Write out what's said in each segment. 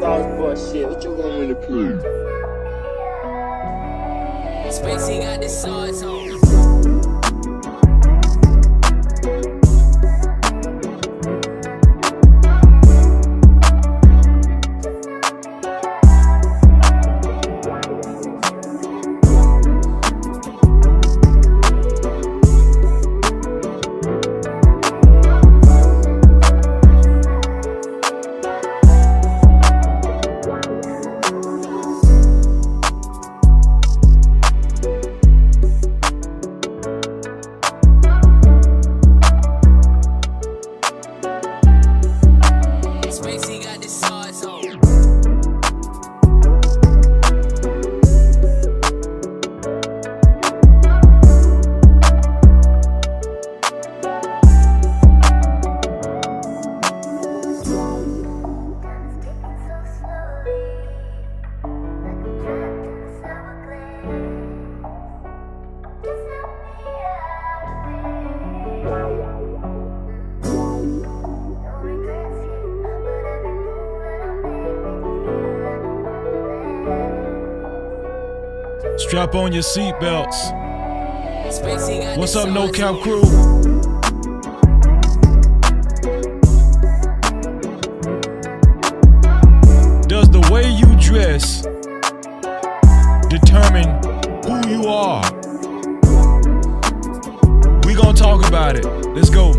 sauce bullshit. What you want me to prove? Spacey got the sauce on. Spacey got the sauce on. Strap on your seatbelts. What's up, No Cap crew? Does the way you dress determine who you are? We gonna talk about it. Let's go.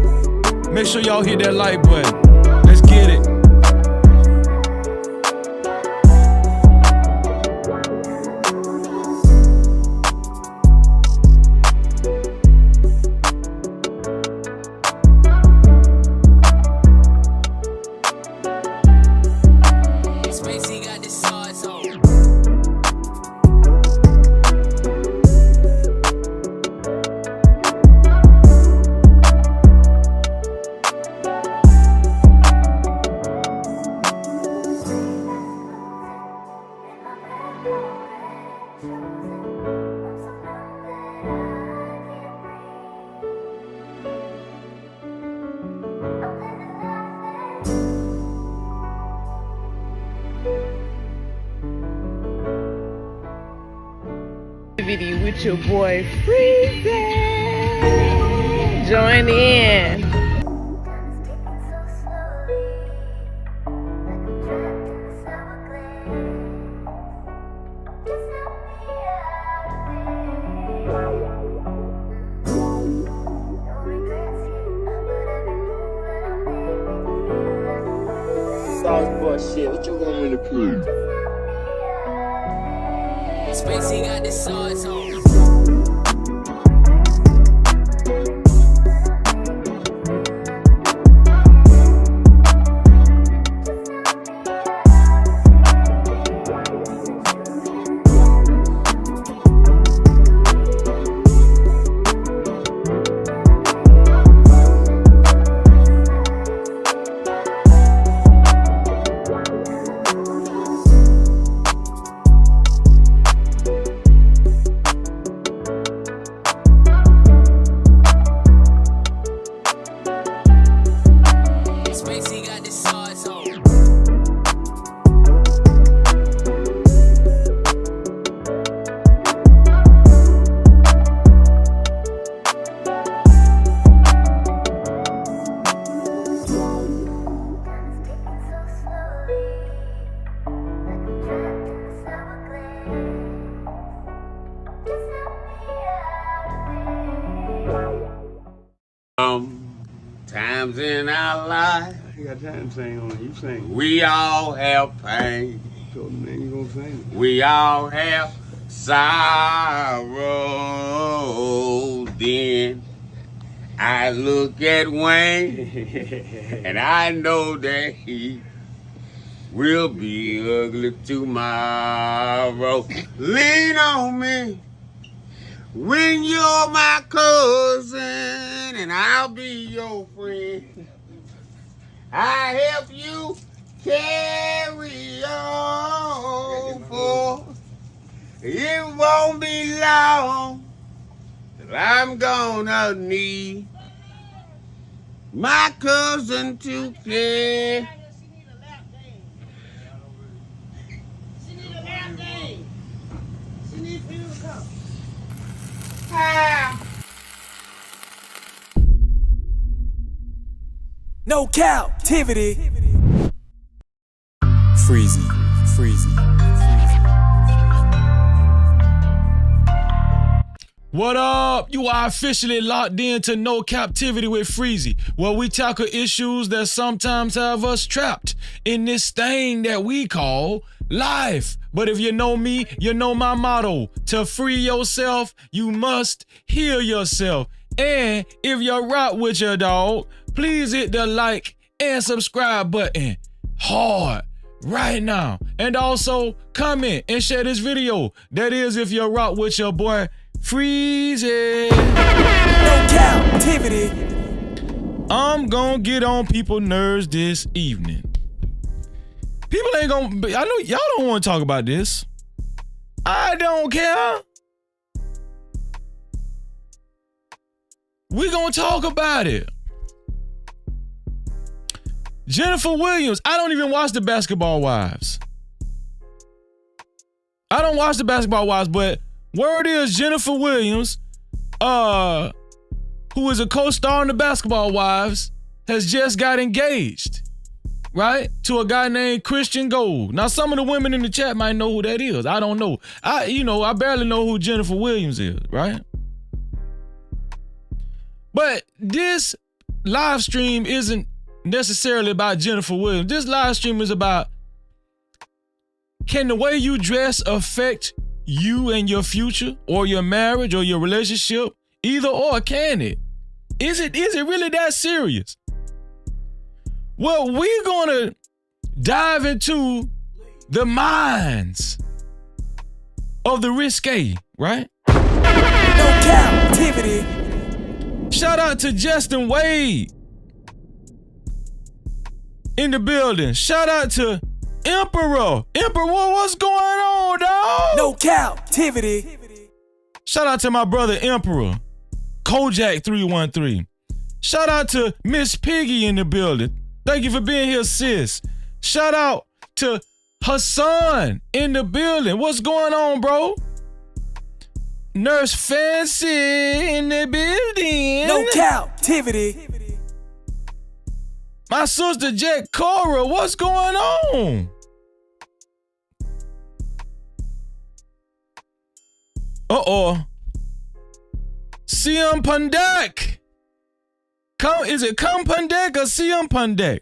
Make sure y'all hit that like button. Let's get it. Spacey got the sauce on. Video with your boy Freezy. Join in. Sauce bullshit. What you want me to prove? Spacey got the sauce on. Spacey got the sauce on. Times in our life, You got time to sing on it. You sing. we all have pain. So then you gonna sing it. We all have sorrow. Then I look at Wayne and I know that he will be ugly tomorrow. Lean on me when you're my cousin and I'll be your friend. I help you carry on, for it won't be long till I'm gonna need my cousin to care. No captivity. Freezy. What up? You are officially locked into No Captivity with Freezy, where we tackle issues that sometimes have us trapped in this thing that we call life. But if you know me, you know my motto. To free yourself, you must heal yourself. And if you're rock with your dog, please hit the like and subscribe button hard right now. And also comment and share this video. That is if you're rock with your boy Freezy. No captivity. I'm gonna get on people's nerves this evening. People ain't gonna, I know y'all don't wanna talk about this. I don't care. We gonna talk about it. Jennifer Williams. I don't even watch the Basketball Wives. I don't watch the Basketball Wives, but word is Jennifer Williams, who is a co-star in the Basketball Wives, has just got engaged, right? To a guy named Christian Gold. Now, some of the women in the chat might know who that is. I don't know. I barely know who Jennifer Williams is, right? But this live stream isn't necessarily about Jennifer Williams. This live stream is about, can the way you dress affect you and your future, or your marriage, or your relationship? Either or, can it? Is it really that serious? Well, we're gonna dive into the minds of the risque, right? No captivity. Shout out to Justin Wade in the building. Shout out to Emperor, what's going on, dog? No captivity. Shout out to my brother Emperor, Kojak 313. Shout out to Miss Piggy in the building. Thank you for being here, sis. Shout out to Hassan in the building. What's going on, bro? Nurse Fancy in the building. No captivity. My sister Jack Cora, what's going on? Siam Pandek. Is it Pandek or Siam Pandek?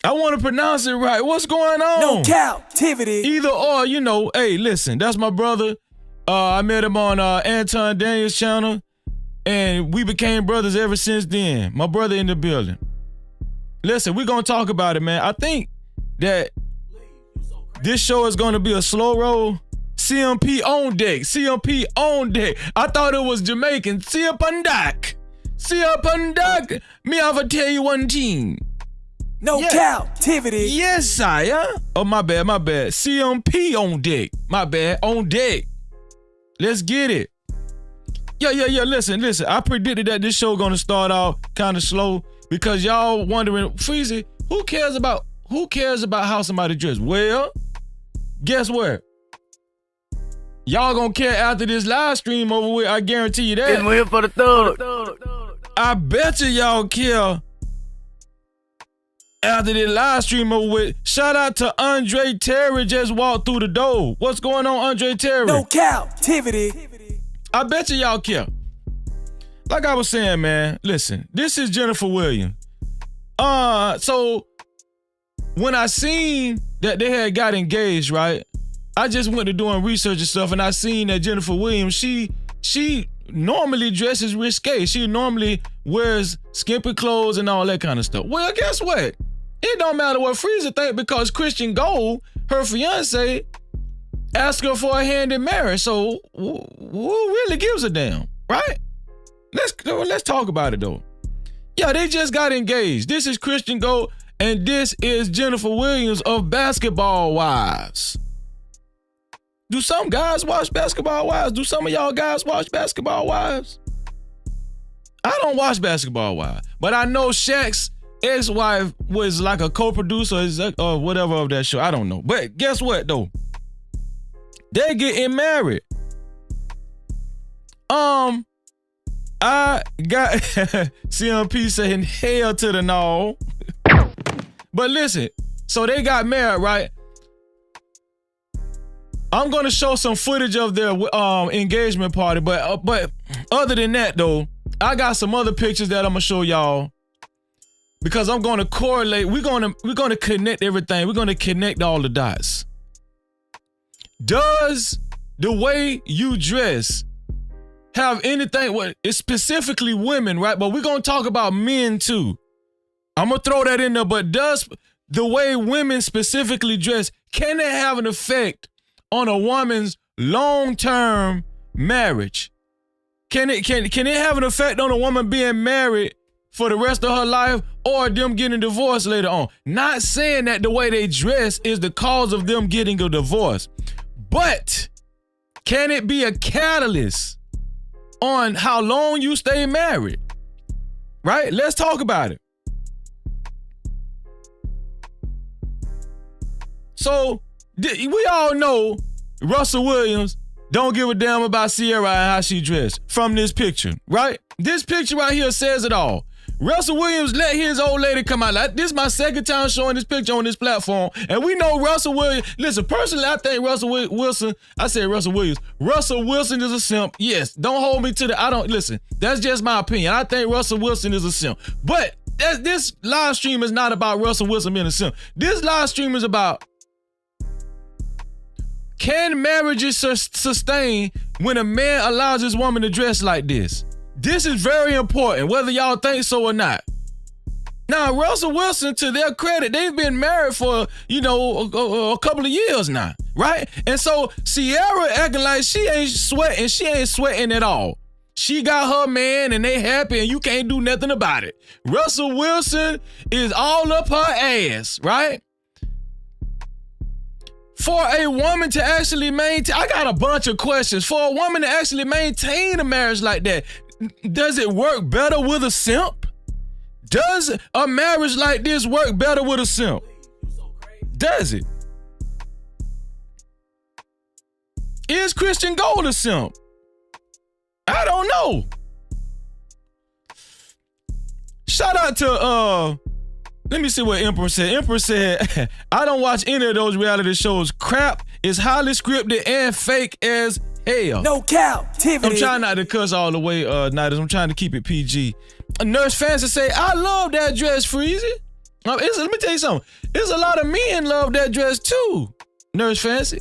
I want to pronounce it right. What's going on? No captivity. Either or, hey, listen, that's my brother. I met him on Anton Daniels' channel, and we became brothers ever since then. My brother in the building. Listen, we're going to talk about it, man. I think that this show is going to be a slow roll. CMP on deck. CMP on deck. I thought it was Jamaican. CMP on deck. CMP on deck. Me have to tell you one thing. No captivity. Yes, sire. Oh, my bad. CMP on deck. My bad. On deck. Let's get it. Yeah. Listen. I predicted that this show gonna start off kind of slow because y'all wondering, Freezy, who cares about how somebody dressed? Well, guess what? Y'all gonna care after this live stream over with. I guarantee you that. And we're here for the third. I bet y'all care after this live stream over with. Shout out to Andre Terry, just walked through the door. What's going on, Andre Terry? No captivity. I bet y'all care. Like I was saying, man, listen, this is Jennifer Williams. So when I seen that they had got engaged, right? I just went to doing research and stuff, and I seen that Jennifer Williams, she normally dresses risque. She normally wears skimpy clothes and all that kind of stuff. Well, guess what? It don't matter what Freezer think because Christian Gold, her fiance, asked her for a hand in marriage. So who really gives a damn, right? Let's talk about it though. Yeah, they just got engaged. This is Christian Gold, and this is Jennifer Williams of Basketball Wives. Do some guys watch Basketball Wives? Do some of y'all guys watch Basketball Wives? I don't watch Basketball Wives, but I know Shaq's ex-wife was like a co-producer or whatever of that show. I don't know. But guess what, though? They're getting married. I got CMP saying hell to the no. But listen, so they got married, right? I'm gonna show some footage of their engagement party, but other than that though, I got some other pictures that I'm gonna show y'all because I'm gonna correlate. We're gonna connect everything. We're gonna connect all the dots. Does the way you dress have anything? What? It's specifically women, right? But we're gonna talk about men too. I'm gonna throw that in there. But does the way women specifically dress, can it have an effect on a woman's long-term marriage? Can it have an effect on a woman being married for the rest of her life or them getting divorced later on? Not saying that the way they dress is the cause of them getting a divorce, but can it be a catalyst on how long you stay married? Right? Let's talk about it. So, we all know Russell Williams don't give a damn about Sierra and how she dressed from this picture, right? This picture right here says it all. Russell Williams let his old lady come out. Like, this is my second time showing this picture on this platform, and we know Russell Williams. Listen, personally, I think Russell Wilson is a simp. Yes, don't hold me to listen, that's just my opinion. I think Russell Wilson is a simp. But this live stream is not about Russell Wilson being a simp. This live stream is about, can marriages sustain when a man allows his woman to dress like this? This is very important, whether y'all think so or not. Now, Russell Wilson, to their credit, they've been married for, a couple of years now, right? And so Sierra acting like she ain't sweating at all. She got her man and they happy and you can't do nothing about it. Russell Wilson is all up her ass, right? For a woman to actually maintain, I got a bunch of questions. For a woman to actually maintain a marriage like that, does it work better with a simp? Does a marriage like this work better with a simp? Does it? Is Christian Gold a simp? I don't know. Shout out to, let me see what Emperor said. Emperor said, I don't watch any of those reality shows. Crap is highly scripted and fake as hell. No Cap-tivity. I'm trying not to cuss all the way, Nighters. I'm trying to keep it PG. Nurse Fancy say, I love that dress, Freezy. Let me tell you something. There's a lot of men love that dress too, Nurse Fancy.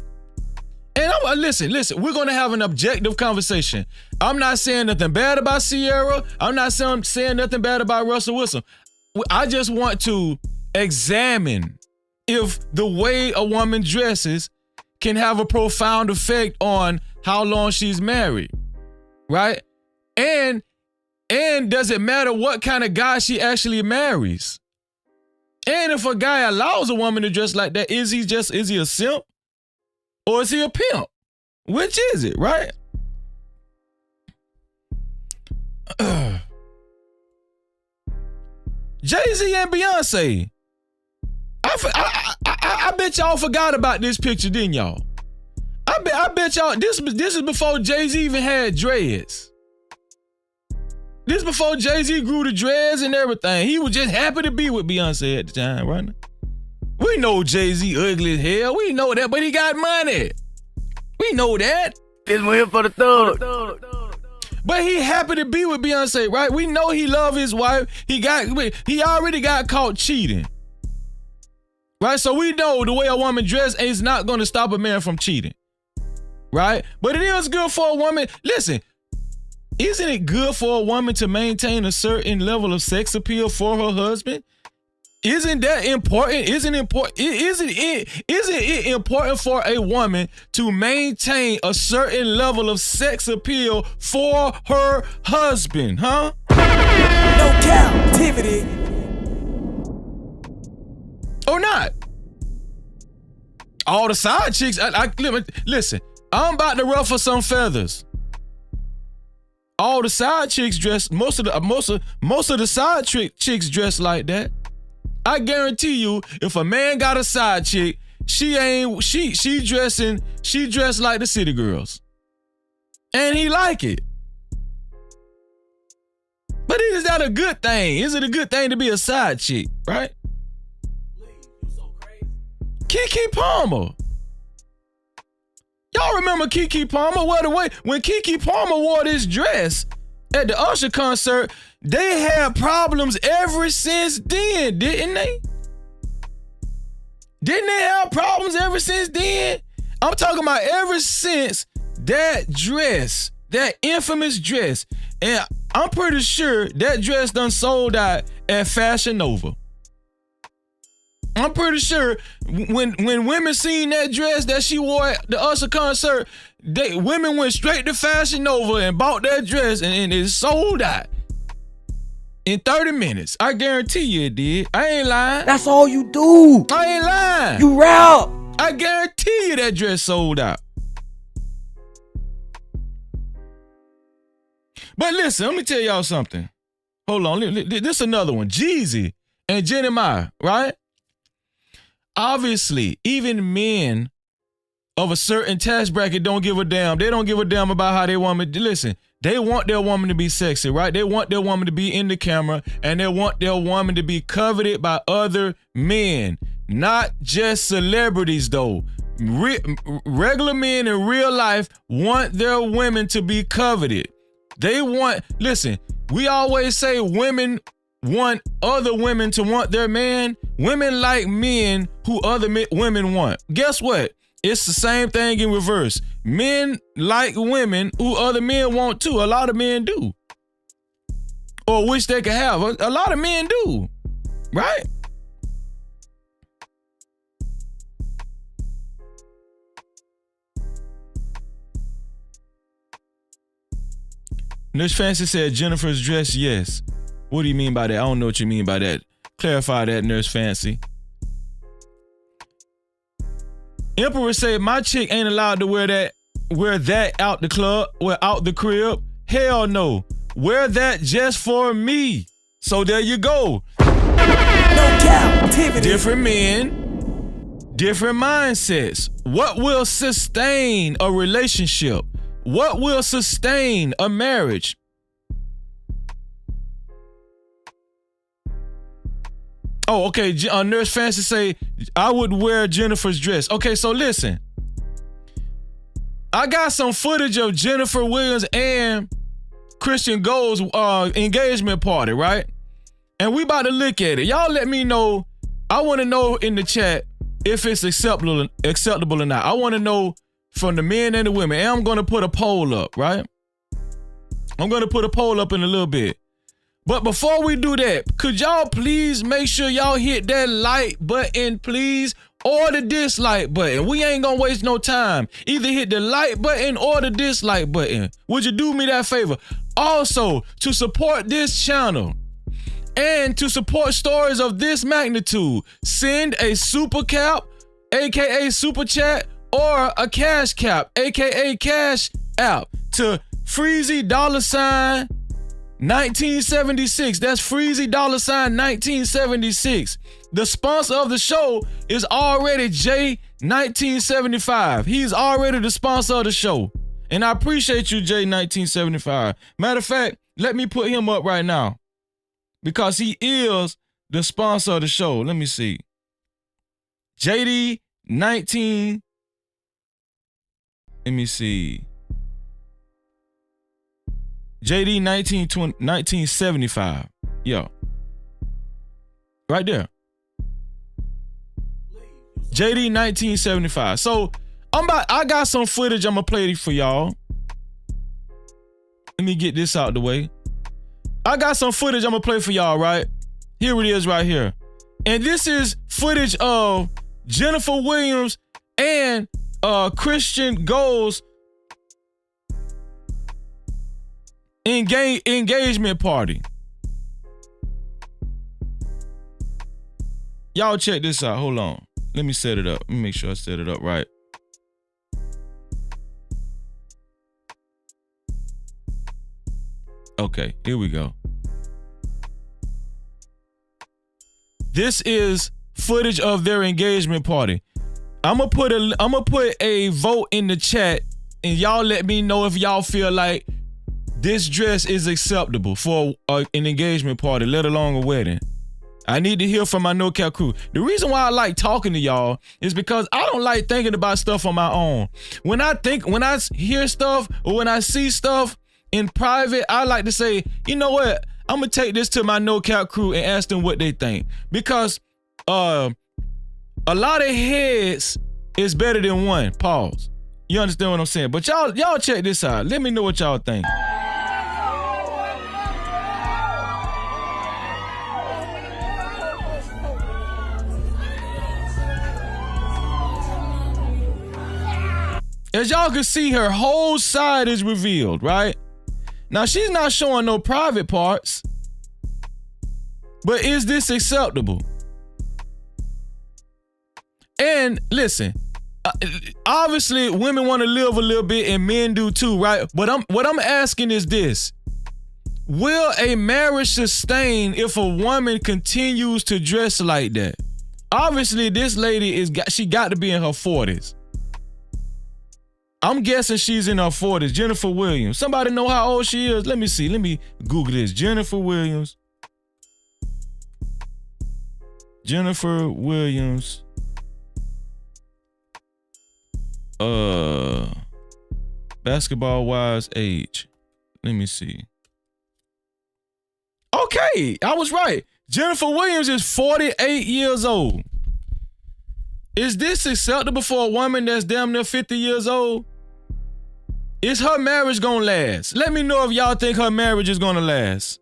And listen, we're going to have an objective conversation. I'm not saying nothing bad about Sierra. I'm not saying nothing bad about Russell Wilson. I just want to examine if the way a woman dresses can have a profound effect on how long she's married, right? And does it matter what kind of guy she actually marries? And if a guy allows a woman to dress like that, is he a simp? Or is he a pimp? Which is it, right? Jay-Z and Beyonce. I bet y'all forgot about this picture, didn't y'all? I bet y'all, this is before Jay-Z even had dreads. This is before Jay-Z grew the dreads and everything. He was just happy to be with Beyonce at the time, right? We know Jay-Z ugly as hell. We know that, but he got money. We know that. This one here for the thug. But he happy to be with Beyonce, right? We know he love his wife. He already got caught cheating. Right? So we know the way a woman dress is not going to stop a man from cheating. Right? But it is good for a woman. Listen, isn't it good for a woman to maintain a certain level of sex appeal for her husband? Isn't that important? Isn't it important for a woman to maintain a certain level of sex appeal for her husband, huh? No Cap-tivity. Or not? All the side chicks, listen, I'm about to ruffle some feathers. All the side chicks dress, most of the side chicks dress like that. I guarantee you, if a man got a side chick, she dressed like the city girls. And he like it. that a good thing? Is it a good thing to be a side chick, right? Keke Palmer. Y'all remember Keke Palmer? Well, the way when Keke Palmer wore this dress at the Usher concert, they had problems ever since then, didn't they? Didn't they have problems ever since then? I'm talking about ever since that dress, that infamous dress. And I'm pretty sure that dress done sold out at Fashion Nova. I'm pretty sure when women seen that dress that she wore at the Usher concert, women went straight to Fashion Nova and bought that dress and it sold out in 30 minutes. I guarantee you it did. I ain't lying. That's all you do. I ain't lying. You rap. I guarantee you that dress sold out. But listen, let me tell y'all something. Hold on. This is another one. Jeezy and Jenny Mai, right? Obviously, even men of a certain tax bracket don't give a damn. They don't give a damn about how they woman. Listen, they want their woman to be sexy, right? They want their woman to be in the camera, and they want their woman to be coveted by other men, not just celebrities, though. Regular men in real life want their women to be coveted. They want, listen, we always say women want other women to want their man. Women like men who other women want. Guess what? It's the same thing in reverse. Men like women who other men want too. A lot of men do. Or wish they could have. A lot of men do. Right? Nurse Fancy said Jennifer's dress, yes. What do you mean by that? I don't know what you mean by that. Clarify that, Nurse Fancy. Emperor said my chick ain't allowed to wear that out the club, out the crib. Hell no. Wear that just for me. So there you go. No Cap-tivity. Different men, different mindsets. What will sustain a relationship? What will sustain a marriage? Oh, okay. Nurse Fancy say, I would wear Jennifer's dress. Okay, so listen. I got some footage of Jennifer Williams and Christian Gold's engagement party, right? And we about to look at it. Y'all let me know. I want to know in the chat if it's acceptable or not. I want to know from the men and the women. And I'm going to put a poll up, right? I'm going to put a poll up in a little bit. But before we do that, could y'all please make sure y'all hit that like button, please, or the dislike button. We ain't gonna waste no time. Either hit the like button or the dislike button. Would you do me that favor? Also, to support this channel and to support stories of this magnitude, send a super cap, aka super chat, or a cash cap, aka cash app, to Freezy $1976. That's Freezy $1976. The sponsor of the show is already J1975. He's already the sponsor of the show. And I appreciate you, J1975. Matter of fact, let me put him up right now, because he is the sponsor of the show. Let me see. JD19. Let me see. JD 1975. Yo. Right there. JD 1975. So I got some footage I'm gonna play for y'all. Let me get this out the way. I got some footage I'm gonna play for y'all, right? Here it is right here. And this is footage of Jennifer Williams and Christian Gold's engagement party. Y'all check this out. Hold on. Let me set it up. Let me make sure I set it up right. Okay, here we go. This is footage of their engagement party. I'm gonna put a vote in the chat, and y'all let me know if y'all feel like this dress is acceptable for an engagement party, let alone a wedding? I need to hear from my No Cap crew. The reason why I like talking to y'all is because I don't like thinking about stuff on my own. When I hear stuff or when I see stuff in private, I like to say, you know what? I'm gonna take this to my No Cap crew and ask them what they think. Because a lot of heads is better than one. Pause. You understand what I'm saying? But y'all check this out. Let me know what y'all think. As y'all can see, her whole side is revealed, right? Now, she's not showing no private parts, but is this acceptable? And listen, obviously, women want to live a little bit and men do too, right? But what I'm asking is this. Will a marriage sustain if a woman continues to dress like that? Obviously, this lady she got to be in her 40s. I'm guessing she's in her 40s. Jennifer Williams. Somebody know how old she is? Let me see. Let me Google this. Jennifer Williams. Jennifer Williams. Basketball wise age. Let me see. Okay, I was right. Jennifer Williams is 48 years old. Is this acceptable for a woman that's damn near 50 years old? Is her marriage gonna last? Let me know if y'all think her marriage is gonna last.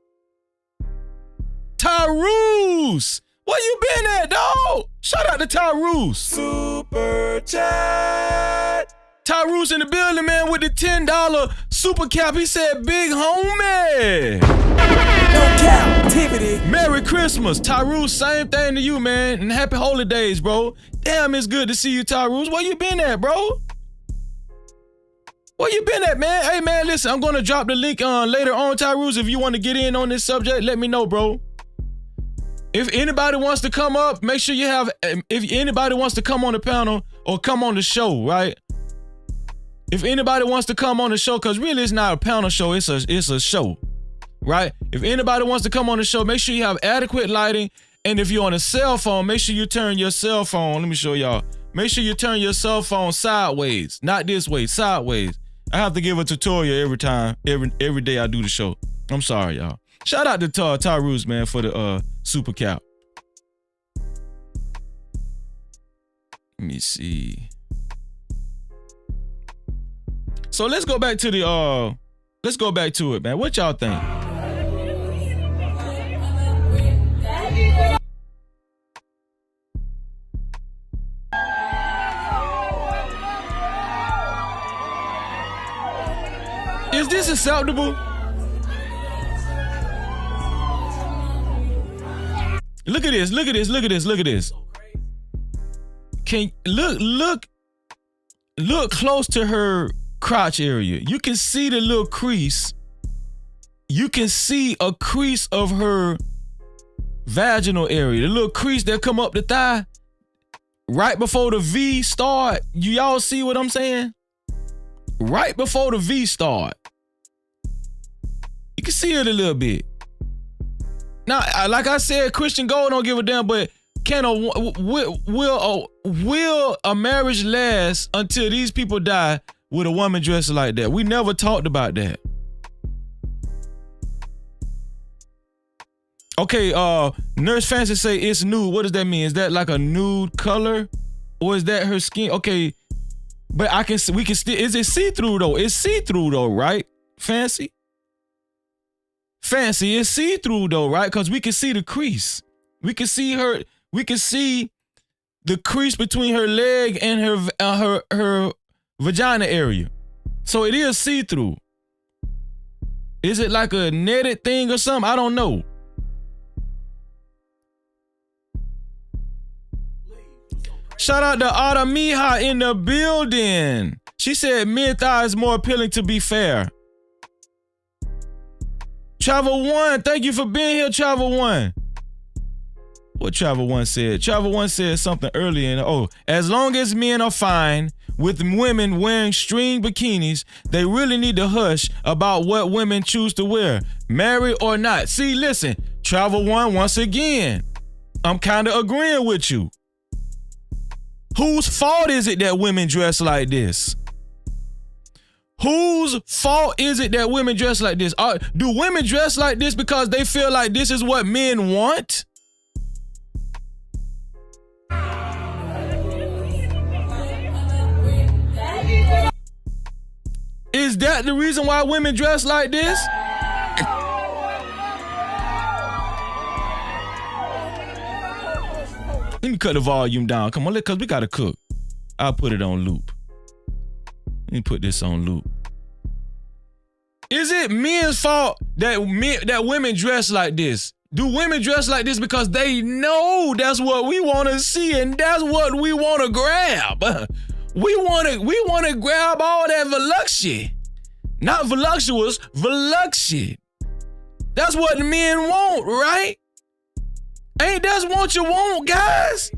Tyrus! Where you been at, dog? Shout out to Tyrus. Super chat. Tyrus in the building, man, with the $10 super cap. He said, big homie. No Cap-tivity. Merry Christmas. Tyrus, same thing to you, man. And happy holidays, bro. Damn, it's good to see you, Tyrus. Where you been at, bro? Where you been at, man? Hey, man, listen, I'm going to drop the link later on, Tyrus. If you want to get in on this subject, let me know, bro. If anybody wants to come up, make sure you have, if anybody wants to come on the panel or come on the show, right? If anybody wants to come on the show, because really it's not a panel show, it's a show, right? If anybody wants to come on the show, make sure you have adequate lighting. And if you're on a cell phone, make sure you turn your cell phone. Let me show y'all. Make sure you turn your cell phone sideways, not this way, sideways. I have to give a tutorial every time, every day I do the show. I'm sorry, y'all. Shout out to Tyrus, man, for the super cap. Let me see. So let's go back to it, man. What y'all think? Is this acceptable? Look at this, look at this, look at this, look at this. Can look close to her crotch area. You can see the little crease. You can see a crease of her vaginal area. The little crease that come up the thigh right before the V start. Y'all see what I'm saying? Right before the V start. You can see it a little bit. Now, like I said, Christian Gold don't give a damn, but will a marriage last until these people die with a woman dressed like that? We never talked about that. Okay, Nurse Fancy say it's nude. What does that mean? Is that like a nude color? Or is that her skin? Okay, but we can still, is it see-through though? It's see-through though, right? Fancy? Fancy, it's see-through though, right? Because we can see the crease. We can see the crease between her leg and her vagina area. So it is see-through. Is it like a netted thing or something? I don't know. Shout out to Adamiha in the building. She said mid-thigh is more appealing, to be fair. Travel One, thank you for being here, Travel One. What Travel One said? Travel One said something earlier. As long as men are fine, with women wearing string bikinis, they really need to hush about what women choose to wear, married or not. See, listen, Travel One, once again, I'm kind of agreeing with you. Whose fault is it that women dress like this? Whose fault is it that women dress like this? Do women dress like this because they feel like this is what men want? Is that the reason why women dress like this? Let me cut the volume down. Come on, because we gotta cook. I'll put it on loop. Let me put this on loop. Is it men's fault that women dress like this? Do women dress like this because they know that's what we want to see and that's what we want to grab? We want to grab all that voluptuous. Not voluptuous, voluptuous. That's what the men want, right? Ain't that what you want, guys?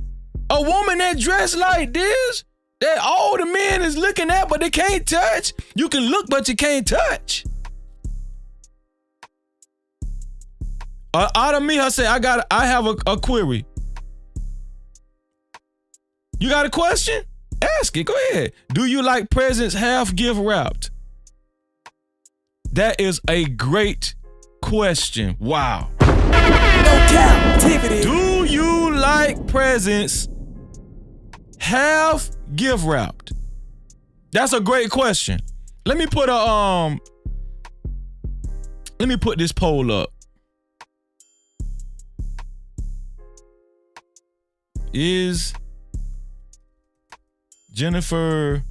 A woman that dressed like this, that all the men is looking at, but they can't touch. You can look, but you can't touch. Out of me, I say, I have a query. You got a question? Ask it. Go ahead. Do you like presents half gift wrapped? That is a great question. Wow. No Cap-tivity. Do you like presents half gift wrapped? That's a great question. Let me put this poll up. Is Jennifer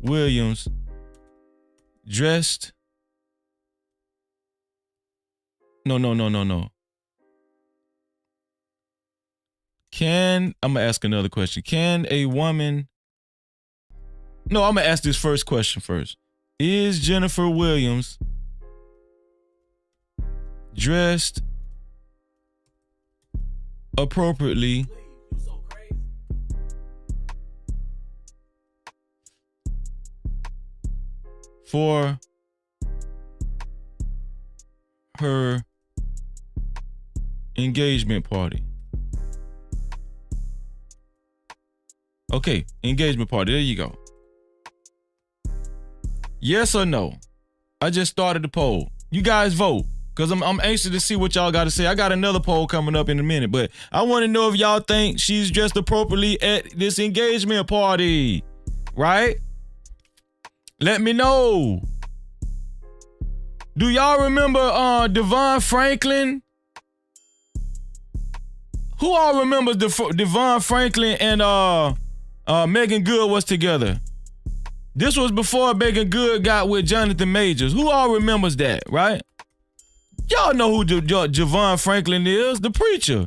Williams dressed? No. I'm gonna ask another question. Can a woman? No, I'm gonna ask this first question first. Is Jennifer Williams dressed appropriately for her engagement party? Okay, engagement party. There you go. Yes or no? I just started the poll. You guys vote, because I'm anxious to see what y'all got to say. I got another poll coming up in a minute, but I want to know if y'all think she's dressed appropriately at this engagement party, right? Let me know. Do y'all remember Devon Franklin? Who all remembers Devon Franklin and Meagan Good was together? This was before Meagan Good got with Jonathan Majors. Who all remembers that, right? Y'all know who Devon Franklin is, the preacher.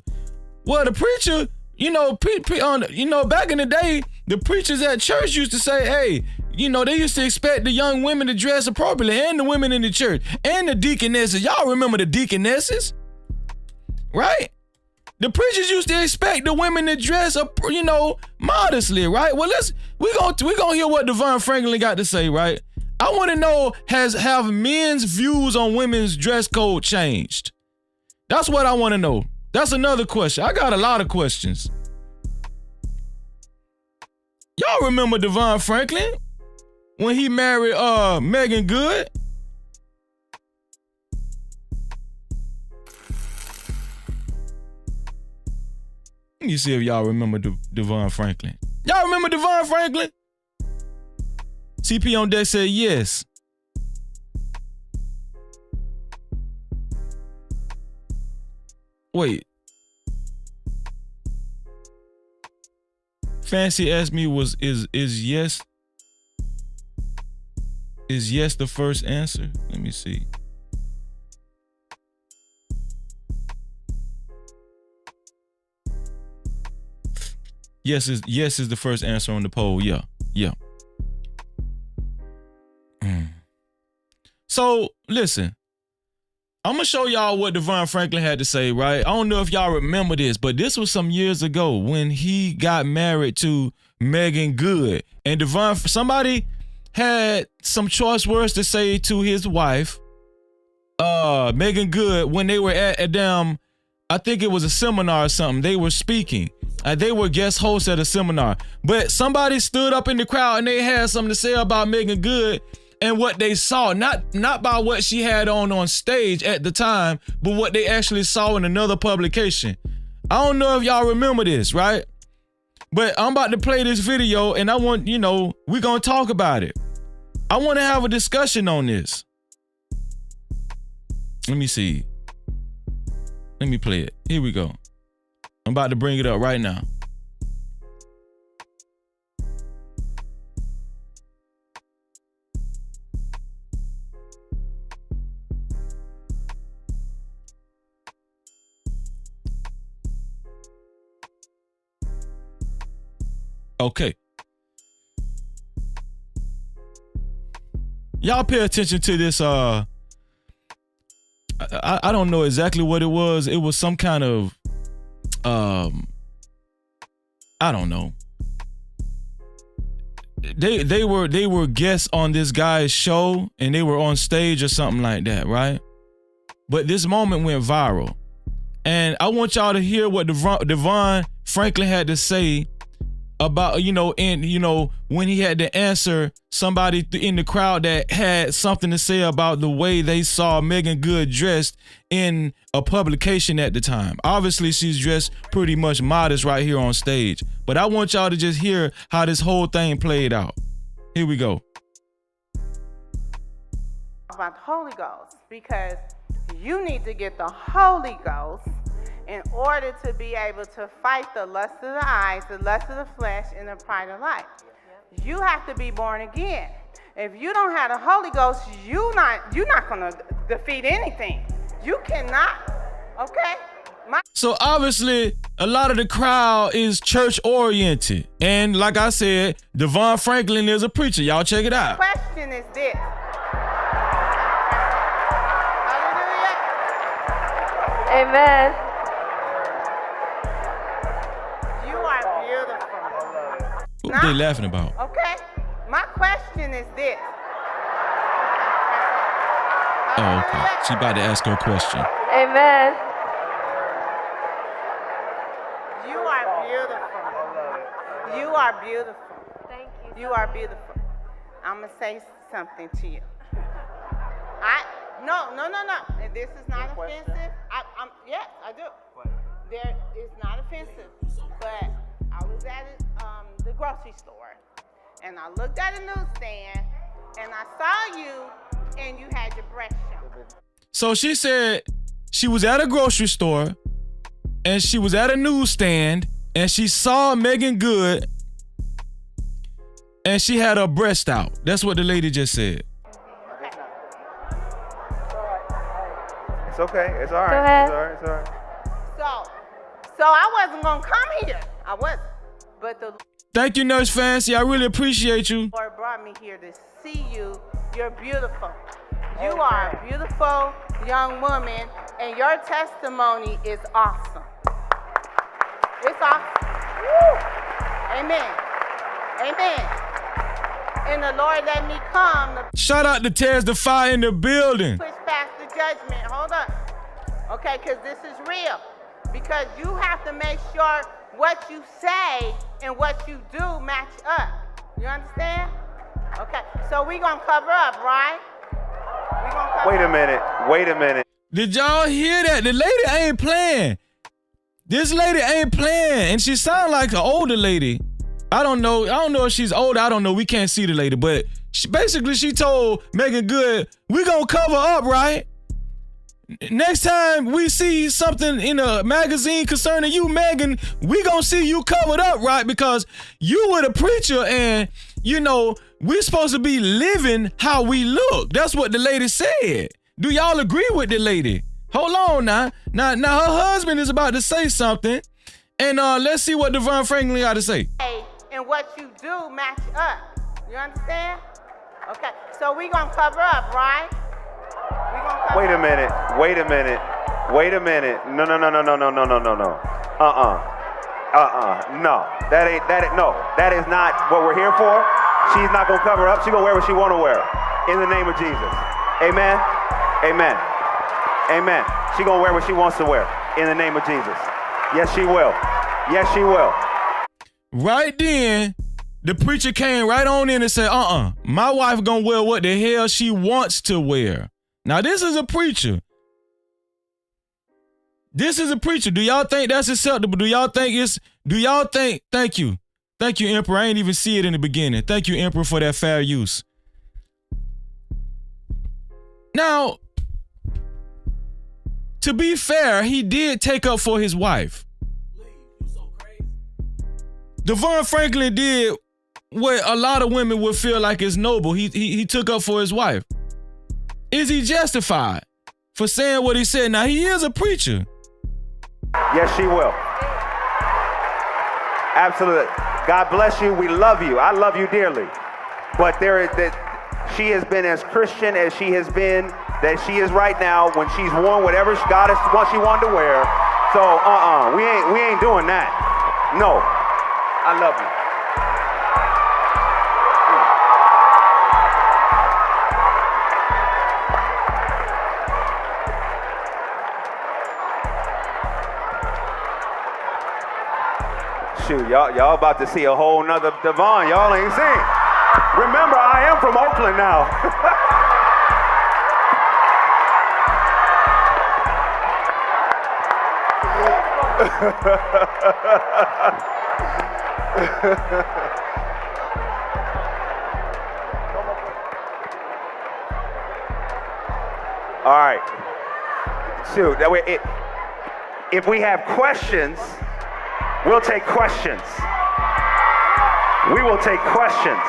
Well, the preacher, back in the day, the preachers at church used to say, hey, they used to expect the young women to dress appropriately, and the women in the church, and the deaconesses. Y'all remember the deaconesses, right? The preachers used to expect the women to dress up, modestly, right? Well, we're gonna hear what Devon Franklin got to say, right? I want to know, have men's views on women's dress code changed? That's what I want to know. That's another question. I got a lot of questions. Y'all remember Devon Franklin when he married Meagan Good? Let me see if y'all remember Devon Franklin. Y'all remember Devon Franklin? CP on deck said yes. Wait. Fancy asked me is yes? Is yes the first answer? Let me see. Yes is the first answer on the poll. Yeah. So listen, I'm gonna show y'all what Devon Franklin had to say, right? I don't know if y'all remember this, but this was some years ago when he got married to Meagan Good. And somebody had some choice words to say to his wife, Meagan Good, when they were at a damn, I think it was a seminar or something. They were speaking. They were guest hosts at a seminar. But somebody stood up in the crowd and they had something to say about Meagan Good and what they saw. Not by what she had on stage at the time, but what they actually saw in another publication. I don't know if y'all remember this, right? But I'm about to play this video and I want, we're going to talk about it. I want to have a discussion on this. Let me see. Let me play it. Here we go. I'm about to bring it up right now. Okay. Y'all pay attention to this. I don't know exactly what it was. It was some kind of, I don't know. They were guests on this guy's show and they were on stage or something like that, right? But this moment went viral. And I want y'all to hear what Devon Franklin had to say about, when he had to answer somebody in the crowd that had something to say about the way they saw Meagan Good dressed in a publication at the time. Obviously, she's dressed pretty much modest right here on stage. But I want y'all to just hear how this whole thing played out. Here we go. About the Holy Ghost, because you need to get the Holy Ghost in order to be able to fight the lust of the eyes, the lust of the flesh, and the pride of life. You have to be born again. If you don't have the Holy Ghost, you're not going to defeat anything. You cannot, okay? So obviously, a lot of the crowd is church-oriented. And like I said, Devon Franklin is a preacher. Y'all check it out. The question is this. Hallelujah. Amen. What are they laughing about? Okay, my question is this. Oh, okay. She about to ask her a question. Amen. You are beautiful. You are beautiful. Thank you. You are beautiful. I'm gonna say something to you. No. And this is not offensive. Yes, I do. There is not offensive, but I was at the grocery store, and I looked at a newsstand, and I saw you, and you had your breast shown. So she said she was at a grocery store, and she was at a newsstand, and she saw Meagan Good, and she had her breast out. That's what the lady just said. It's okay. It's all right. Go ahead. It's all right. It's all right. So I wasn't gonna come here. I wasn't, but the Thank you, Nurse Fancy. I really appreciate you. Lord brought me here to see you. You're beautiful. You are a beautiful young woman, and your testimony is awesome. It's awesome. Woo. Amen. Amen. And the Lord let me come to Shout out to Tez the Fire in the building. push past the judgment. Hold on. Okay, because this is real. Because you have to make sure what you say and what you do match up. You understand? Okay, so we're going to cover up, right? Wait a minute. Wait a minute. Did y'all hear that? The lady ain't playing. This lady ain't playing, and she sound like an older lady. I don't know if she's older. I don't know. We can't see the lady, but she told Meagan Good, we gonna cover up, right? Next time we see something in a magazine concerning you, Meagan, we gonna see you covered up, right? Because you were the preacher, and we're supposed to be living how we look. That's what the lady said. Do y'all agree with the lady? Hold on now. Now her husband is about to say something, and let's see what Devon Franklin got to say. And what you do match up. You understand? Okay, so we gonna cover up, right? Wait a minute. Wait a minute. Wait a minute. No. No. That ain't, no. That is not what we're here for. She's not going to cover up. She's going to wear what she want to wear. In the name of Jesus. Amen. Amen. Amen. She's going to wear what she wants to wear. In the name of Jesus. Yes, she will. Yes, she will. Right then, the preacher came right on in and said, my wife gonna wear what the hell she wants to wear. Now, this is a preacher. This is a preacher. Do y'all think that's acceptable? Do y'all think, thank you. Thank you, Emperor. I ain't even see it in the beginning. Thank you, Emperor, for that fair use. Now, to be fair, he did take up for his wife. Devon Franklin did what a lot of women would feel like is noble. He took up for his wife. Is he justified for saying what he said? Now, he is a preacher. Yes, she will. Absolutely. God bless you. We love you. I love you dearly. But she has been as Christian as she has been, that she is right now when she's worn whatever God has what she wanted to wear. So, we ain't doing that. No. I love you. Shoot, y'all about to see a whole nother Devon y'all ain't seen. Remember, I am from Oakland now. All right. Shoot, that way if we have questions, we'll take questions. We will take questions.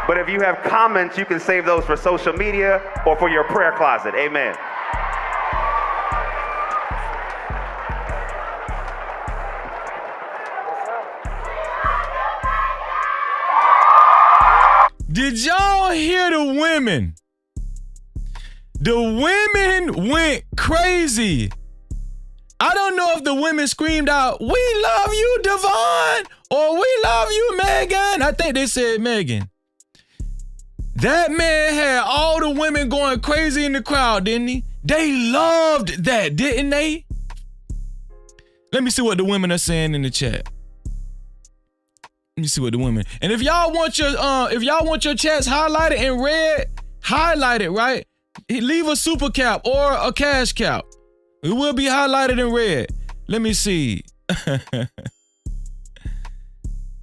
But if you have comments, you can save those for social media or for your prayer closet. Amen. Did y'all hear the women? The women went crazy. I don't know if the women screamed out, "We love you, Devon," or "We love you, Meagan." I think they said Meagan. That man had all the women going crazy in the crowd, didn't he? They loved that, didn't they? Let me see what the women are saying in the chat. Let me see what the women. And if y'all want your chats highlighted in red, highlight it, right? Leave a super cap or a cash cap. It will be highlighted in red. Let me see.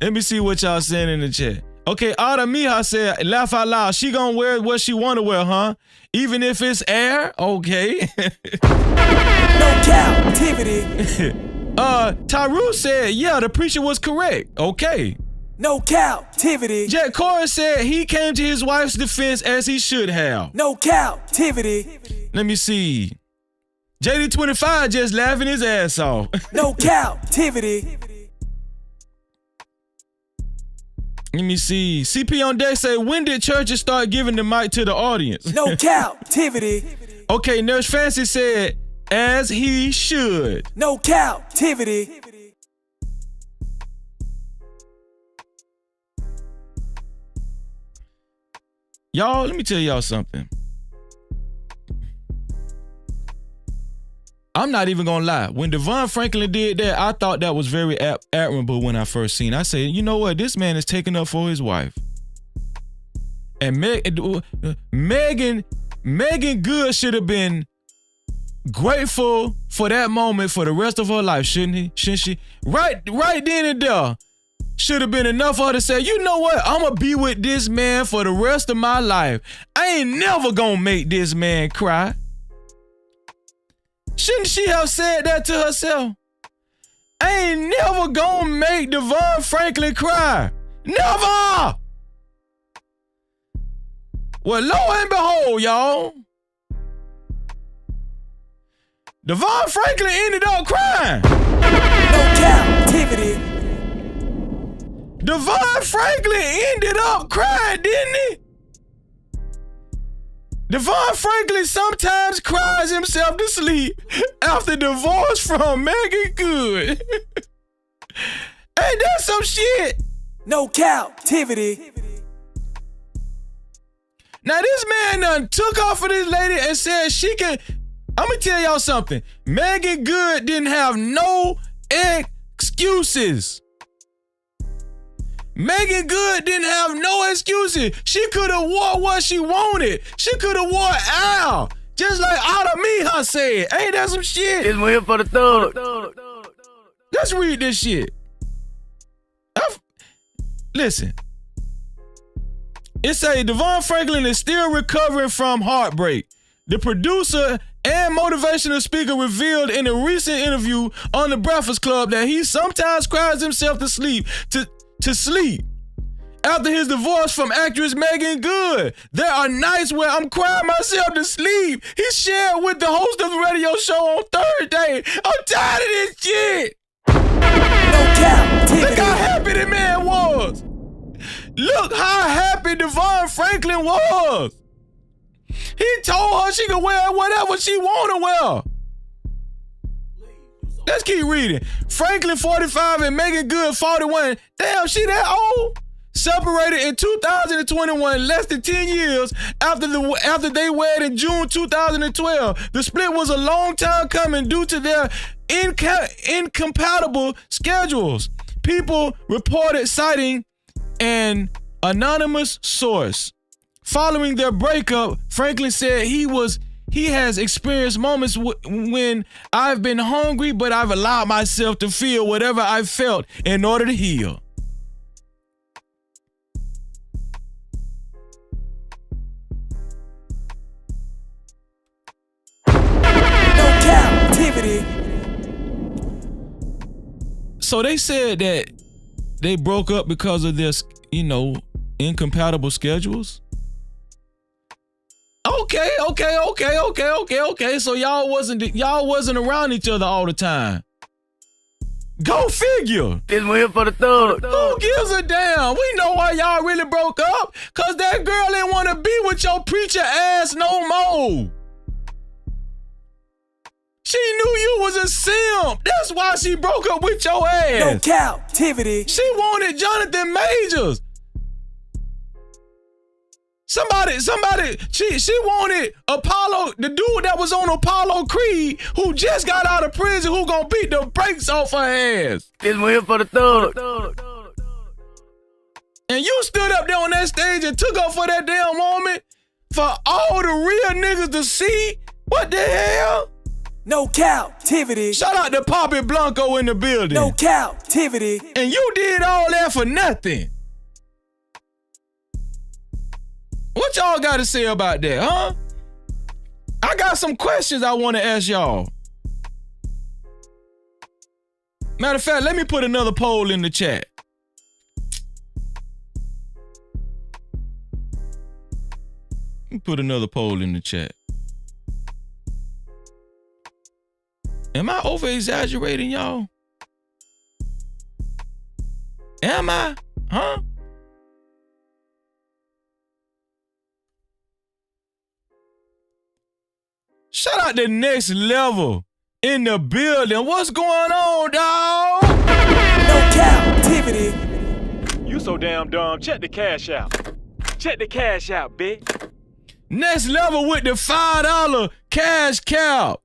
Let me see what y'all saying in the chat. Okay, Ada Mija said, laugh out loud. She gonna wear what she wanna wear, huh? Even if it's air? Okay. No Cap-tivity. Tyru said, yeah, the preacher was correct. Okay. No Cap-tivity. Jack Corey said he came to his wife's defense as he should have. No Cap-tivity. Let me see. JD25 just laughing his ass off. No Cap-tivity. Let me see. CP on deck say, when did churches start giving the mic to the audience? No Cap-tivity. Okay, Nurse Fancy said, as he should. No Cap-tivity. Y'all, let me tell y'all something. I'm not even gonna lie. When Devon Franklin did that, I thought that was very admirable when I first seen it. I said, you know what? This man is taking up for his wife. And Meagan Good should have been grateful for that moment for the rest of her life, shouldn't she? Right then and there. Should have been enough for her to say, you know what? I'm gonna be with this man for the rest of my life. I ain't never gonna make this man cry. Shouldn't she have said that to herself? I ain't never gonna make Devon Franklin cry. Never! Well, lo and behold, y'all, Devon Franklin ended up crying. No Cap-tivity. Devon Franklin ended up crying, didn't he? Devon Franklin sometimes cries himself to sleep after divorce from Meagan Good. Ain't that some shit? No captivity. Now this man done took off of this lady and said she can. I'm gonna tell y'all something. Meagan Good didn't have no excuses. Meagan Good didn't have no excuses. She could have wore what she wanted. She could have wore Al. Just like Otta Miha said. Ain't that some shit? It's here for the thug. Let's read this shit. Listen. It say Devon Franklin is still recovering from heartbreak. The producer and motivational speaker revealed in a recent interview on The Breakfast Club that he sometimes cries himself to sleep after his divorce from actress Meagan Good. There are nights where I'm crying myself to sleep. He shared with the host of the radio show on Thursday. I'm tired of this shit. No captivity. Look how happy the man was. Look how happy Devon Franklin was. He told her she could wear whatever she want to wear. Let's keep reading. Franklin 45 and Meagan Good 41. Damn, she that old? Separated in 2021, less than 10 years after they wed in June 2012. The split was a long time coming due to their incompatible schedules. People reported citing an anonymous source. Following their breakup, Franklin said he has experienced moments when I've been hungry, but I've allowed myself to feel whatever I felt in order to heal. No captivity. So they said that they broke up because of this, incompatible schedules. Okay. So y'all wasn't around each other all the time. Go figure. It's here for the thug. Who gives a damn? We know why y'all really broke up. Cause that girl didn't want to be with your preacher ass no more. She knew you was a simp. That's why she broke up with your ass. No captivity. She wanted Jonathan Majors. Somebody, she wanted Apollo, the dude that was on Apollo Creed, who just got out of prison, who gonna beat the brakes off her ass. It's here for the thug. And you stood up there on that stage and took up for that damn woman for all the real niggas to see? What the hell? No captivity. Shout out to Poppy Blanco in the building. No captivity. And you did all that for nothing. What y'all got to say about that, huh? I got some questions I want to ask y'all. Matter of fact, let me put another poll in the chat. Let me put another poll in the chat. Am I over-exaggerating, y'all? Am I? Huh? Shout out to Next Level in the building. What's going on, dawg? No captivity. You so damn dumb. Check the cash out. Check the cash out, bitch. Next Level with the $5 cash cow.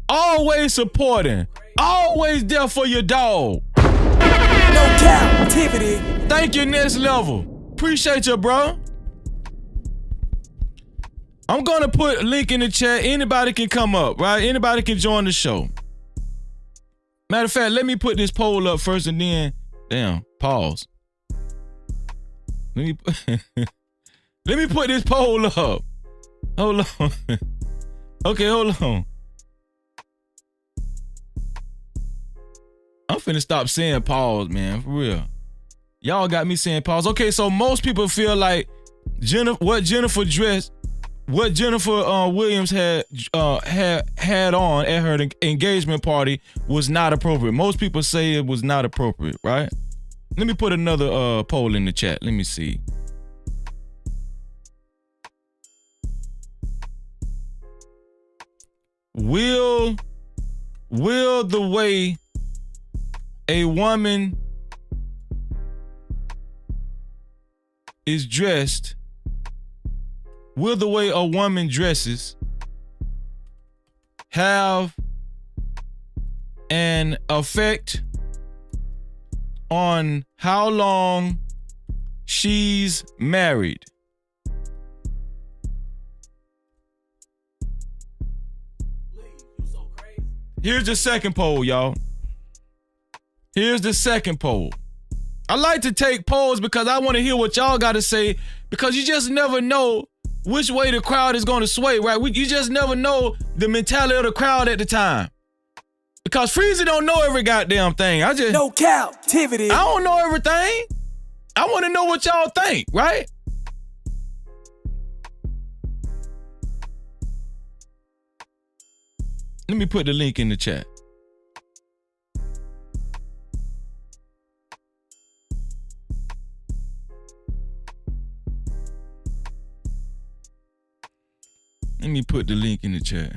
Always supporting. Always there for your dog. No captivity. Thank you, Next Level. Appreciate you, bro. I'm gonna put a link in the chat. Anybody can come up, right? Anybody can join the show. Matter of fact, let me put this poll up first and then, pause. Let me put this poll up. Hold on. Okay, hold on. I'm finna stop saying pause, man, for real. Y'all got me saying pause. Okay, so most people feel like what Jennifer Williams had on at her engagement party was not appropriate. Most people say it was not appropriate, right? Let me put another poll in the chat. Let me see. will the way a woman is dressed, will the way a woman dresses have an effect on how long she's married? Here's the second poll, y'all. Here's the second poll. I like to take polls because I want to hear what y'all got to say, because you just never know which way the crowd is going to sway, right? You just never know the mentality of the crowd at the time. Because Freezy don't know every goddamn thing. No Cap-tivity. I don't know everything. I want to know what y'all think, right? Let me put the link in the chat. Let me put the link in the chat.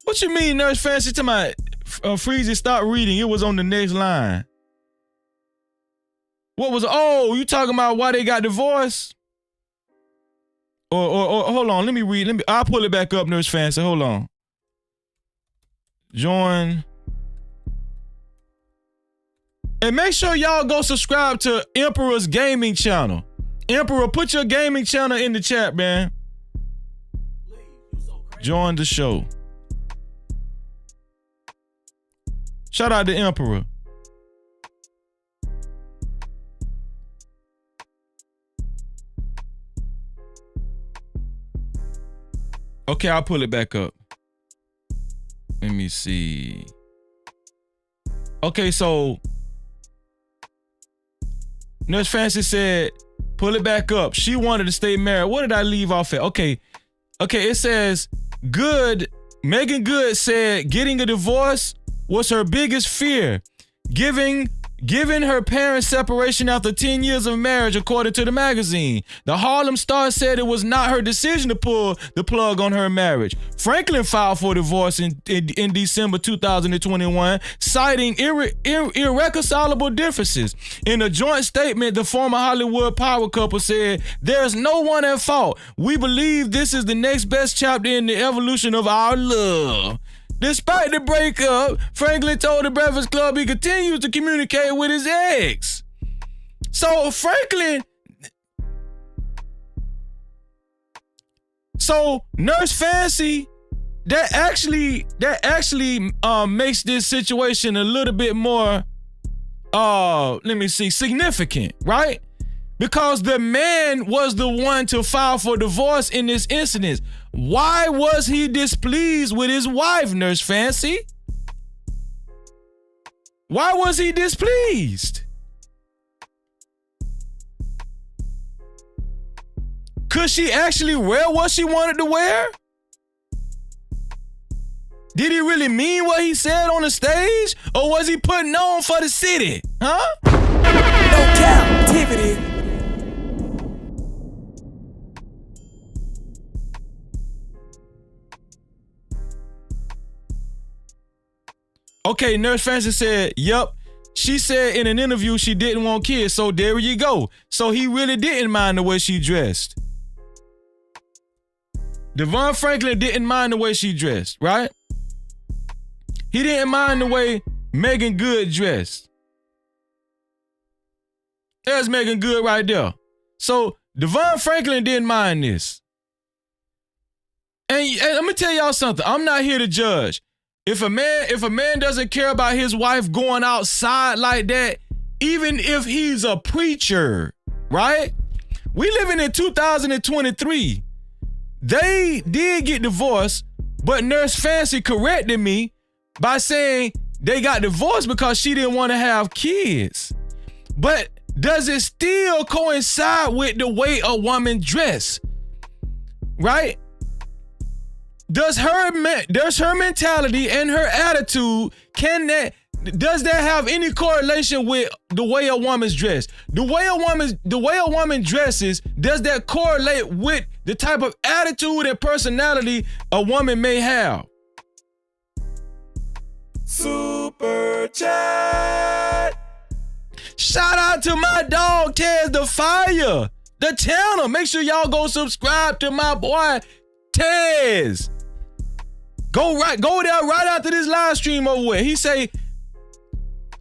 What you mean, Nurse Fancy? To my Freezy, stop reading. It was on the next line. What was? Oh, you talking about why they got divorced? Or hold on. Let me read. I'll pull it back up, Nurse Fancy. Hold on. Join. And make sure y'all go subscribe to Emperor's gaming channel. Emperor, put your gaming channel in the chat, man. Join the show. Shout out to Emperor. Okay, I'll pull it back up. Let me see. Okay, so Nurse Fancy said, pull it back up. She wanted to stay married. What did I leave off at? Okay, it says, Meagan Good said getting a divorce was her biggest fear. Given her parents' separation after 10 years of marriage, according to the magazine. The Harlem Star said it was not her decision to pull the plug on her marriage. Franklin filed for divorce in December 2021, citing irreconcilable differences. In a joint statement, the former Hollywood power couple said, "There's no one at fault. We believe this is the next best chapter in the evolution of our love." Despite the breakup, Franklin told the Breakfast Club he continues to communicate with his ex. So Nurse Fancy, that actually makes this situation a little bit more, significant, right? Because the man was the one to file for divorce in this incident. Why was he displeased with his wife, Nurse Fancy? Why was he displeased? Could she actually wear what she wanted to wear? Did he really mean what he said on the stage? Or was he putting on for the city? Huh? No Cap-tivity. Okay, Nurse Fancy said, yep. She said in an interview she didn't want kids, so there you go. So he really didn't mind the way she dressed. Devon Franklin didn't mind the way she dressed, right? He didn't mind the way Meagan Good dressed. There's Meagan Good right there. So Devon Franklin didn't mind this. And let me tell y'all something. I'm not here to judge. If a man doesn't care about his wife going outside like that, even if he's a preacher, right? We living in 2023. They did get divorced, but Nurse Fancy corrected me by saying they got divorced because she didn't want to have kids. But does it still coincide with the way a woman dress? Right? Does her mentality and her attitude, does that have any correlation with the way a woman's dressed? The way a woman dresses, does that correlate with the type of attitude and personality a woman may have. Super chat. Shout out to my dog Tez the Fire, the Tanner. Make sure y'all go subscribe to my boy Tez. Go there right after this live stream over with. He say,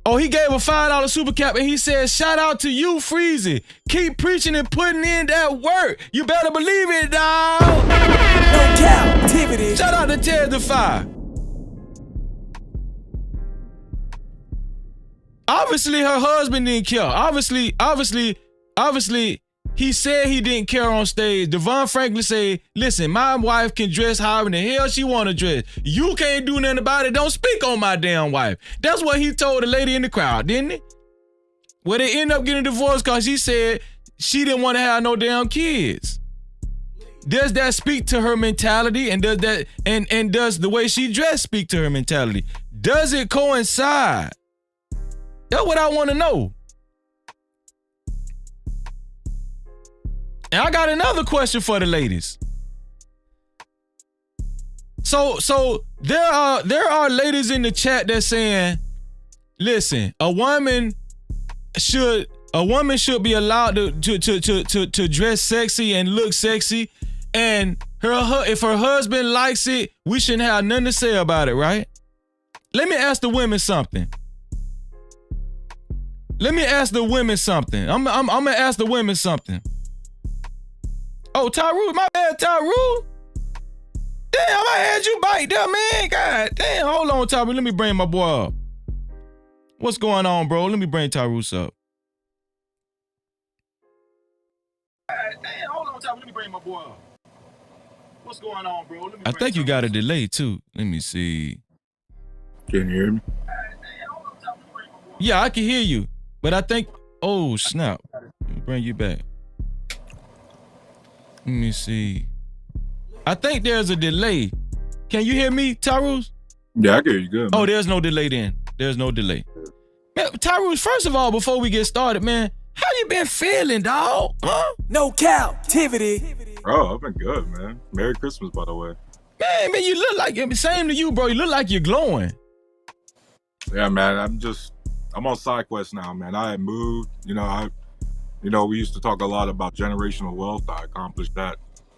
he gave a $5 super cap and he said, shout out to you, Freezy. Keep preaching and putting in that work. You better believe it, dog. No Cap-tivity. Shout out to Tez the Fire. Obviously, her husband didn't care. Obviously, he said he didn't care on stage. Devon Franklin said, listen, my wife can dress however the hell she want to dress. You can't do nothing about it. Don't speak on my damn wife. That's what he told the lady in the crowd, didn't he? Well, they ended up getting divorced because she said she didn't want to have no damn kids. Does that speak to her mentality? And does that and does the way she dressed speak to her mentality? Does it coincide? That's what I want to know. And I got another question for the ladies. So there are ladies in the chat that's saying, listen, a woman should be allowed to dress sexy and look sexy, and if her husband likes it, we shouldn't have nothing to say about it, right? Let me ask the women something. I'm gonna ask the women something. Oh, Tyru, my bad, Tyru. Damn, I had you bite there, man. God damn, hold on, Tyru. Let me bring my boy up. What's going on, bro? Let me bring Tyrus up. God damn, hold on, Tyru. Let me bring my boy up. What's going on, bro? I think you got a delay, too. Let me see. Can you hear me? Yeah, I can hear you. But I think, oh, snap. Let me bring you back. Let me see. I think there's a delay. Can you hear me, Tyrus? Yeah, I can hear you good, man. Oh, there's no delay then. There's no delay. Man, Tyrus, first of all, before we get started, man, how you been feeling, dog? Huh? No Cap-tivity. Oh, I've been good, man. Merry Christmas, by the way. Man, you look like, same to you, bro. You look like you're glowing. Yeah, man, I'm on side quest now, man. I had moved, we used to talk a lot about generational wealth. I accomplished that.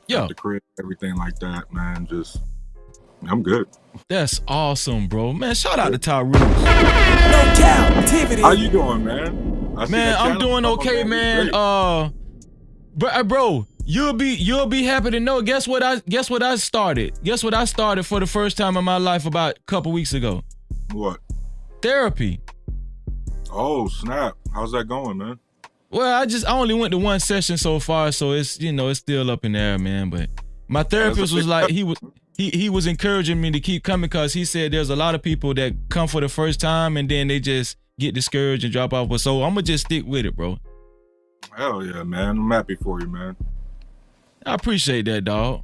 Yeah. The crib, everything like that, man. I'm good. That's awesome, bro. Man, shout out to Tyrus. No Cap-tivity. How you doing, man? Man, I'm doing okay, man. Bro, you'll be happy to know. Guess what I started? Guess what I started for the first time in my life about a couple weeks ago? What? Therapy. Oh, snap. How's that going, man? Well, I only went to one session so far, so it's it's still up in the air, man. But my therapist was like, he was encouraging me to keep coming because he said there's a lot of people that come for the first time and then they just get discouraged and drop off. So I'm gonna just stick with it, bro. Hell yeah, man. I'm happy for you, man. I appreciate that, dog.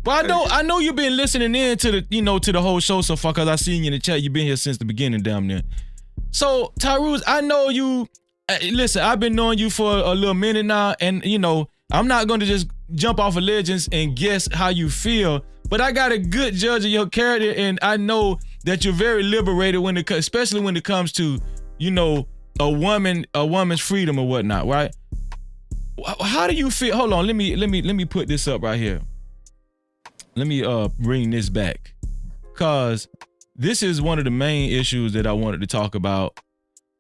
But I know you've been listening in to the to the whole show so far because I seen you in the chat. You've been here since the beginning, damn near. So Tyrus, I know you. Listen, I've been knowing you for a little minute now, and I'm not going to just jump off of legends and guess how you feel, but I got a good judge of your character, and I know that you're very liberated especially when it comes to, a woman's freedom or whatnot, right? How do you feel? Hold on, let me put this up right here. Let me bring this back, cause this is one of the main issues that I wanted to talk about.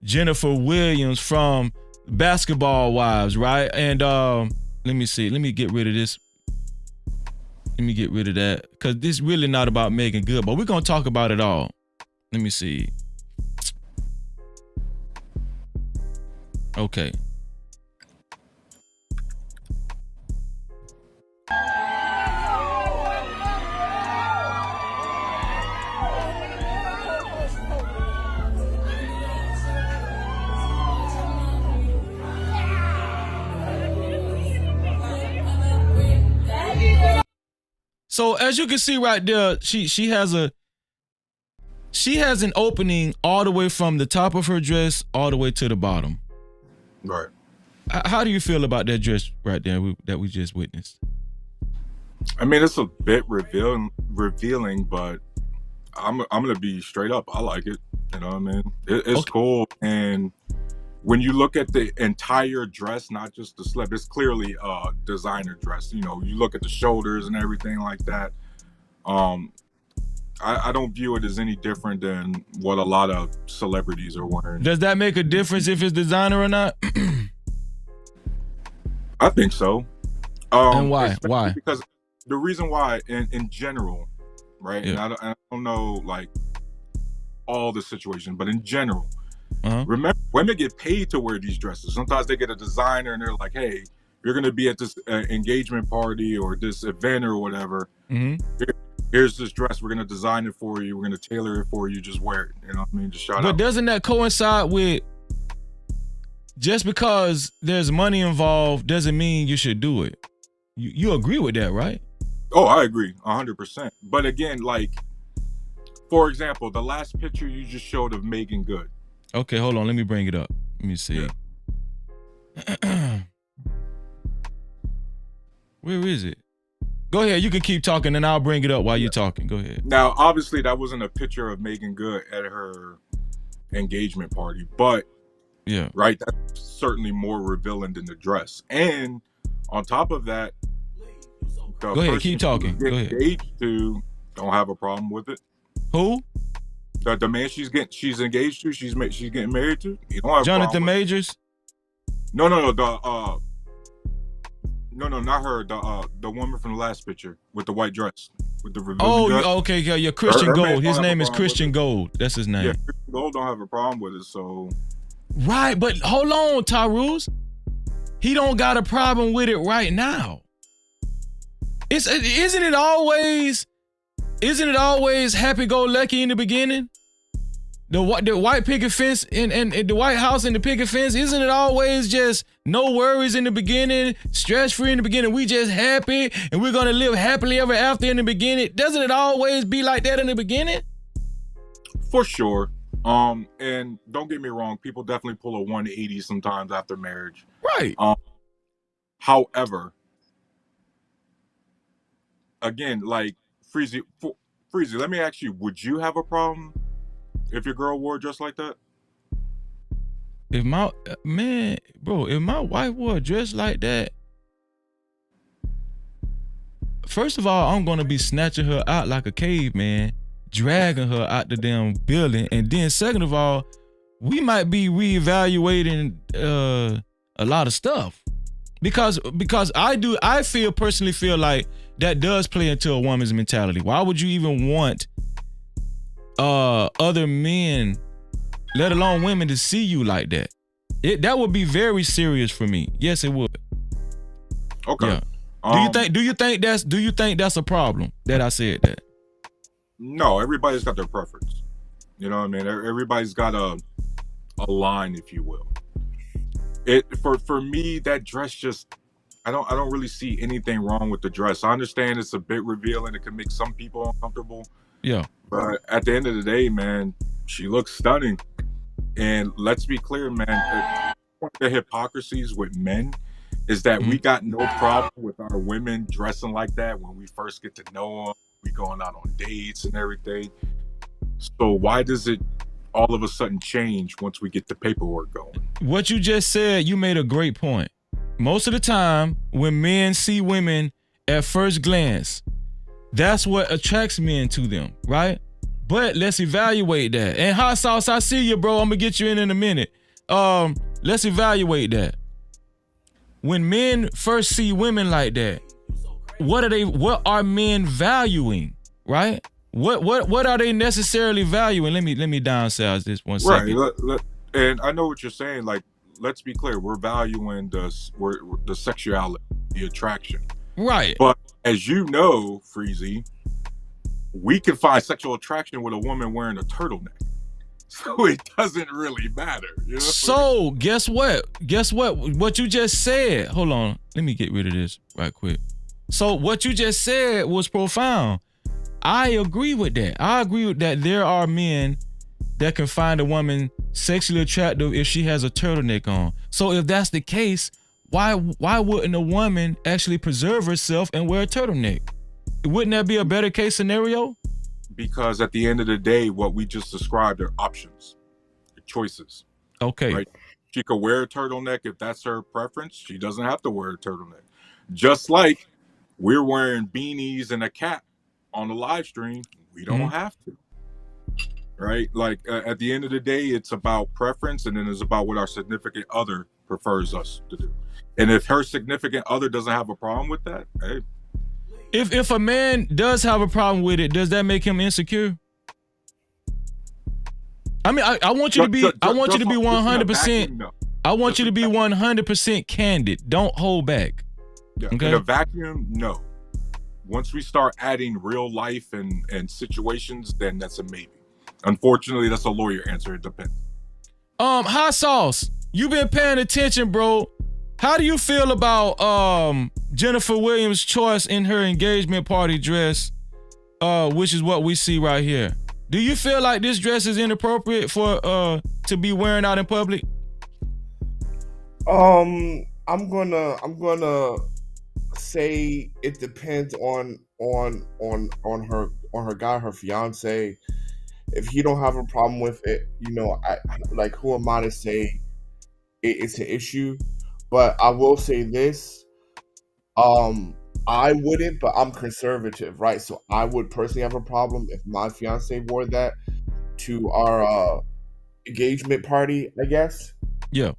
Jennifer Williams from Basketball Wives, right? And let me see. Let me get rid of this. Let me get rid of that because this is really not about Meagan Good, but we're gonna talk about it all. Let me see. Okay. So as you can see right there, she has an opening all the way from the top of her dress all the way to the bottom. Right. How do you feel about that dress right there that we just witnessed? I mean, it's a bit revealing, but I'm gonna be straight up. I like it. You know what I mean? It's Okay. cool. And when you look at the entire dress, not just the slip, it's clearly a designer dress. You know, you look at the shoulders and everything like that. I don't view it as any different than what a lot of celebrities are wearing. Does that make a difference if it's designer or not? I think so. And why? Especially Why? Because the reason why, in general, right? Yeah. And I don't know like all the situation, but in general, Uh-huh. remember, women get paid to wear these dresses. Sometimes they get a designer, and they're like, "Hey, you're gonna be at this engagement party or this event or whatever. Here's this dress. We're gonna design it for you. We're gonna tailor it for you. Just wear it." You know what I mean? Just shout But out. doesn't that coincide with just because there's money involved doesn't mean you should do it? You agree with that, right? Oh, I agree, 100%. But again, like, for example, the last picture you just showed of Meagan Good. Okay, hold on. Let me bring it up. Let me see. Where is it? Go ahead. You can keep talking, and I'll bring it up while you're talking. Go ahead. Now, obviously, that wasn't a picture of Meagan Good at her engagement party, but Yeah. right, that's certainly more revealing than the dress. And on top of that, the Go ahead, person keep talking. she's Go ahead. engaged to don't have a problem with it. Who? The man she's engaged to, she's getting married to. You don't have a Jonathan problem with it. Majors? No, not her. The woman from the last picture with the white dress, with the revealing Oh, dress. okay, yeah, Christian Her man Gold. don't His have a name is problem with Christian it. Gold. That's his name. Yeah, Christian Gold don't have a problem with it. So Right, but hold on, Tyrus. He don't got a problem with it right now. Isn't it always happy-go-lucky in the beginning? The white picket fence and the White House and the picket fence, isn't it always just no worries in the beginning, stress-free in the beginning, we just happy and we're gonna live happily ever after in the beginning? Doesn't it always be like that in the beginning? for sure. And don't get me wrong, people definitely pull a 180 sometimes after marriage. Right. However, again, like Freezy, let me ask you: would you have a problem if your girl wore a dress like that? If my if my wife wore a dress like that, first of all, I'm gonna be snatching her out like a caveman, dragging her out the damn building, and then second of all, we might be reevaluating a lot of stuff because I personally feel like that does play into a woman's mentality. Why would you even want other men, let alone women, to see you like that? That would be very serious for me. Yes, it would. Okay. Yeah. Do you think that's a problem that I said that? No, everybody's got their preference. You know what I mean? Everybody's got a line, if you will. For me, that dress just I don't really see anything wrong with the dress. I understand it's a bit revealing. It can make some people uncomfortable. Yeah. But at the end of the day, man, she looks stunning. And let's be clear, man, one of the hypocrisies with men is that we got no problem with our women dressing like that when we first get to know them. We going out on dates and everything. So why does it all of a sudden change once we get the paperwork going? What you just said, you made a great point. Most of the time, when men see women at first glance, that's what attracts men to them, right? But let's evaluate that. And Hot Sauce, I see you, bro. I'm gonna get you in a minute. Let's evaluate that. When men first see women like that, what are men valuing, right? What are they necessarily valuing? Let me downsize this one second. Right. And I know what you're saying. Like, let's be clear. We're valuing the sexuality, the attraction. Right. But as you know, Freezy, we can find sexual attraction with a woman wearing a turtleneck. So it doesn't really matter. You know? So guess what? What you just said. Hold on. Let me get rid of this right quick. So what you just said was profound. I agree with that. I agree with that. There are men that can find a woman sexually attractive if she has a turtleneck on. So if that's the case, why wouldn't a woman actually preserve herself and wear a turtleneck? Wouldn't that be a better case scenario? Because at the end of the day, what we just described are options, choices. Okay. Right? She could wear a turtleneck if that's her preference. She doesn't have to wear a turtleneck. Just like we're wearing beanies and a cap on the live stream, we don't have to. Right? Like at the end of the day, it's about preference, and then it's about what our significant other prefers us to do. And if her significant other doesn't have a problem with that, hey. If a man does have a problem with it, does that make him insecure? I mean, I want you to be. I want you to be 100%. I want you to be 100% candid. Don't hold back. Yeah. Okay? In a vacuum, no. Once we start adding real life and situations, then that's a maybe. Unfortunately, that's a lawyer answer. It depends. Hot sauce. You been paying attention, bro. How do you feel about Jennifer Williams' choice in her engagement party dress, which is what we see right here? Do you feel like this dress is inappropriate for to be wearing out in public? I'm gonna say it depends on her guy, her fiance. If he don't have a problem with it, I like, who am I to say it's an issue? But I will say this, I wouldn't, but I'm conservative, right? So I would personally have a problem if my fiance wore that to our engagement party, I guess. Yeah.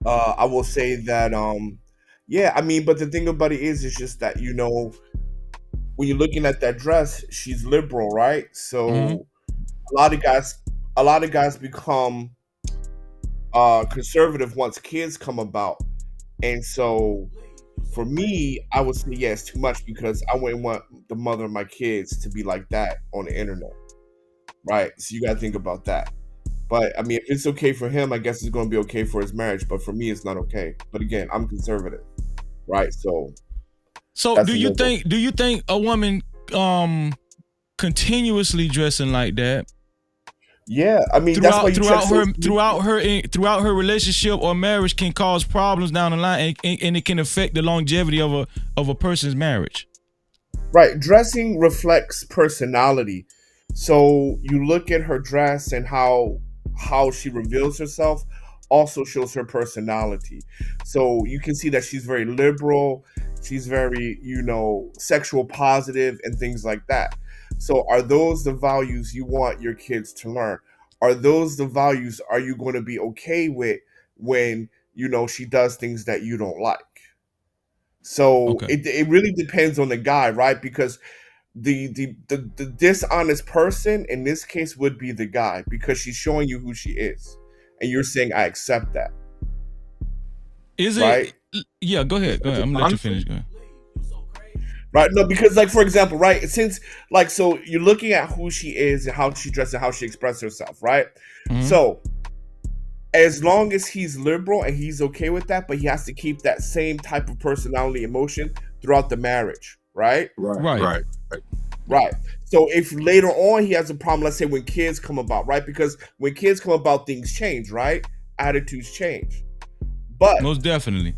I will say that, yeah, I mean, but the thing about it is just that, when you're looking at that dress, she's liberal, right? So a lot of guys become conservative once kids come about. And so for me, I would say, yeah, it's too much, because I wouldn't want the mother of my kids to be like that on the internet, right? So you got to think about that. But I mean, if it's okay for him, I guess it's going to be okay for his marriage. But for me, it's not okay. But again, I'm conservative, right? So do you think a woman continuously dressing like that? Yeah, I mean, that's why throughout her relationship or marriage can cause problems down the line, and it can affect the longevity of a person's marriage. Right, dressing reflects personality. So you look at her dress and how she reveals herself also shows her personality. So you can see that she's very liberal, she's very, sexual positive and things like that. So are those the values you want your kids to learn? Are those the values are you going to be okay with when, she does things that you don't like? So it really depends on the guy, right? Because the dishonest person in this case would be the guy, because she's showing you who she is. And you're saying, I accept that. Is right? it? Yeah, go ahead. I'm going to let you finish. Go ahead. Right, no, because like, for example, right, since like, so you're looking at who she is and how she dresses and how she expresses herself, right? So as long as he's liberal and he's okay with that, but he has to keep that same type of personality, emotion throughout the marriage, right? Right. So if later on he has a problem, let's say when kids come about, right? Because when kids come about, things change, right? Attitudes change. But most definitely,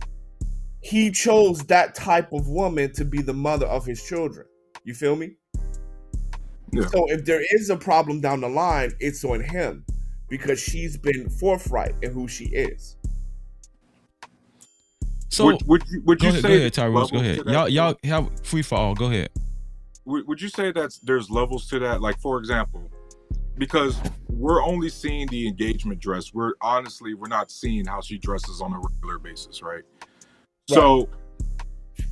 he chose that type of woman to be the mother of his children. You feel me? Yeah. So if there is a problem down the line, it's on him, because she's been forthright in who she is. So would you say? Go ahead, Tyrese. Go ahead. Y'all have free for all. Go ahead. Would you say that there's levels to that? Like, for example, because we're only seeing the engagement dress. We're not seeing how she dresses on a regular basis, right? So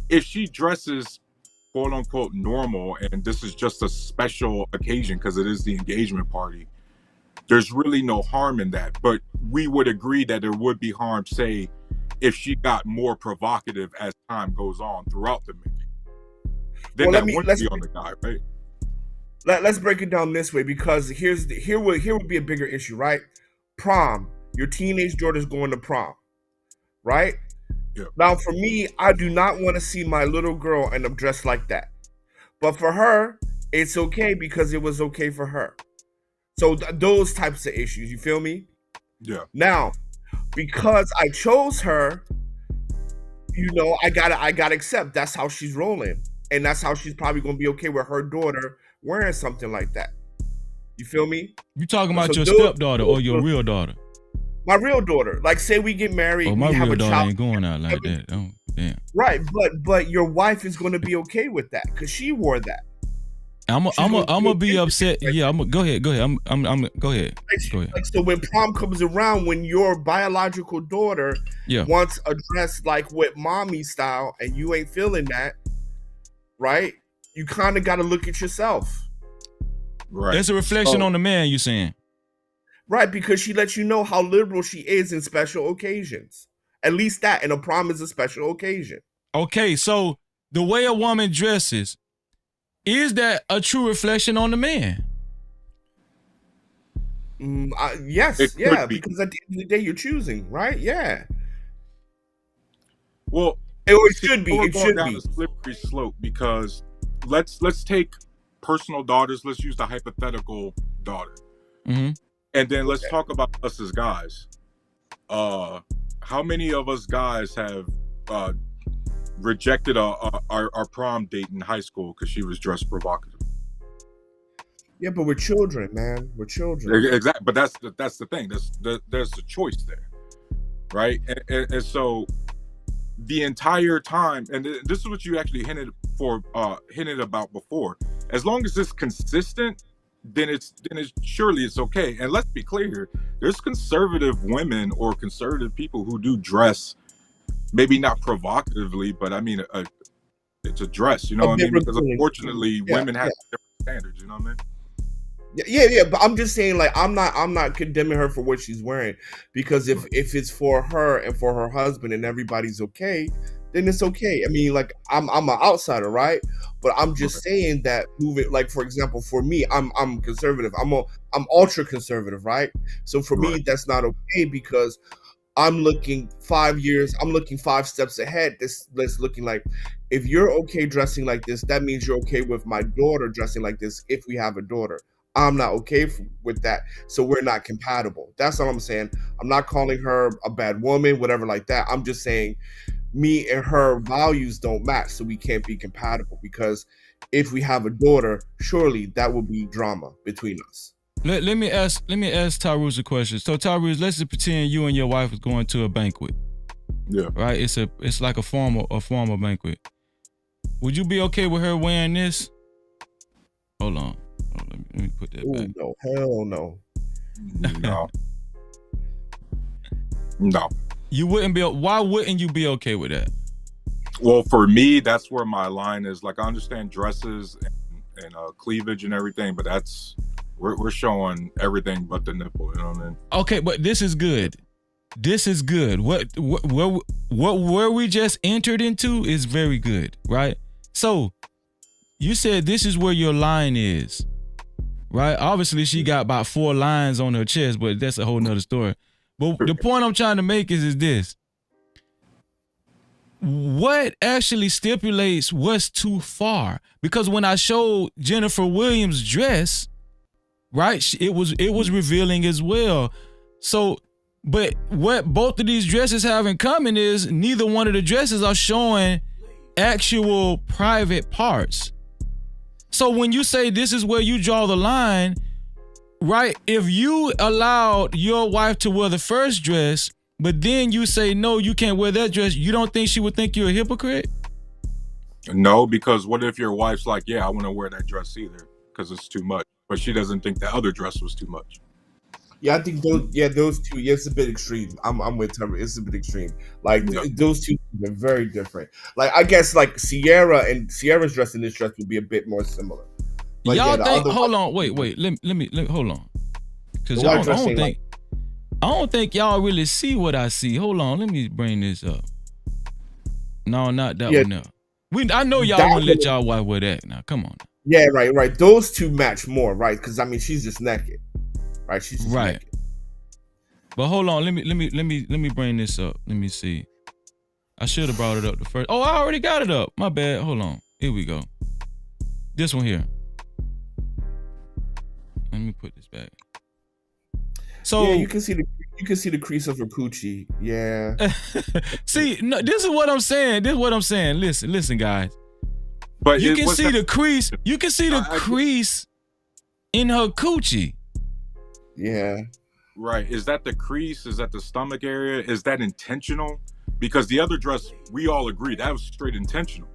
if she dresses quote unquote normal, and this is just a special occasion because it is the engagement party, there's really no harm in that. But we would agree that there would be harm, say, if she got more provocative as time goes on throughout the meeting. Then that wouldn't be on the guy, right? Let's break it down this way, because here would be a bigger issue, right? Prom. Your teenage daughter's going to prom, right? Yeah. Now, for me, I do not want to see my little girl end up dressed like that. But for her, it's okay because it was okay for her. So those types of issues, you feel me? Yeah. Now, because I chose her, I gotta accept that's how she's rolling. and that's how she's probably gonna be okay with her daughter wearing something like that. You feel me? You talking about So your those- stepdaughter or your real daughter? My real daughter. Like, say we get married, Oh, my we have real a daughter child. ain't going out like that. Oh, damn. Right, but your wife is gonna be okay with that because she wore that. I'm gonna be upset. Like, Yeah, go ahead. Go ahead. Go ahead. Go ahead. Like, so when prom comes around, when your biological daughter Yeah. wants a dress like with mommy style, and you ain't feeling that, right? You kind of got to look at yourself. Right. It's a reflection on the man, you saying. Right, because she lets you know how liberal she is in special occasions. At least that, and a prom is a special occasion. Okay, so the way a woman dresses, is that a true reflection on the man? Yes, It could yeah, be. because at the end of the day, you're choosing, right? Yeah. Well, it should be. We're It going should down be. a slippery slope because let's take personal daughters. Let's use the hypothetical daughter, Mm-hmm. and then let's talk about us as guys. How many of us guys have rejected our prom date in high school because she was dressed provocative? Yeah, but we're children, man. We're children. Exactly, but that's the thing. There's the choice there, right? And so the entire time, and this is what you actually hinted about before. As long as it's consistent, then it's surely it's okay. And let's be clear, there's conservative women or conservative people who do dress, maybe not provocatively, but I mean, it's a dress. You know what I mean? Because unfortunately, women have different standards. You know what I mean? Yeah, but I'm just saying, like, I'm not condemning her for what she's wearing, because if it's for her and for her husband and everybody's okay, then it's okay. I mean, like, I'm an outsider, right? But I'm just saying that moving, like, for example, for me, I'm conservative. I'm ultra conservative, right? So for me, that's not okay because I'm looking 5 years. I'm looking 5 steps ahead. That's looking like, if you're okay dressing like this, that means you're okay with my daughter dressing like this. If we have a daughter, I'm not okay with that. So we're not compatible. That's all I'm saying. I'm not calling her a bad woman, whatever like that. I'm just saying me and her values don't match, so we can't be compatible, because if we have a daughter, surely that will be drama between us. Let me ask Tyrus a question. So Tyrus, let's just pretend you and your wife was going to a banquet. Yeah. Right? It's like a formal banquet. Would you be okay with her wearing this? Hold on. Let me put that back. No, hell no. No. No. You wouldn't be. Why wouldn't you be okay with that? Well, for me, that's where my line is. Like, I understand dresses and cleavage and everything, but we're showing everything but the nipple. You know what I mean? Okay, but this is good. This is good. What where we just entered into is very good, right? So you said this is where your line is, right? Obviously, she got about 4 lines on her chest, but that's a whole nother story. But the point I'm trying to make is this. What actually stipulates what's too far? Because when I showed Jennifer Williams' dress, right, it was revealing as well. So, but what both of these dresses have in common is neither one of the dresses are showing actual private parts. So when you say this is where you draw the line, right? If you allowed your wife to wear the first dress, but then you say, no, you can't wear that dress, you don't think she would think you're a hypocrite? No, because what if your wife's like, yeah, I want to wear that dress either because it's too much, but she doesn't think the other dress was too much. Yeah, I think those two, it's a bit extreme. I'm with her. It's a bit extreme. Like those two are very different. Like, I guess like Sierra's dress and this dress would be a bit more similar. But y'all think? Hold on, wait. Let me hold on. Because I don't think y'all really see what I see. Hold on, let me bring this up. No, not that one. No. I know y'all wouldn't let y'all wife wear that. Now, come on. Yeah, right. Those two match more, right? Because I mean, she's just naked, right? She's just naked. But hold on, let me bring this up. Let me see. I should have brought it up the first. Oh, I already got it up. My bad. Hold on. Here we go. This one here. Let me put this back. So yeah, you can see the crease of her coochie. Yeah. See, no, this is what I'm saying. Listen, guys. But you can see the crease. You can see the crease in her coochie. Yeah. Right. Is that the crease? Is that the stomach area? Is that intentional? Because the other dress, we all agree that was straight intentional.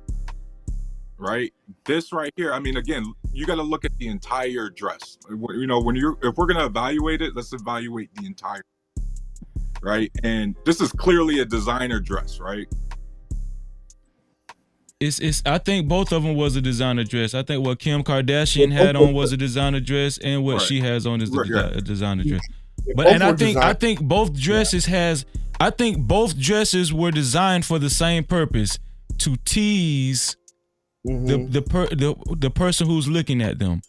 Right. This right here, I mean, again, you got to look at the entire dress. You know, if we're gonna evaluate it, let's evaluate the entire. Right. And this is clearly a designer dress, right? It's. I think both of them was a designer dress. I think what Kim Kardashian had on was a designer dress, and what she has on is a designer dress. But and I think both dresses I think both dresses were designed for the same purpose, to tease the person who's looking at them.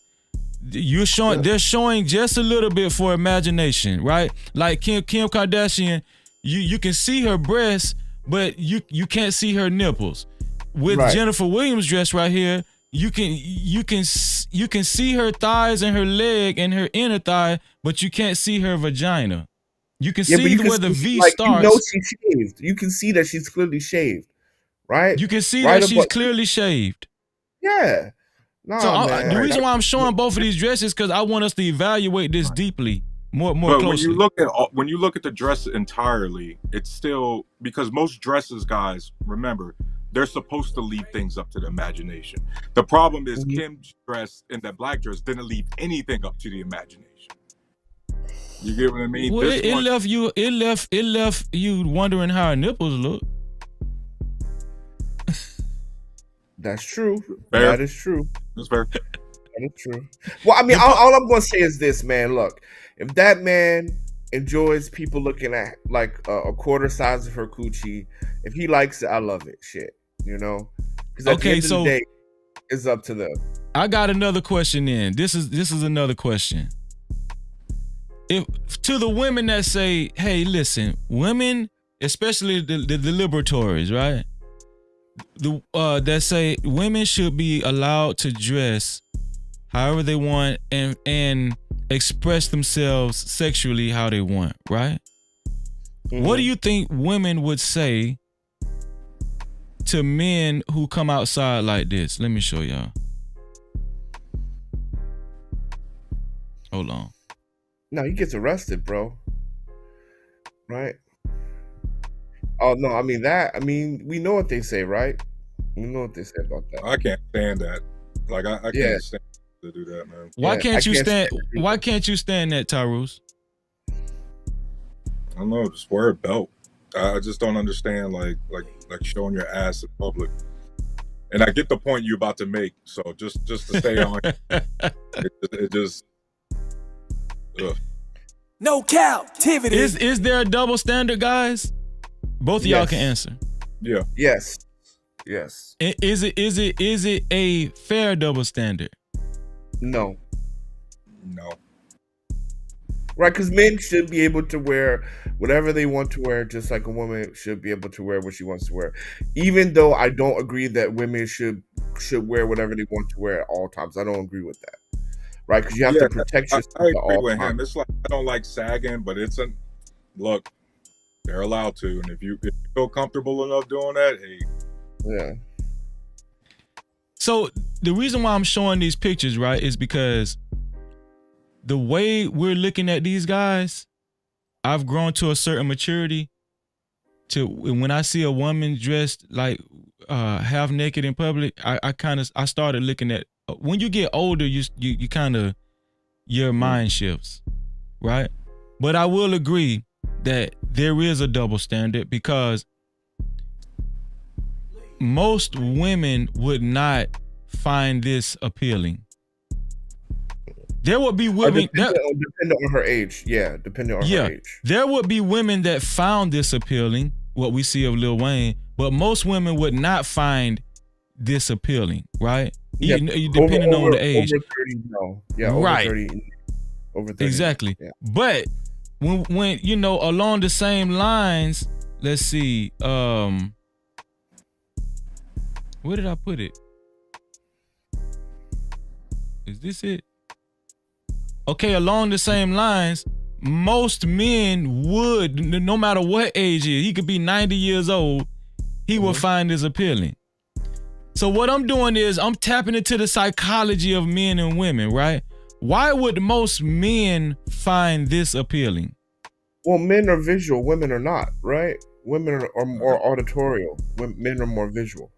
They're showing just a little bit for imagination, right? Like Kim Kardashian, you can see her breasts, but you can't see her nipples. With Jennifer Williams' dress right here, you can see her thighs and her leg and her inner thigh, but you can't see her vagina. You can see where the V starts. You know she's shaved. You can see that she's clearly shaved, right? You can see that she's clearly shaved. Yeah. No, man. The reason why I'm showing both of these dresses because I want us to evaluate this deeply, more closely. When you look at the dress entirely, it's still, because most dresses, guys, remember, they're supposed to leave things up to the imagination. The problem is Kim's dress and that black dress didn't leave anything up to the imagination. You get what I mean? Well, it left you wondering how her nipples look. That's true. Fair. That is true. That's fair. That is true. Well, I mean, all I'm going to say is this, man. Look, if that man enjoys people looking at like a quarter size of her coochie, if he likes it, I love it. Shit, you know. Because at the end of the day, it's up to them. I got another question. In this is another question. If to the women that say, "Hey, listen, women, especially the liberatories, right? That say women should be allowed to dress however they want and express themselves sexually how they want, right? What do you think women would say to men who come outside like this? Let me show y'all. Hold on. No, he gets arrested, bro. Right? Oh no, I mean we know what they say, right? We know what they say about that. I can't stand that. Like I can't stand to do that, man. Why can't you stand that, Tyrus? I don't know, just wear a belt. I just don't understand like showing your ass in public. And I get the point you're about to make, so just to stay on it just ugh. No Cap-tivity. Is there a double standard, guys? Both of y'all can answer. Yeah. Yes. Is it a fair double standard? No. Right, because men should be able to wear whatever they want to wear, just like a woman should be able to wear what she wants to wear. Even though I don't agree that women should wear whatever they want to wear at all times. I don't agree with that. Right, because you have to protect yourself. I agree with him. It's like I don't like sagging, but look. They're allowed to, and if you feel comfortable enough doing that, hey. Yeah. So the reason why I'm showing these pictures, right, is because the way we're looking at these guys, I've grown to a certain maturity to when I see a woman dressed like half naked in public, I started looking at, when you get older, you kind of, your mind shifts, right? But I will agree that there is a double standard because most women would not find this appealing. There would be women depending on her age. Yeah, depending on her age. There would be women that found this appealing, what we see of Lil Wayne, but most women would not find this appealing, right? Yeah, depending on the age. Over 30, no. Yeah, over right. 30. Over 30. Exactly. Yeah. But when you know, along the same lines, let's see, where did I put it? Is this it? Okay, along the same lines, most men would, no matter what age he could be 90 years old, he will find this appealing. So what I'm doing is I'm tapping into the psychology of men and women, right? Why would most men find this appealing? Well, men are visual, women are not, right? Women are more auditorial. Men are more visual.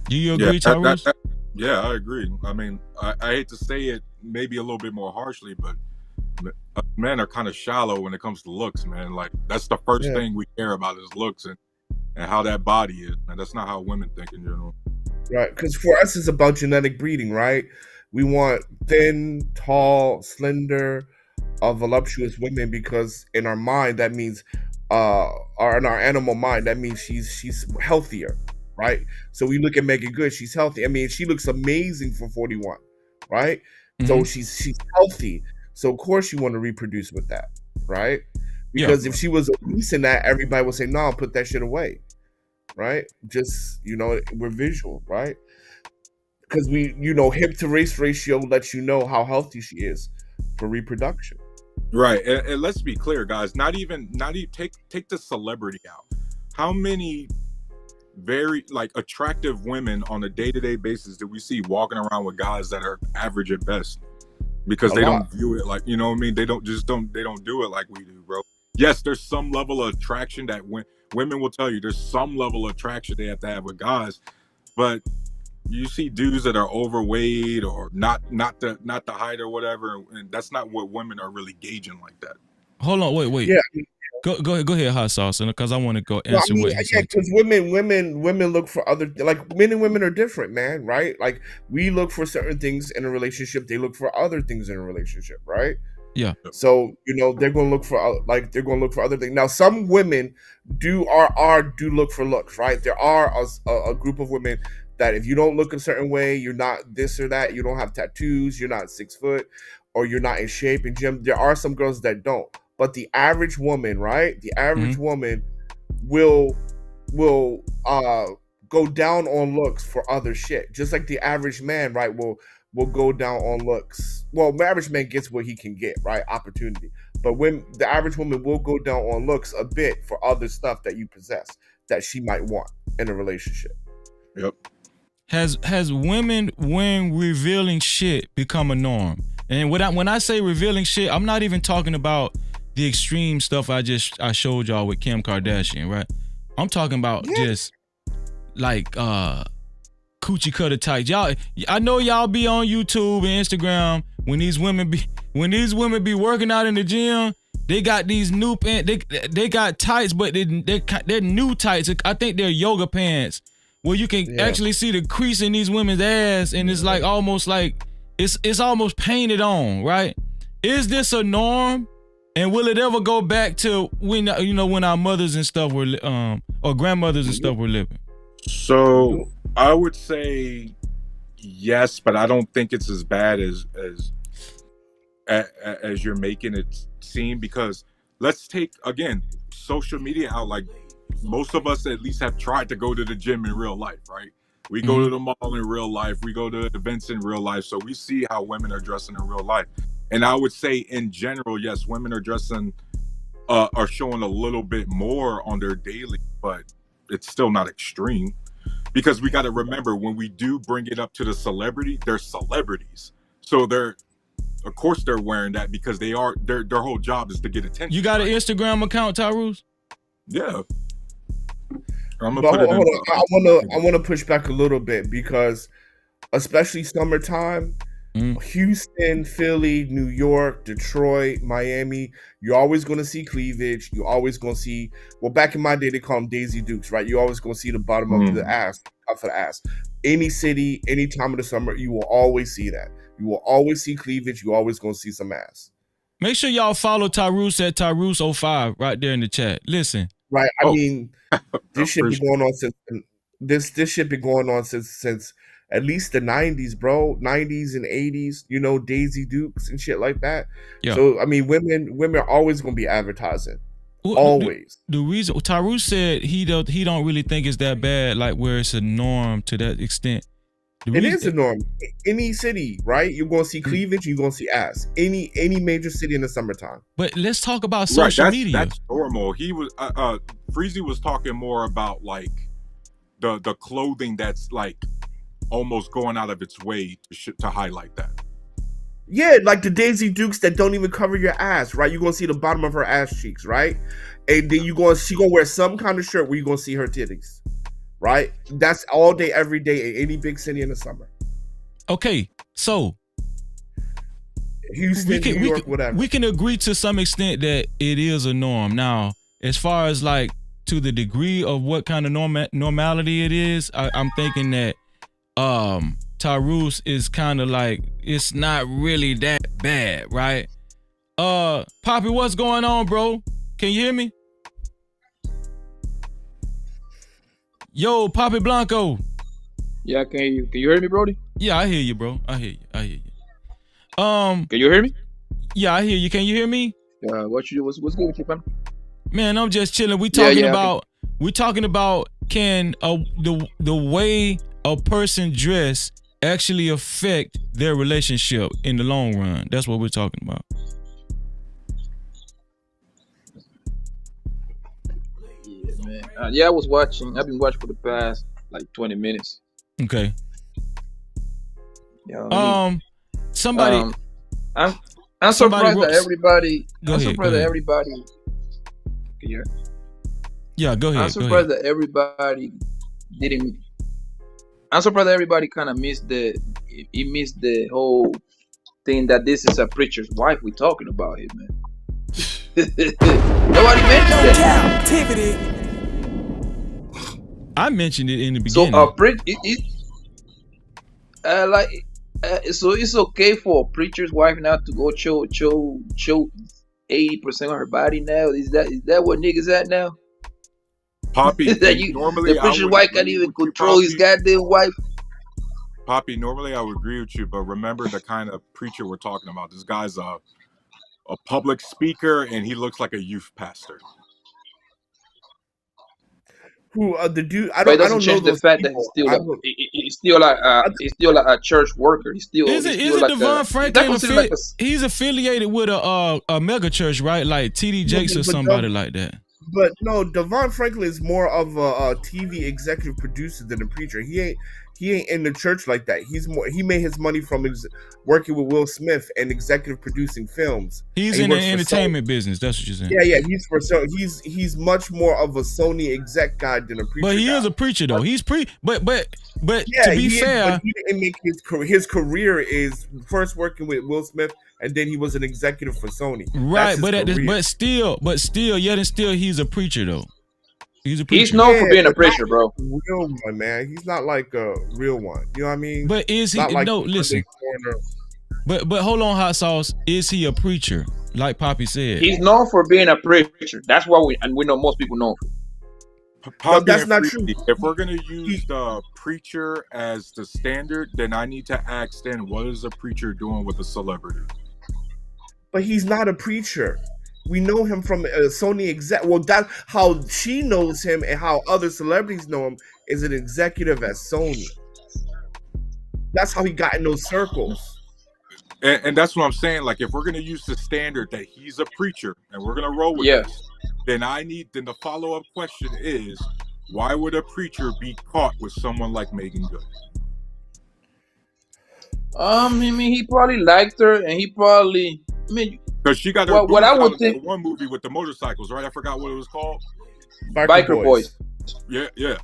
Do you agree, Tyrus? Yeah, I agree. I mean, I hate to say it maybe a little bit more harshly, but men are kind of shallow when it comes to looks, man. Like, that's the first thing we care about is looks and how that body is, man. That's not how women think in general. Right, because for us, it's about genetic breeding, right? We want thin, tall, slender, voluptuous women because in our mind that means, or in our animal mind that means she's healthier, right? So we look at Meagan Good, she's healthy. I mean, she looks amazing for 41, right? So she's healthy. So of course you want to reproduce with that, right? Because if she was obese in that, everybody would say, "No, put that shit away." Right? Just, we're visual, right? Because we, hip to race ratio lets you know how healthy she is for reproduction. Right. And let's be clear, guys, not even take the celebrity out. How many very attractive women on a day-to-day basis do we see walking around with guys that are average at best? Because they don't view it like, you know what I mean? They don't do it like we do, bro. Yes, there's some level of attraction that women will tell you there's some level of attraction they have to have with guys, but you see dudes that are overweight or not the height or whatever, and that's not what women are really gauging like that. Hold on, wait. Yeah. Go ahead, Hot Sauce, because I want to go answer what he said. Because women look for other, like, men and women are different, man, right? Like, we look for certain things in a relationship, they look for other things in a relationship, right? Yeah. So they're gonna look for other things. Now, some women do look for looks, right? There are a group of women that if you don't look a certain way, you're not this or that. You don't have tattoos. You're not 6 foot, or you're not in shape in gym. There are some girls that don't. But the average woman, right? The average woman will go down on looks for other shit. Just like the average man, right, will go down on looks. Well, the average man gets what he can get, right? Opportunity. But when the average woman will go down on looks a bit for other stuff that you possess that she might want in a relationship. Yep. Has women wearing revealing shit become a norm? And when I say revealing shit, I'm not even talking about the extreme stuff I showed y'all with Kim Kardashian, right? I'm talking about just like coochie cutter tights. Y'all, I know y'all be on YouTube and Instagram when these women be working out in the gym. They got these new pants. They got tights, but they're new tights. I think they're yoga pants where you can actually see the crease in these women's ass, and it's like almost like it's almost painted on, right? Is this a norm? And will it ever go back to when our mothers and stuff were or grandmothers and stuff were living? So I would say yes, but I don't think it's as bad as you're making it seem, because let's take again social media out. Like, most of us at least have tried to go to the gym in real life, right? We go to the mall in real life, we go to events in real life, so we see how women are dressing in real life. And I would say in general, yes, women are dressing, are showing a little bit more on their daily, but it's still not extreme. Because we got to remember, when we do bring it up to the celebrity, they're celebrities. So of course they're wearing that because their whole job is to get attention. You got an Instagram account, Tyrus? Yeah. I want to push back a little bit, because especially summertime, Houston, Philly, New York, Detroit, Miami, you're always going to see cleavage. You're always going to see, well, back in my day, they call them Daisy Dukes, right? You're always going to see the bottom of the ass, off of the ass. Any city, any time of the summer, you will always see that. You will always see cleavage. You're always going to see some ass. Make sure y'all follow Tyrus at Tyrus05 right there in the chat. Listen. Right. I mean, this shit been going on since this shit been going on since at least the 90s, bro. 90s and 80s, Daisy Dukes and shit like that. Yeah. So I mean, women are always gonna be advertising. Always. The reason Tyrus said he don't really think it's that bad, like where it's a norm to that extent. It is a norm. Any city, right? You're gonna see cleavage, you're gonna see ass. Any major city in the summertime. But let's talk about social media. That's normal. He was Freezy was talking more about like the clothing that's like almost going out of its way to highlight that. Yeah, like the Daisy Dukes that don't even cover your ass, right? You're gonna see the bottom of her ass cheeks, right? And then she gonna wear some kind of shirt where you're gonna see her titties, right? That's all day, every day in any big city in the summer. Okay, so Houston, New York, whatever. We can agree to some extent that it is a norm. Now, as far as like to the degree of what kind of normality it is, I'm thinking that Tyrus is kind of like, it's not really that bad, right? Poppy, what's going on, bro? Can you hear me? Yo, Poppy Blanco. Yeah, I can hear you. Can you hear me, Brody? Yeah, I hear you, bro. I hear you. Can you hear me? Yeah, I hear you. Can you hear me? What's good with you, fam? Man, I'm just chilling. We talking about can the way a person dress actually affect their relationship in the long run. That's what we're talking about. Yeah, man. I was watching. I've been watching for the past like 20 minutes. Okay. Yeah. Somebody. I'm surprised that everybody. Go ahead. That everybody. Can you hear? Yeah, go ahead. I'm surprised that everybody didn't. I'm surprised that everybody kind of missed the whole thing that this is a preacher's wife we're talking about here, man. Nobody mentioned that. Cap-tivity. I mentioned it in the beginning. So it's okay for a preacher's wife now to go show 80% of her body now. Is that what niggas at now? Poppy, normally the preacher's wife can't even control his goddamn wife. Poppy, normally I would agree with you, but remember the kind of preacher we're talking about. This guy's a public speaker, and he looks like a youth pastor. Who the dude? I don't know the fact that he's still like a church worker. He's still Devon Franklin? He's affiliated with a mega church, right? Like TD Jakes or somebody like that. But no, Devon Franklin is more of a TV executive producer than a preacher. He ain't in the church like that. He made his money from working with Will Smith and executive producing films. He's in the entertainment business. That's what you're saying. Yeah. He's much more of a Sony exec guy than a preacher. But he is a preacher though. He's but to be fair, he didn't make his career is first working with Will Smith, and then he was an executive for Sony. Right, but still, yet and still, he's a preacher though. He's a preacher. He's known for being a preacher, bro. Real one, man. He's not like a real one. You know what I mean? But is he? Like no, listen. But hold on, hot sauce. Is he a preacher? Like Poppy said, he's known for being a preacher. That's what we know. Most people know. No, that's not true. If we're gonna use the preacher as the standard, then I need to ask then, what is a preacher doing with a celebrity? But he's not a preacher. We know him from Sony exec. Well, that's how she knows him, and how other celebrities know him is an executive at Sony. That's how he got in those circles. And that's what I'm saying. Like, if we're gonna use the standard that he's a preacher, and we're gonna roll with this, then the follow-up question is, why would a preacher be caught with someone like Meagan Good? I mean, he probably liked her, and he probably. I mean. Because she got her what I would think one movie with the motorcycles, right? I forgot what it was called. Biker Boys. Yeah.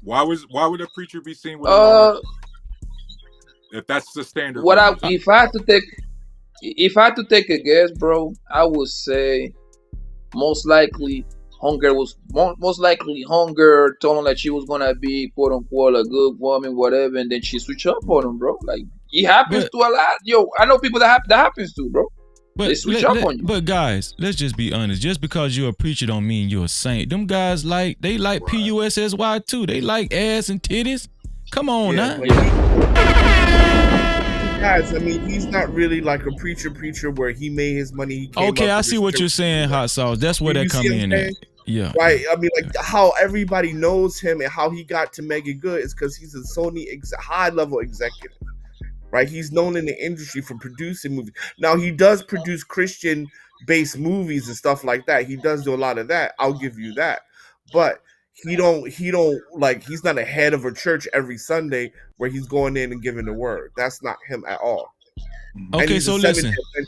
Why would a preacher be seen with if that's the standard? If I had to take a guess, bro, I would say most likely Hunger told him that she was gonna be quote unquote a good woman, whatever, and then she switched up on him, bro. Like it happens to a lot. Yo, I know people that happens to, bro. But they switch up on you. But guys, let's just be honest. Just because you're a preacher don't mean you're a saint. Them guys like PUSSY too. They like ass and titties. Come on now. Guys, I mean, he's not really like a preacher where he made his money. Okay, I see what you're saying, hot sauce. That's where that come in at. Yeah. Right. I mean, like how everybody knows him and how he got to Meagan Good is because he's a Sony high level executive. Right, he's known in the industry for producing movies. Now he does produce Christian-based movies and stuff like that. He does do a lot of that. I'll give you that. But he don't like he's not a head of a church every Sunday where he's going in and giving the word. That's not him at all. And Okay, he's so a listen. Seventh-day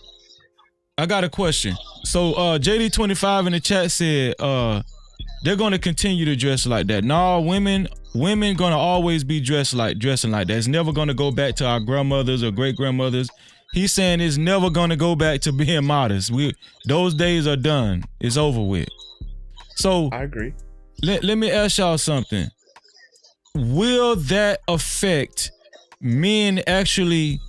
I got a question. So JD25 in the chat said they're gonna continue to dress like that. No, women gonna always be dressing like that. It's never gonna go back to our grandmothers or great grandmothers. He's saying it's never gonna go back to being modest. Those days are done. It's over with. So I agree. Let me ask y'all something. Will that affect men actually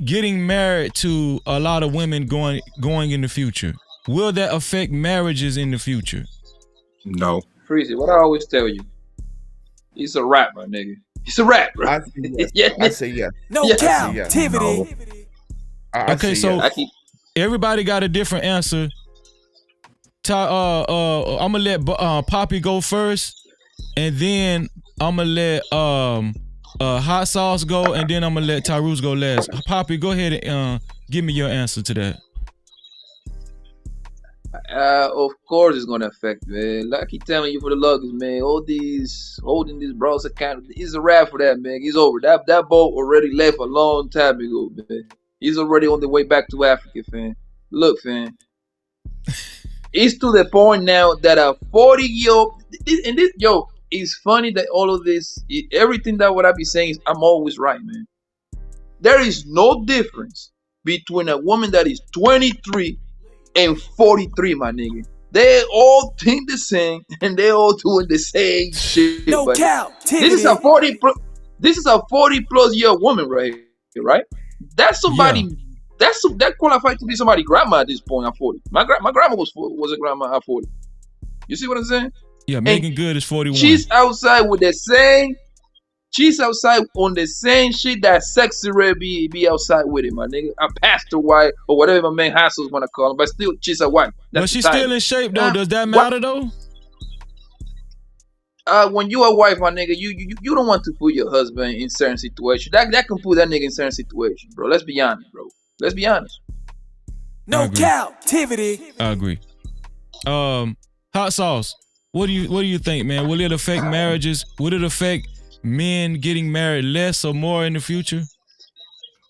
getting married to a lot of women going in the future? Will that affect marriages in the future? No. Freezy, what I always tell you, it's a rap, my nigga. It's a rap, bro. I say yes. I say yes. No Yeah. Cap-tivity. No. I Okay, say so yes. everybody got a different answer. I'm gonna let Poppy go first, and then I'm gonna let Hot Sauce go, and then I'm gonna let Tyrus go last. Poppy, go ahead and give me your answer to that. Of course it's gonna affect, man. Like I keep telling you for the longest, man. All these holding these bros account, it's a wrap for that, man. He's over. That boat already left a long time ago, man. He's already on the way back to Africa, fam. Look, fam. It's to the point now that a 40-year-old and this it's funny that all of this, everything that what I be saying is I'm always right, man. There is no difference between a woman that is 23 and 43, my nigga. They all think the same and they all doing the same shit. No buddy. Cap-tivity. This is a 40 plus year woman right here, right? That's somebody. That qualified to be somebody's grandma at this point at 40. My grandma was a grandma at 40. You see what I'm saying? Yeah, Meagan Good is 41. She's outside with the same. She's outside on the same shit that Sexy Red be outside with it, my nigga. A pastor wife or whatever my man Hassels wanna call him, but still she's a wife. But she's still in shape though. Does that matter though? When you a wife, my nigga, you don't want to put your husband in certain situation. That can put that nigga in certain situation, bro. Let's be honest, bro. Let's be honest. No Cap-tivity. I agree. Hot Sauce. What do you think, man? Will it affect marriages? Will it affect men getting married less or more in the future?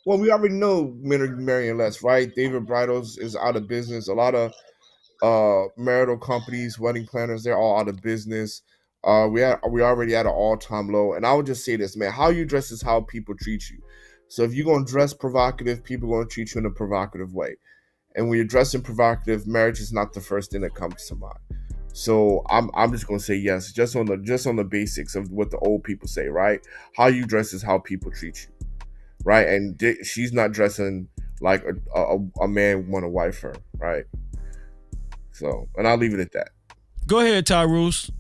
Well, we already know men are marrying less, right? David Bridals is out of business. A lot of marital companies, wedding planners, they're all out of business. We already at an all-time low. And I would just say this, man, how you dress is how people treat you. So if you're going to dress provocative, people are going to treat you in a provocative way. And when you're dressing provocative, marriage is not the first thing that comes to mind. So I'm just going to say yes, just on the basics of what the old people say, right? How you dress is how people treat you, right? And she's not dressing like a man want to wife her, right? So, and I'll leave it at that. Go ahead, Tyrus.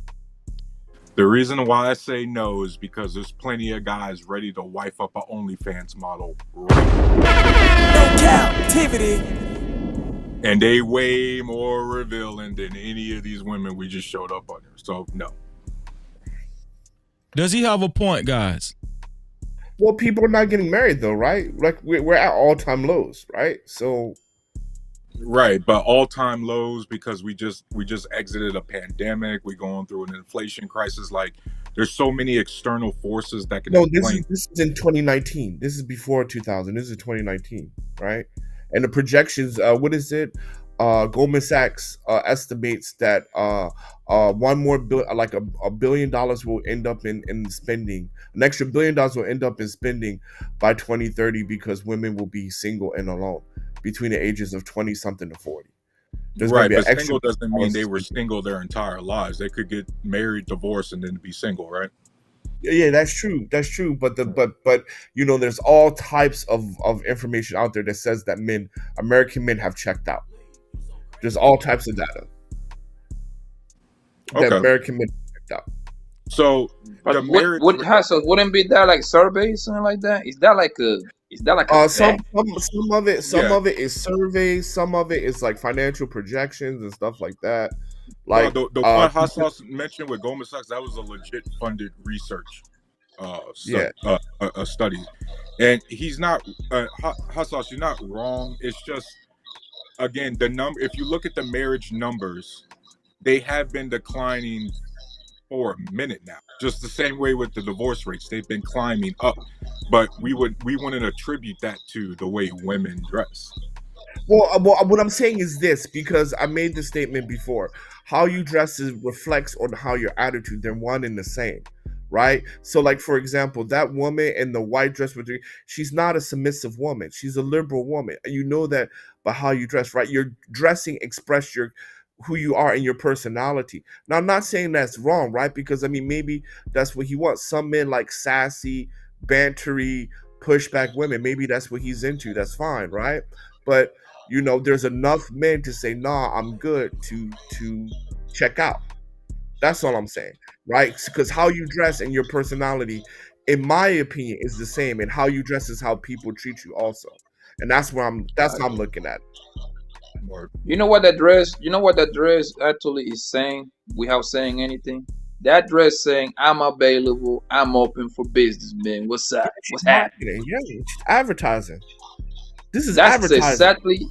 The reason why I say no is because there's plenty of guys ready to wife up an OnlyFans model right now. No Cap-tivity. And they way more revealing than any of these women we just showed up on here. So, no. Does he have a point, guys? Well, people are not getting married though, right? Like we're at all-time lows, right? So right, but all-time lows because we just exited a pandemic. We're going through an inflation crisis. Like, there's so many external forces that can explain. This is in 2019. This is before 2000. This is 2019, right? And the projections, what is it? Goldman Sachs estimates that $1 billion will end up in spending. An extra $1 billion will end up in spending by 2030 because women will be single and alone between the ages of 20 something to 40. Right, but single doesn't mean they were single their entire lives. They could get married, divorced, and then be single, right? Yeah, that's true. That's true. But you know, there's all types of information out there that says that American men have checked out. There's all types of data that American men have checked out. So the marriage so wouldn't be that like surveys, something like that? Is that like a some of it is surveys, some of it is like financial projections and stuff like that. Like the one Hot Sauce mentioned with Goldman Sachs, that was a legit funded research study. And he's not Hot Sauce, you're not wrong. It's just again, the number. If you look at the marriage numbers, they have been declining for a minute now. Just the same way with the divorce rates, they've been climbing up. But we wouldn't attribute that to the way women dress. Well, what I'm saying is this, because I made this statement before. How you dress reflects on how your attitude. They're one and the same, right? So, like, for example, that woman in the white dress, she's not a submissive woman. She's a liberal woman. And you know that by how you dress, right? Your dressing express who you are and your personality. Now, I'm not saying that's wrong, right? Because, I mean, maybe that's what he wants. Some men like sassy, bantery, pushback women. Maybe that's what he's into. That's fine, right? But there's enough men to say, nah, I'm good to check out. That's all I'm saying, right? Because how you dress and your personality, in my opinion, is the same, and how you dress is how people treat you also. And that's how I'm looking at it. You know what that dress? You know what that dress actually is saying? Without saying anything, that dress saying, "I'm available. I'm open for business, man. What's up? What's happening?" Yeah, it's advertising. This is That's advertising. exactly,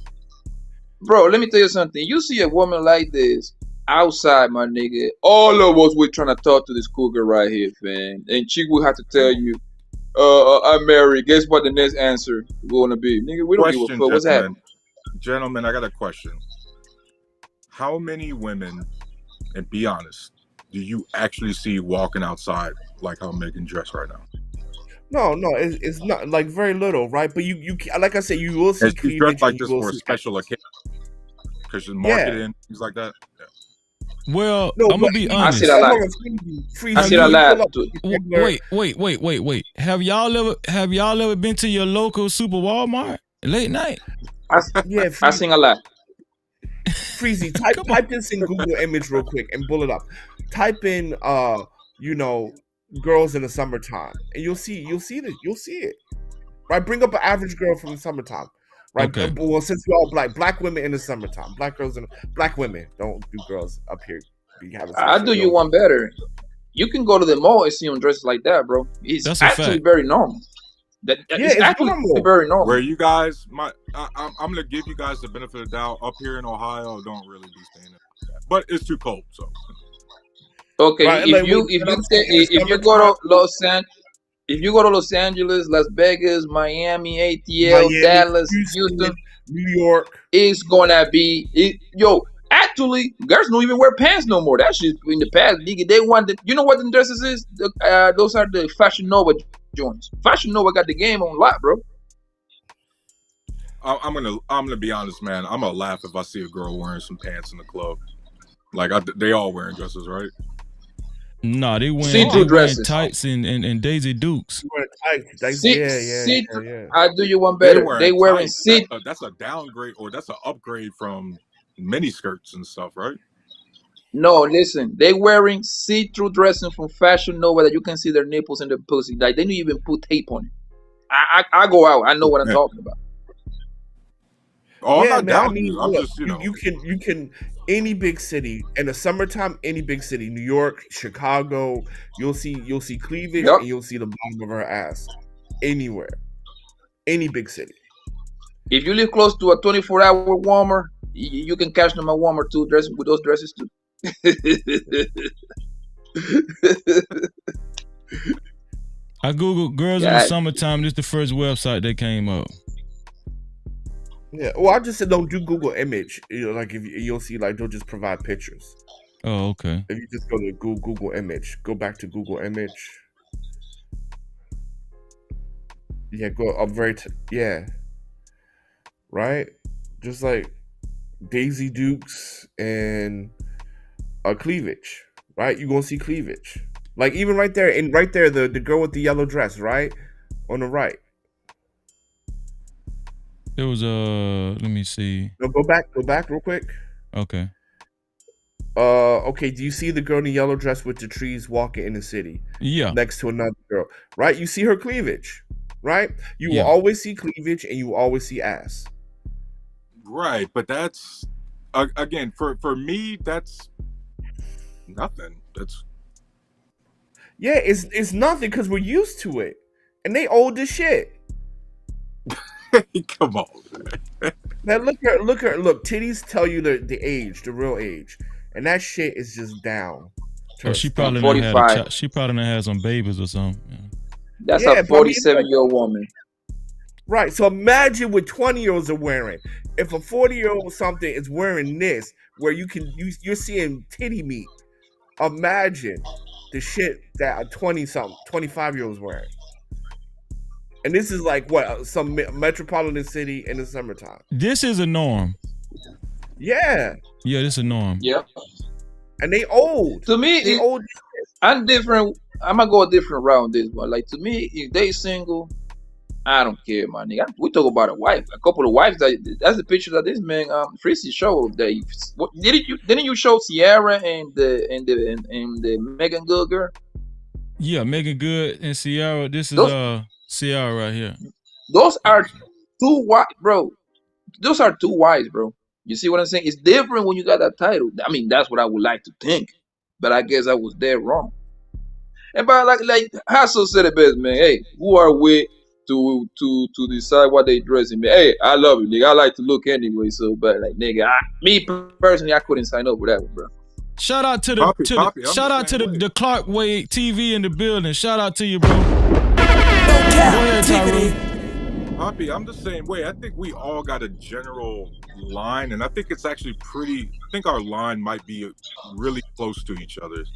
bro. Let me tell you something. You see a woman like this outside, my nigga. All of us we're trying to talk to this cougar right here, man. And she will have to tell you, I'm married. Guess what the next answer gonna be? Nigga, we don't give a fuck. What's happening? Gentlemen, I got a question. How many women, and be honest, do you actually see walking outside like how Meagan dressed right now? No, it's not, like, very little, right? But you like I said, you will see She's dressed like and this you will for a see special occasion because she's marketing things like that. Yeah. Well, No, I'm gonna be honest. I see that live. I see that live. Wait. Have y'all ever been to your local super Walmart late night? I sing a lot. Freezy, type this in Google image real quick and pull it up. Type in girls in the summertime, and you'll see it. Right? Bring up an average girl from the summertime. Right? Okay. Well, since we're all black women in the summertime. Black women. Don't do girls up here. I'll do you one better. You can go to the mall and see them dressed like that, bro. It's actually very normal. It's actually normal. very normal. Where you guys, I'm gonna give you guys the benefit of the doubt. Up here in Ohio, don't really be staying like that, but it's too cold. So okay, right, if you go to Los Angeles, Las Vegas, Miami, ATL, Dallas, Houston, New York, it's gonna be Actually, girls don't even wear pants no more. That shit in the past, nigga. They want you know what the dresses is? Those are the Fashion Nova joints. Fashion Nova got the game on lock, bro. I'm gonna be honest, man. I'm gonna laugh if I see a girl wearing some pants in the club. Like they all wearing dresses, right? No, they wearing tights and Daisy Dukes. Yeah. I do you one better. They wearing see. That's a downgrade, or that's an upgrade from mini skirts and stuff, right? No, listen. They wearing see-through dressing from Fashion Nova that you can see their nipples and their pussy. Like they don't even put tape on it. I go out. I know what I'm talking about. Oh, yeah, I'm not down. I'm just you can any big city in the summertime, any big city, New York, Chicago, you'll see cleavage and you'll see the bottom of her ass anywhere, any big city. If you live close to a 24-hour warmer, you can catch them at Walmart too, dressing with those dresses too. I googled girls in the summertime. This is the first website that came up. Yeah, well, I just said don't do Google image. Like if you'll see, like they'll just provide pictures. Oh, okay. If you just go to Google image, go back to Google image. Yeah, go up right, just like Daisy Dukes and cleavage. Right, you gonna see cleavage. Like even right there, the girl with the yellow dress, right on the right. There was let me see. No, go back real quick. Okay. Okay, do you see the girl in the yellow dress with the trees walking in the city? Yeah. Next to another girl, right? You see her cleavage, right? You will always see cleavage and you will always see ass. Right, but that's again for me that's nothing. That's it's nothing because we're used to it, and they old as shit. Come on, man. Man, look. Titties tell you the age, the real age, and that shit is just down. Oh, she I'm probably done had a 45. child. She probably done had some babies or something. Yeah. That's Yeah, a but I mean, 47-year-old woman. right. So imagine what 20-year-olds are wearing. If a 40-year-old something is wearing this, where you're seeing titty meat. Imagine the shit that a 25-year-old's wearing. And this is like what some metropolitan city in the summertime. This is a norm. Yeah, Yeah, this is a norm. Yep. and they old. To me, They old. I'm different. I'm gonna go a different route on this one. Like to me, if they single, I don't care, my nigga. We talk about a wife, a couple of wives. That's the picture that this man, Freezy showed. What didn't you show Sierra and the Meagan Good girl? Yeah, Meagan Good and Ciara. This is Ciara right here. Those are two wives, bro. Those are two wives, bro. You see what I'm saying? It's different when you got that title. I mean, that's what I would like to think, but I guess I was dead wrong. And by like Hassel said it best, man. Hey, who are we to decide what they dress in? Hey, I love you, nigga. I like to look anyway. So, but like, nigga, me personally, I couldn't sign up for that one, bro. Shout out to the Clark Wade TV in the building. Shout out to you, bro. Poppy, I'm the same way. I think we all got a general line, and I think it's actually I think our line might be really close to each other's.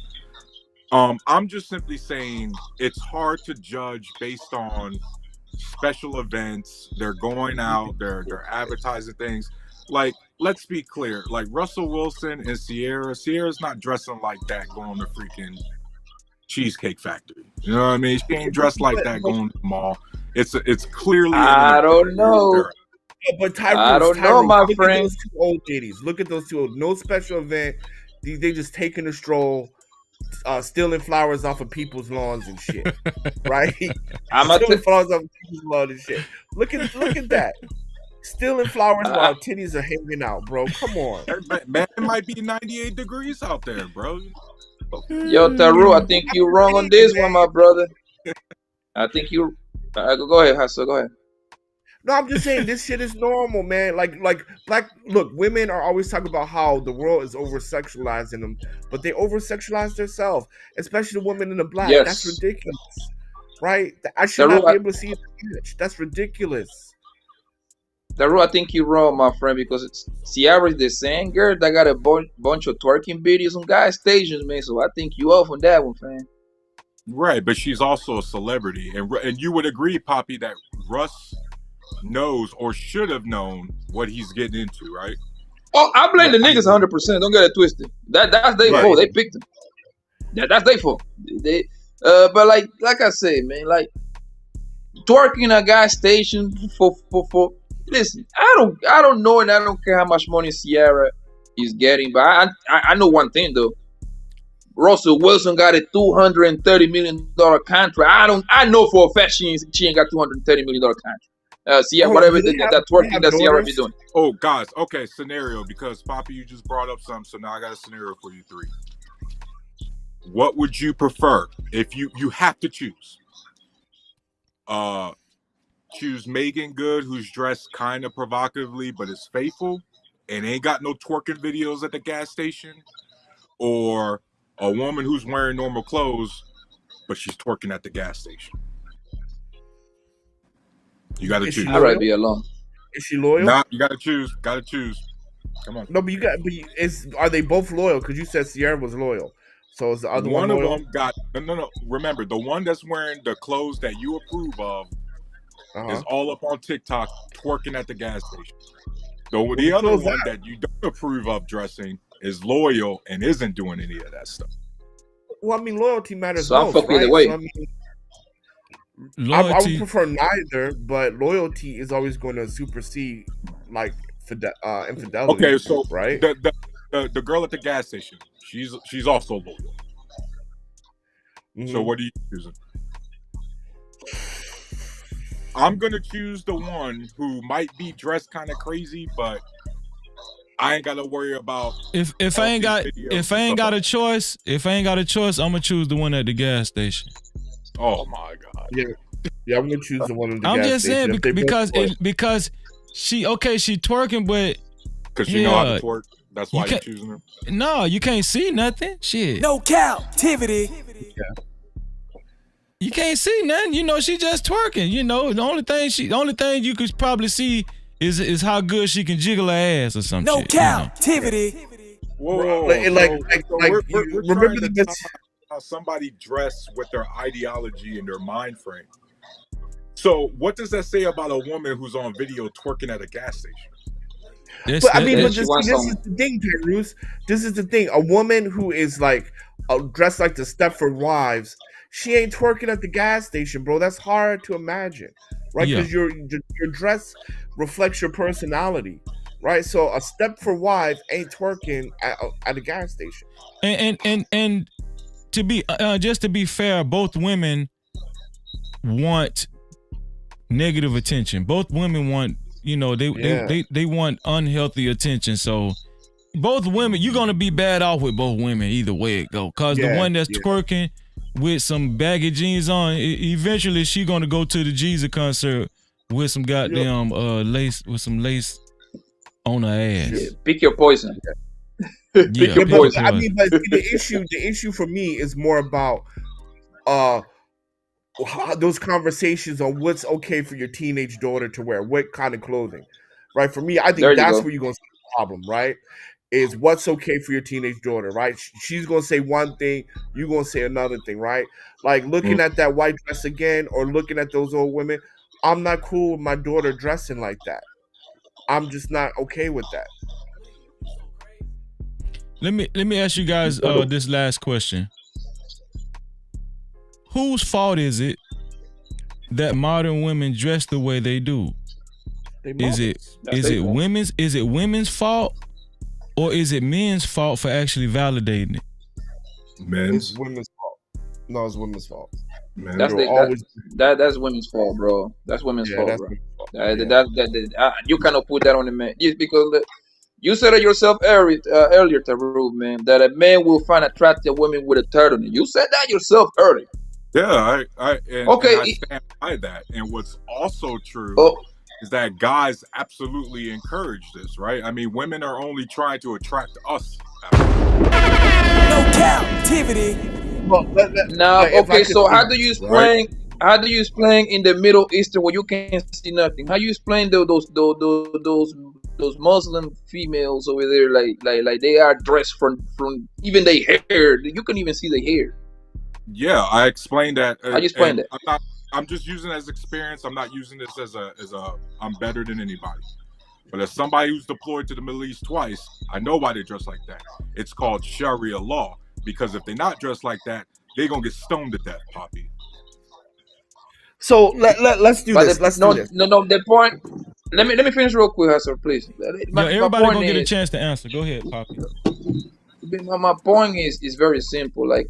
I'm just simply saying it's hard to judge based on special events. They're going out, they're advertising things. Like, let's be clear. Like Russell Wilson and Sierra's not dressing like that going to freaking Cheesecake Factory. You know what I mean? She ain't dressed like that going to the mall. It's clearly. I don't know. Yeah, but I don't know, my look friend. At those two old ladies. Look at those two old. No special event. They just taking a stroll, stealing flowers off of people's lawns and shit. Right? Stealing flowers off of people's lawns and shit. Look at that. Stealing flowers while titties are hanging out, bro. Come on. Man, it might be 98 degrees out there, bro. Yo, Taru, I think you're wrong on this one, my brother. I think you. Go ahead, Hassel. Go ahead. No, I'm just saying this shit is normal, man. Like black. Look, women are always talking about how the world is over sexualizing them, but they over sexualize themselves, especially the women in the black. Yes. That's ridiculous, right? I should not be able to see the image. That's ridiculous. Taru, I think you're wrong, my friend, because Sierra is the same girl that got a bunch of twerking videos on gas stations, man. So I think you off on that one, fam. Right, but she's also a celebrity, and you would agree, Poppy, that Russ knows or should have known what he's getting into, right? Oh, I blame the niggas 100%. Don't get it twisted. That's their fault. They picked him. Yeah, that's their fault. But like I say, man, like twerking at a gas station for. Listen, I don't know, and I don't care how much money Sierra is getting, but I know one thing though. Russell Wilson got a $230 million contract. I know for a fact she ain't got $230 million contract. Sierra, whatever that twerking that Sierra be doing. Oh, guys, okay, scenario, because Poppy, you just brought up something, so now I got a scenario for you three. What would you prefer if you have to choose? Choose Meagan Good, who's dressed kind of provocatively but is faithful and ain't got no twerking videos at the gas station, or a woman who's wearing normal clothes but she's twerking at the gas station. You got to choose. I'd rather be alone. Is she loyal? Nah, you got to choose. Got to choose. Come on. No, but are they both loyal? Because you said Sierra was loyal. So is the other one loyal? Of them got no. Remember, the one that's wearing the clothes that you approve of is all up on TikTok twerking at the gas station. So the other one that you don't approve of dressing is loyal and isn't doing any of that stuff. Well, I mean, loyalty matters so most, right? Either way. So, I mean, I would prefer neither, but loyalty is always going to supersede like infidelity. Okay, so right, the girl at the gas station, she's also loyal. Mm-hmm. So what are you choosing? I'm gonna choose the one who might be dressed kind of crazy, but I ain't gotta worry about. If I ain't got a choice, I'm gonna choose the one at the gas station. Oh my god. Yeah, I'm gonna choose the one at the gas station. I'm just saying because she twerking, but Because she know how to twerk. That's why you're choosing her. No, you can't see nothing. Shit. No captivity. You can't see nothing. You know, she just twerking. You know, the only thing you could probably see is how good she can jiggle her ass or something. No captivity. You know? Whoa. We're remember the how somebody dressed with their ideology and their mind frame. So what does that say about a woman who's on video twerking at a gas station? But I mean, this is the thing, Bruce. This is the thing. A woman who is like dressed like the Stepford Wives, she ain't twerking at the gas station, bro. That's hard to imagine, right? Because your dress reflects your personality, right? So a Stepford Wife ain't twerking at a gas station. And to be just to be fair, both women want negative attention. Both women want, you know, they want unhealthy attention. So both women, you're gonna be bad off with both women either way it go. Cause the one that's twerking with some baggy jeans on, eventually she gonna go to the Jesus concert with some goddamn lace on her ass. Yeah, pick your poison. Pick your poison. I mean, but the issue for me is more about those conversations on what's okay for your teenage daughter to wear, what kind of clothing, right? For me, I think that's where you're gonna see the problem, right? Is what's okay for your teenage daughter, right? She's gonna say one thing, you're gonna say another thing, right? Like looking at that white dress again, or looking at those old women. I'm not cool with my daughter dressing like that. I'm just not okay with that. Let me ask you guys this last question. Whose fault is it that modern women dress the way they do? Is it women's fault, or is it men's fault for actually validating it? It's women's fault. No, it's women's fault. That's women's fault, bro. That's women's fault, bro. You cannot put that on the man. Just because you said it yourself earlier, Taru, man, that a man will find attractive women with a turtleneck. You said that yourself earlier. Yeah, I stand by that. And what's also true is that guys absolutely encourage this, right? I mean, women are only trying to attract us. No captivity. So how do you explain? Right? How do you explain in the Middle Eastern where you can't see nothing? How you explain those Muslim females over there, like they are dressed from even their hair? You can even see the hair. Yeah, I explained that. How you explain that? I'm just using it as experience. I'm not using this as a I'm better than anybody. But as somebody who's deployed to the Middle East twice, I know why they dress like that. It's called Sharia law. Because if they're not dressed like that, they're gonna get stoned to death, Poppy. So let's do this. Let's do this. No. The point. Let me finish real quick, Hassan, please. Everybody gonna get a chance to answer. Go ahead, Poppy. My point is very simple. Like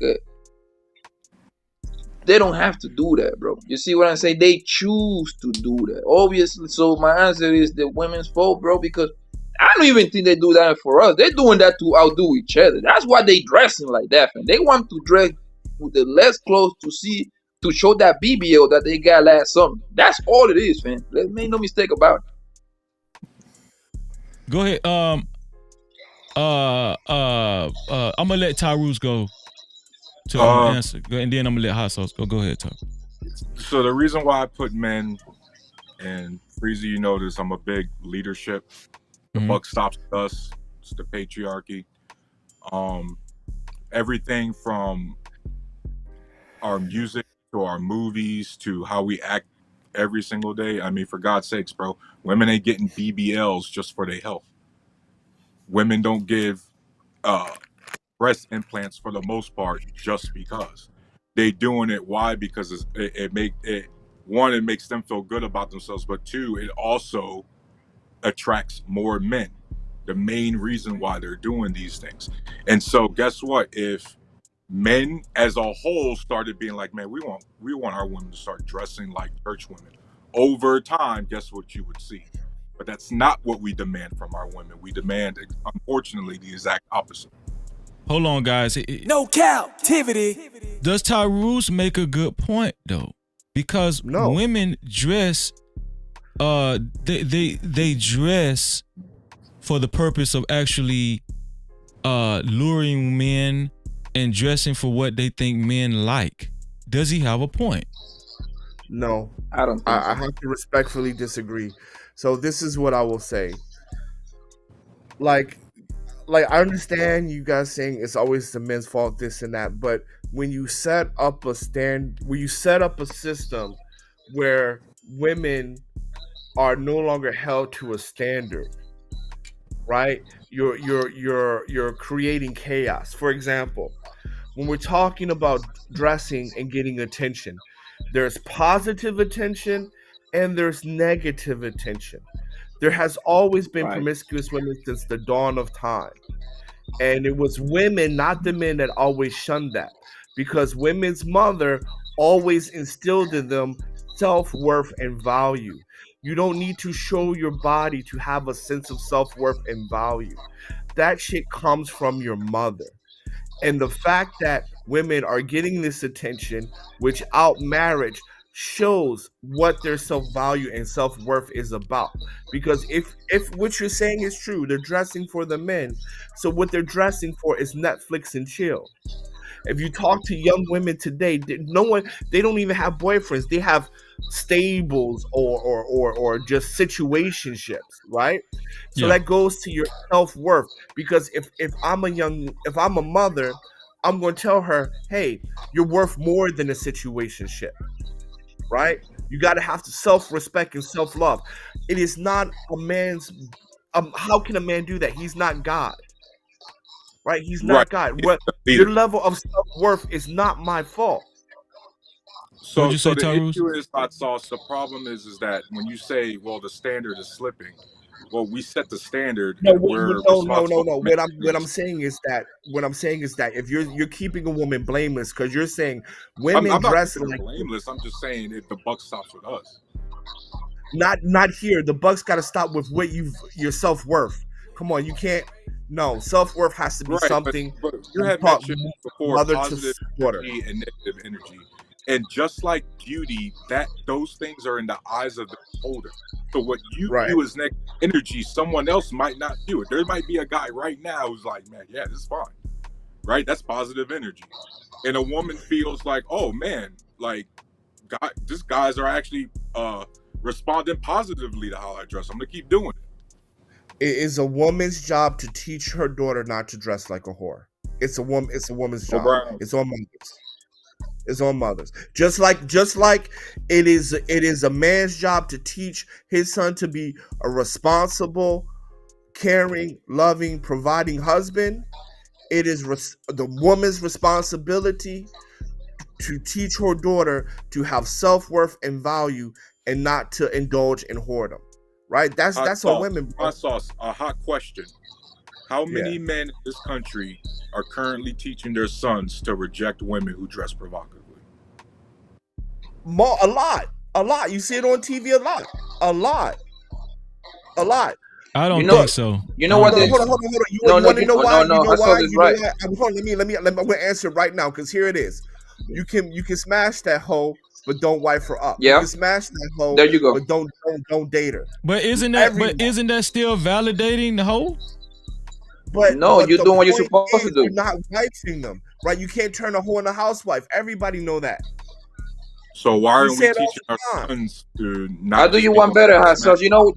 they don't have to do that, bro. You see what I'm saying? They choose to do that, obviously. So my answer is the women's fault, bro, because I don't even think they do that for us. They're doing that to outdo each other. That's why they dressing like that, man. They want to dress with the less clothes to show that BBL that they got last summer. That's all it is, man. Let's make no mistake about it. Go ahead. I'm gonna let Tyrus go to answer, and then I'm gonna let Hot Sauce go. Go ahead, Tyrus. So the reason why I put men, and Freezy, you know this, I'm a big leadership. The buck stops with us. It's the patriarchy. Everything from our music to our movies to how we act every single day. I mean, for God's sakes, bro, women ain't getting BBLs just for their health. Women don't give breast implants for the most part just because. They doing it. Why? Because it makes them feel good about themselves, but two, it also attracts more men. The main reason why they're doing these things. And so guess what? If men as a whole started being like, man, we want our women to start dressing like church women, over time, guess what you would see? But that's not what we demand from our women. We demand, unfortunately, the exact opposite. Hold on, guys. No captivity. Does Tyrus make a good point though? Because women dress they dress for the purpose of actually luring men and dressing for what they think men like. Does he have a point? No, I don't think I so. have to respectfully disagree. So this is what I will say. Like, I understand you guys saying it's always the men's fault, this and that, but when you set up a system where women are no longer held to a standard, right? You're creating chaos. For example, when we're talking about dressing and getting attention, there's positive attention and there's negative attention. There has always been Right. promiscuous women since the dawn of time. And it was women, not the men, that always shunned that, because women's mother always instilled in them self-worth and value. You don't need to show your body to have a sense of self-worth and value. That shit comes from your mother. And the fact that women are getting this attention without marriage shows what their self-value and self-worth is about. Because if what you're saying is true, they're dressing for the men. So what they're dressing for is Netflix and chill. If you talk to young women today, they don't even have boyfriends. They have stables or just situationships, right? So Yeah. that goes to your self-worth. Because if I'm a mother, I'm going to tell her, hey, you're worth more than a situationship, right? You got to have the self-respect and self-love. It is not a man's. How can a man do that? He's not God, right? He's Right. not God. What your level of self-worth is not my fault. So, What'd you say, the Tyrus? issue is hot sauce. The problem is that when you say, "Well, the standard is slipping," well, we set the standard, No, and we're no. responsible for What I'm maintenance. saying is that if you're keeping a woman blameless, because you're saying I'm women not dress keeping them like, blameless. I'm just saying if the buck stops with us. not here. The Bucks got to stop with what your self worth. Come on, you can't. No, self worth has to be Right, but something you from had mentioned before mother to positive daughter. energy and negative energy, and just like beauty, that those things are in the eyes of the beholder. So what you Right. view as negative energy, someone else might not view it. There might be a guy right now who's like, "Man, yeah, this is fine," right? That's positive energy, and a woman feels like, "Oh man, like, these guys are actually responding positively to how I dress. I'm gonna keep doing it." It is a woman's job to teach her daughter not to dress like a whore. It's a woman's Oh, job. Brown. It's on mothers. It's on mothers. Just like it is a man's job to teach his son to be a responsible, caring, loving, providing husband. It is the woman's responsibility to teach her daughter to have self-worth and value and not to indulge in whoredom. Right? That's on women, bro. Hot sauce. A hot question. How Yeah. many men in this country are currently teaching their sons to reject women who dress provocatively? A lot. You see it on TV a lot. I don't You know- think so. You know I what? don't They, think Hold so. on. You No, want to know why? no. You know I saw why? this You know right. why? Hold on, let me. I'm gonna answer right now because here it is. You can smash that hoe, but don't wife her up. Yeah. You can smash that hoe, There you go. but don't date her. But isn't Everyone. that still validating the whole? But No, you're the doing what you're point supposed to is do. You're not wifing them, right? You can't turn a hoe into a housewife. Everybody know that. So why We aren't we say it all teaching the our time. sons to not? I do just you be one on better, the Hot Sauce. smash? You know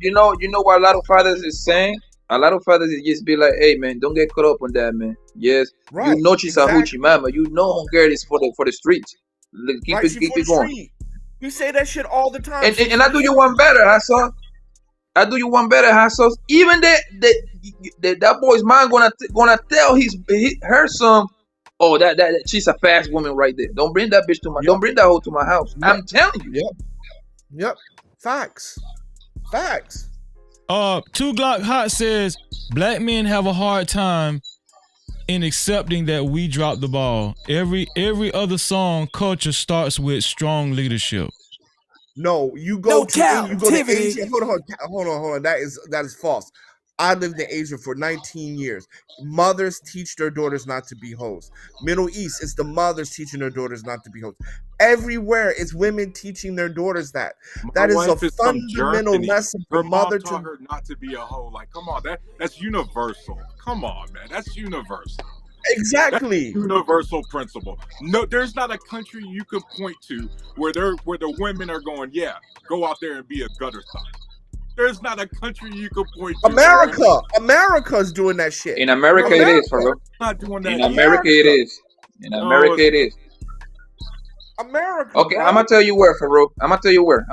what a lot of fathers is saying? A lot of fathers is just be like, hey man, don't get caught up on that, man. Yes, Right. you know she's a Exactly. hoochie mama. You know girl is for the streets. Keep Right. it She keep for it the going. street. We say that shit all the time. And I do you one better, Hot Sauce. I do you one better, Hot Sauce. Even that boy's mind gonna tell her son, oh that she's a fast woman right there. Don't bring that bitch to my. Yep. Don't bring that hoe to my house. Yep. I'm telling you. Yep. Facts. 2 Glock Hot says black men have a hard time in accepting that we dropped the ball. Every other song culture starts with strong leadership. No, you No go to Asia. captivity. Hold on. That is false. I lived in Asia for 19 years. Mothers teach their daughters not to be hoes. Middle East, it's the mothers teaching their daughters not to be hoes. Everywhere, it's women teaching their daughters that. My That is a wife is from fundamental Germany. lesson Her from mom mother taught to. her not to be a hoe. Like, come on, that's universal. Come on, man, that's universal. Exactly. That's universal principle. No, there's not a country you could point to where the women are going, yeah, go out there and be a gutter thought. There's not a country you could point to. America's doing that shit. In America, it is, bro. Not doing that. In America, it is. In America, it is. America. Okay, bro. I'm gonna tell you where, Farouk. I'm gonna tell you where.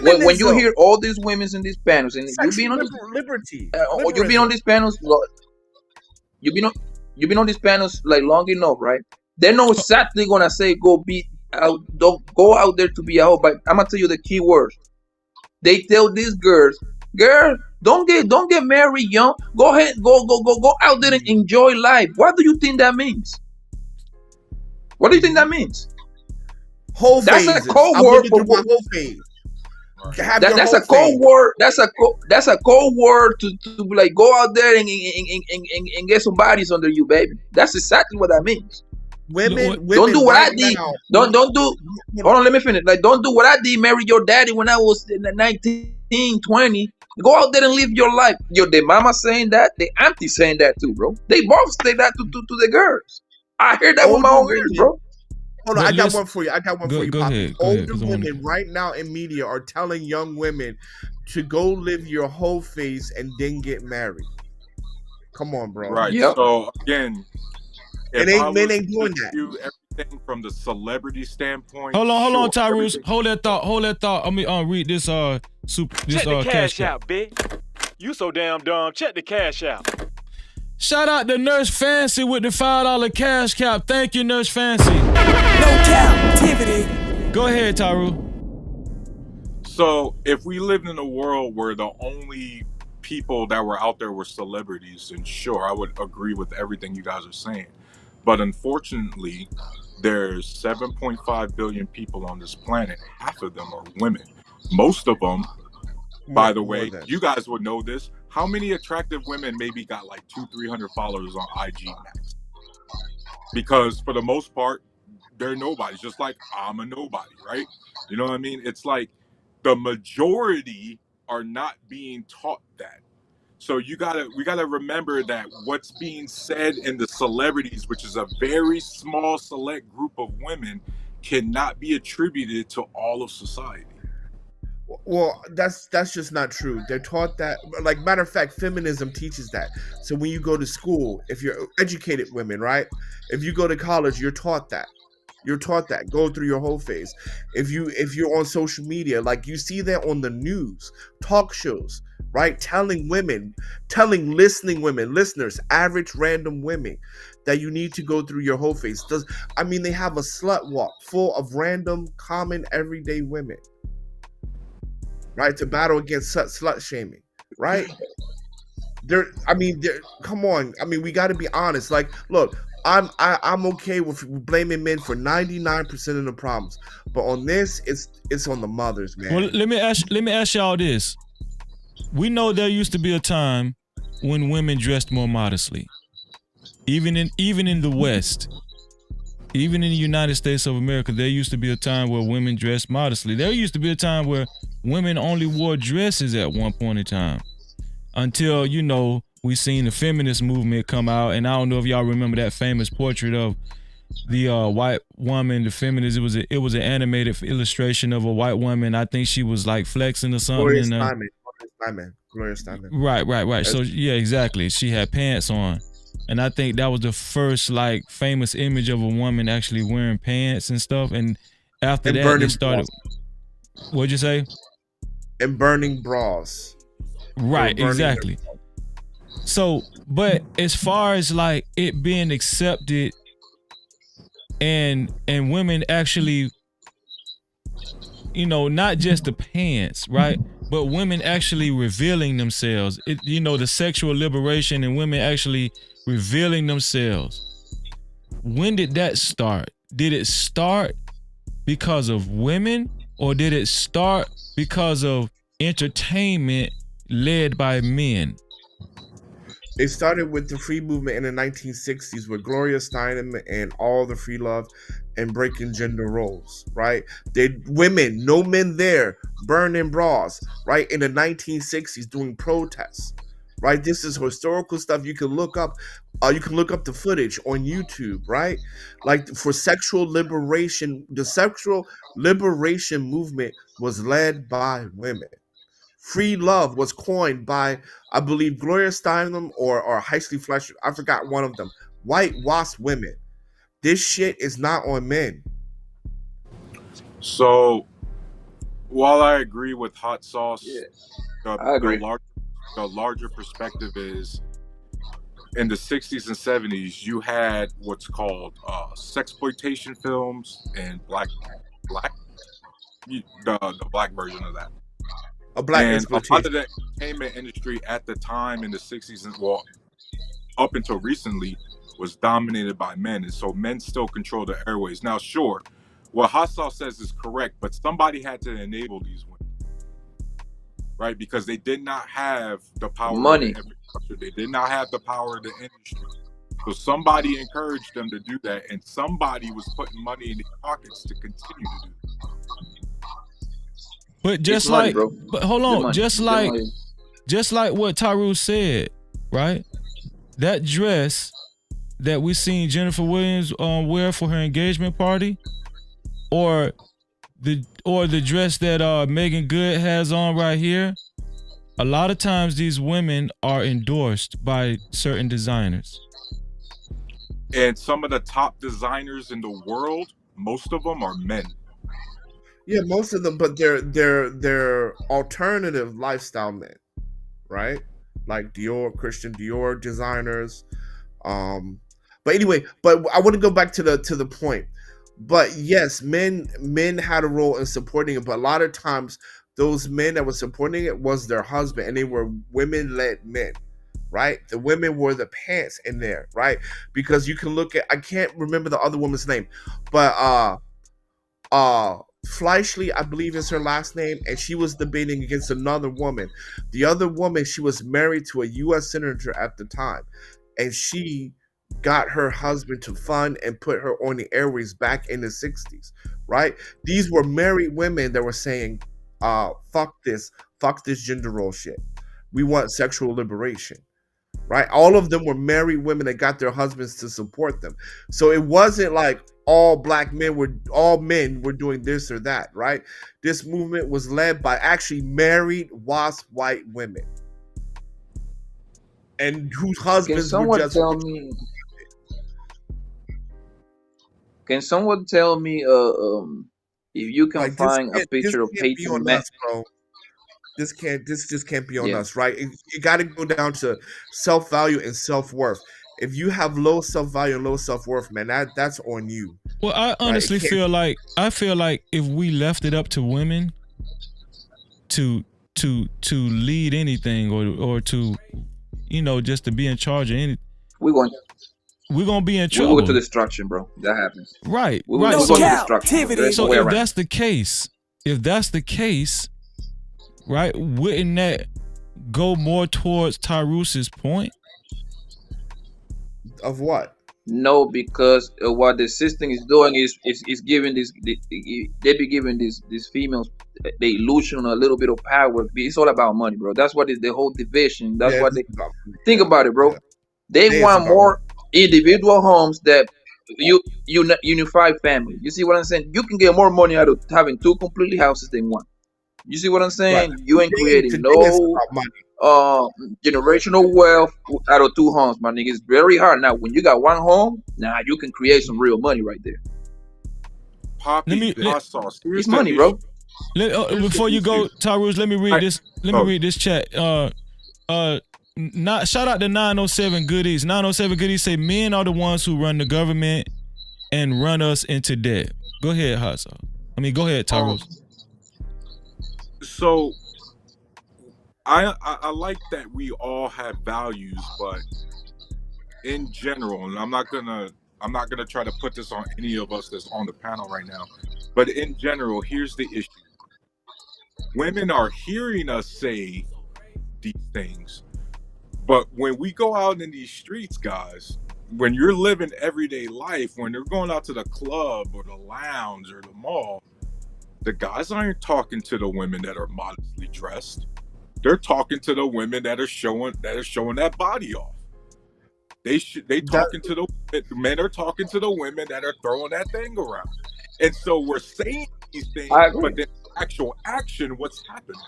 When you hear all these women in these panels, and you being on liberty, you been on these panels, you been on these panels like long enough, right? They're not exactly gonna say go be out, don't go out there to be a hoe. But I'm gonna tell you the key words. They tell these girls, girl, don't get married young. Go ahead, go out there and enjoy life. What do you think that means? What do you think that means? Whole That's phases. a code I'm word looking for through my whole phase. That's a code word. That's a code word to be like go out there and get some bodies under you, baby. That's exactly what that means. Women don't do what right I did. now. Don't do. Hold on, let me finish. Like, don't do what I did. Marry your daddy when I was in the 19, 20. Go out there and live your life. The mama saying that, the auntie saying that too, bro. They both say that to the girls. I hear that with my own ears, bro. Hold on, I got one for you. Go ahead. Older women right now in media are telling young women to go live your whole phase and then get married. Come on, bro. Right. Yep. So again, men ain't doing that. Do everything from the celebrity standpoint. Hold on, Tyrus. Hold that thought. Let me read this Check the cash out, bitch. You so damn dumb. Check the cash out. Shout out to Nurse Fancy with the $5 cash cap. Thank you, Nurse Fancy. No Cap-tivity. Go ahead, Tyru. So if we lived in a world where the only people that were out there were celebrities, and sure, I would agree with everything you guys are saying. But unfortunately, there's 7.5 billion people on this planet. Half of them are women. Most of them, by the way, you guys would know this. How many attractive women maybe got like 200-300 followers on IG max? Because for the most part, they're nobodies. Just like I'm a nobody, right? You know what I mean? It's like the majority are not being taught that. So we gotta remember that what's being said in the celebrities, which is a very small select group of women, cannot be attributed to all of society. Well, that's just not true. They're taught that, like, matter of fact, feminism teaches that. So when you go to school, if you're educated women, right? If you go to college, you're taught that. You're taught that. Go through your whole phase. If you're on social media, like you see that on the news, talk shows, right? Telling listening women, listeners, average random women, that you need to go through your whole phase. They have a slut walk full of random, common, everyday women. Right, to battle against slut shaming, right? Come on. We got to be honest. Like, look, I'm okay with blaming men for 99% of the problems, but on this, it's on the mothers, man. Well, let me ask y'all this. We know there used to be a time when women dressed more modestly, even in the West. Even in the United States of America, there used to be a time where women dressed modestly. There used to be a time where women only wore dresses at one point in time. Until, we seen the feminist movement come out. And I don't know if y'all remember that famous portrait of the white woman, the feminist. It was an animated illustration of a white woman. I think she was like flexing or something. Gloria Steinem. Right. So, yeah, exactly. She had pants on. And I think that was the first like famous image of a woman actually wearing pants and stuff. And after that, they started. What'd you say? And burning bras. Right, exactly. So, but as far as like it being accepted and women actually, not just the pants, right? But women actually revealing themselves. The sexual liberation and women actually revealing themselves. When did that start? Did it start because of women, or did it start because of entertainment led by men? It started with the free movement in the 1960s with Gloria Steinem and all the free love and breaking gender roles, right? Women, no men there, burning bras, right? In the 1960s doing protests, right? This is historical stuff you can look up. You can look up the footage on YouTube, right? Like for sexual liberation, the sexual liberation movement was led by women. Free love was coined by, I believe, Gloria Steinem or Heisley Fletcher. I forgot one of them. White wasp women. This shit is not on men. So, while I agree with Hot Sauce, I agree. The larger perspective is in the 60s and 70s, you had what's called sexploitation films and the black version of that. A black and exploitation. A lot of the entertainment industry at the time in the 60s and up until recently was dominated by men, and so men still control the airways. Now, sure, what Hot Sauce says is correct, but somebody had to enable these women, right? Because they did not have the power money. Of the infrastructure. They did not have the power of the industry. So somebody encouraged them to do that, and somebody was putting money in their pockets to continue to do that. But just money, like, but hold on, just like what Tyru said, right? That dress that we seen Jennifer Williams wear for her engagement party, or the dress that Meagan Good has on right here. A lot of times these women are endorsed by certain designers. And some of the top designers in the world, most of them are men. Yeah, most of them, but they're alternative lifestyle men, right? Like Christian Dior designers. But anyway, but I want to go back to the point. But yes, men had a role in supporting it, but a lot of times those men that were supporting it was their husband, and they were women-led men, right? The women wore the pants in there, right? Because you can look at, I can't remember the other woman's name, but Fleischle, I believe is her last name, and she was debating against another woman. The other woman, she was married to a U.S. senator at the time, and she got her husband to fund and put her on the airways back in the 60s, right? These were married women that were saying, fuck this gender role shit. We want sexual liberation, right? All of them were married women that got their husbands to support them. So it wasn't like all men were doing this or that, right? This movement was led by actually married wasp white women, and whose husbands were just. Can someone tell me if you can find a picture of Peyton Manning? This just can't be on us, right? It got to go down to self-value and self-worth. If you have low self-value and low self-worth, man, that's on you. Well, I honestly feel like if we left it up to women to lead anything or to, just to be in charge of anything, we're gonna be in trouble. We go to destruction, bro. That happens. Right. We go to destruction. So if that's the case, right, wouldn't that go more towards Tyrus's point? Of what? No, because what the system is doing is giving they be giving these females the illusion of a little bit of power. It's all about money, bro. That's what is the whole division. That's what they think about it, bro. They want more individual homes that unify family. You see what I'm saying? You can get more money out of having two completely houses than one. You see what I'm saying? Right. You ain't creating generational wealth out of two homes, my nigga. It's very hard. Now, when you got one home, now you can create some real money right there. It's money, bro. Before you go, Tyrus, let me read this. Let me read this chat. Shout out to 907 Goodies. 907 Goodies say men are the ones who run the government and run us into debt. Go ahead, Hudson. Go ahead, Tyrus. So I like that we all have values, but in general, and I'm not gonna try to put this on any of us that's on the panel right now, but in general, here's the issue. Women are hearing us say these things. But when we go out in these streets, guys, when you're living everyday life, when they're going out to the club or the lounge or the mall, the guys aren't talking to the women that are modestly dressed. They're talking to the women that are showing that body off. They talking to the men are talking to the women that are throwing that thing around. And so we're saying these things, but then actual action, what's happening?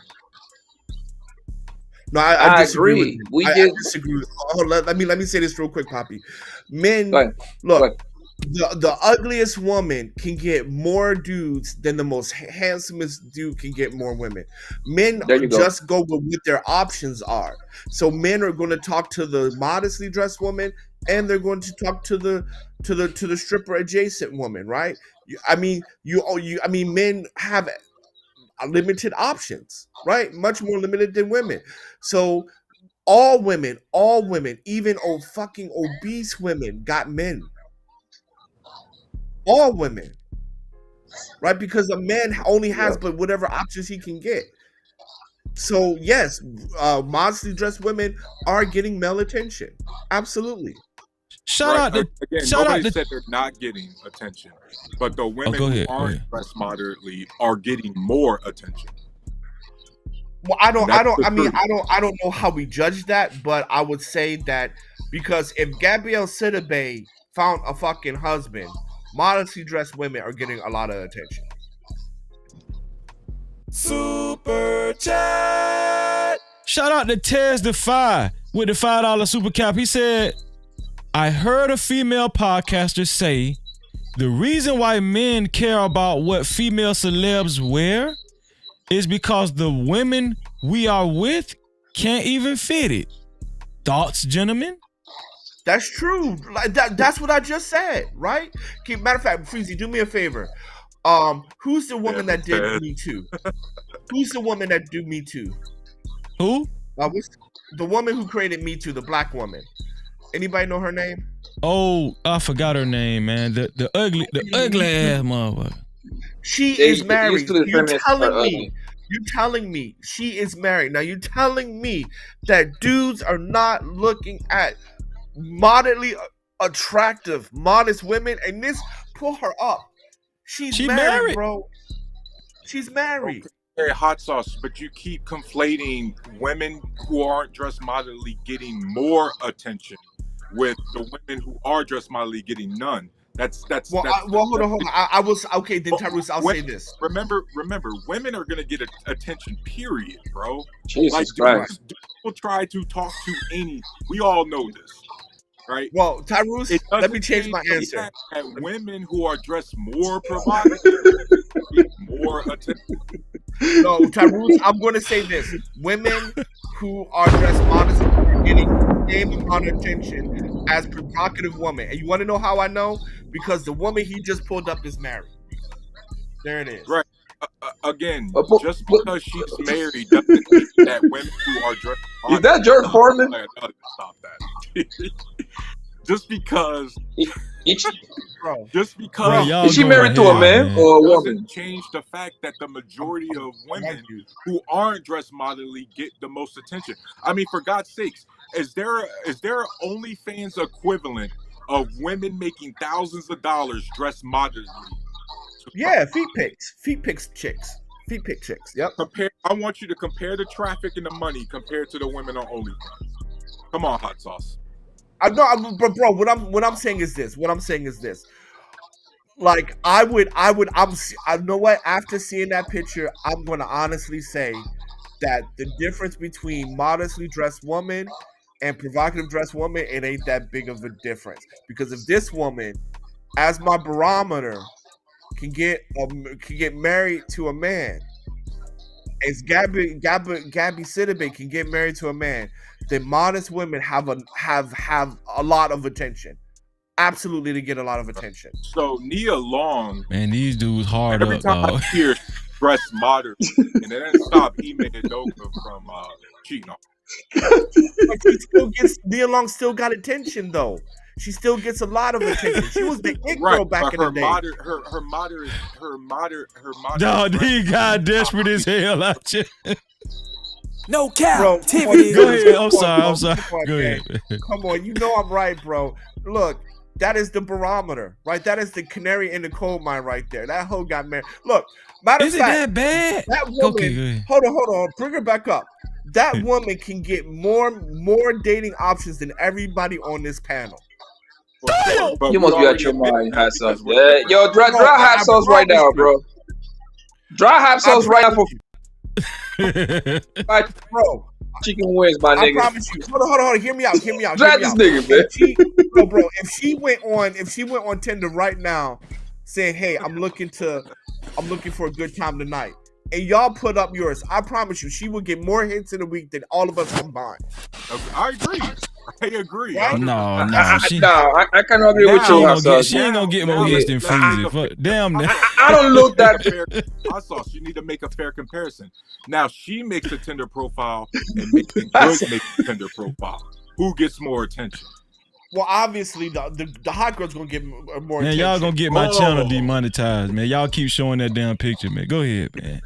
No, I disagree agree. with you. I disagree with you. Let me say this real quick, Poppy. Men, look, the ugliest woman can get more dudes than the most handsomest dude can get more women. Men just go with what their options are. So men are going to talk to the modestly dressed woman, and they're going to talk to the stripper adjacent woman, right? I mean, men have limited options, right? Much more limited than women. So all women, even fucking obese women got men. All women, right? Because a man only has but whatever options he can get. So yes, modestly dressed women are getting male attention. Absolutely. Nobody said they're not getting attention, but the women who aren't dressed moderately are getting more attention. Well, I don't know how we judge that, but I would say that because if Gabrielle Sidibe found a fucking husband, modestly dressed women are getting a lot of attention. Super chat. Shout out to Tez Defy with the $5 super cap. He said, I heard a female podcaster say the reason why men care about what female celebs wear is because the women we are with can't even fit it. Thoughts, gentlemen? That's true. Like that's what I just said, right? Okay, matter of fact, Freezy, do me a favor. Who's the woman that did Me Too? Who's the woman that did Me Too? Who? The woman who created Me Too, the black woman. Anybody know her name? Oh, I forgot her name, man. The ugly ass motherfucker. She is married. You're telling me she is married. Now you're telling me that dudes are not looking at moderately attractive, modest women, and this pull her up. She's married, bro. She's married. Okay, hot sauce, but you keep conflating women who aren't dressed moderately getting more attention with the women who are dressed moderately getting none. Hold on. I was okay. Then Tyrese, I'll say this. Remember, women are gonna get attention. Period, bro. Jesus Christ. Dudes will try to talk to any. We all know this, right? Well, Tyrese, let me change my answer. That women who are dressed more provocative get more attention. No, Tyrese, I'm going to say this: women who are dressed modestly are getting the same amount of attention as provocative women. And you want to know how I know? Because the woman he just pulled up is married. There it is. Right. Again, just because she's married doesn't mean that women who are dressed is that George Foreman? Stop that. Just because is she married to a man or a woman? Doesn't change the fact that the majority of women who aren't dressed moderately get the most attention. I mean, for God's sakes, is there an OnlyFans equivalent of women making thousands of dollars dressed moderately? Yeah, feet pics chicks. Yep. I want you to compare the traffic and the money compared to the women on OnlyFans. Come on, hot sauce. But bro, what I'm saying is this. Like I know what? After seeing that picture, I'm gonna honestly say that the difference between modestly dressed woman and provocative dressed woman, it ain't that big of a difference. Because if this woman, as my barometer, can get married to a man, as Gabby Sidibe can get married to a man, then modest women have a lot of attention. Absolutely, to get a lot of attention. So Nia Long, man, these dudes hard every up. Every time I hear dress modern, and it doesn't stop Ime Udoka from cheating on. Nia Long still got attention though. She still gets a lot of attention. She was the it girl back in the day. Her moderate. No, he got desperate as hell out here. No Bro, come on, captivity. Go ahead. I'm come on, sorry. bro. I'm sorry. Come on, Go man. ahead. Come on, you know I'm right, bro. Look, that is the barometer, right? That is the canary in the coal mine right there. That hoe got married. Look, matter of Is it fact, that bad? that Okay, woman. go ahead. Hold on. Bring her back up. That woman can get more dating options than everybody on this panel. Damn! But You we must be out already your admitted mind, that hot because sauce. we're Yeah, different. yo, dry Bro, hot I sauce right promise now, you. bro. Dry hot I sauce right now promise for you, fried bro. chicken wings, my I nigga. promise you. Hold on. Hear me out. Dry this nigga, man. If she went on Tinder right now, saying, "Hey, I'm looking for a good time tonight," and y'all put up yours, I promise you, she will get more hits in a week than all of us combined. Okay, I agree. I agree. Right? 100%. I kind of agree with She you, ain't hot gonna sauce. she ain't gonna get more hits than Freezy. Fuck, damn. I don't look that. Hot sauce. You need to make a fair comparison. Now she makes a Tinder profile, and Meagan Good makes a Tinder profile. Who gets more attention? Well, obviously, the hot girl's gonna get more Man, attention. y'all gonna get my channel Oh. demonetized, man. Y'all keep showing that damn picture, man. Go ahead, man.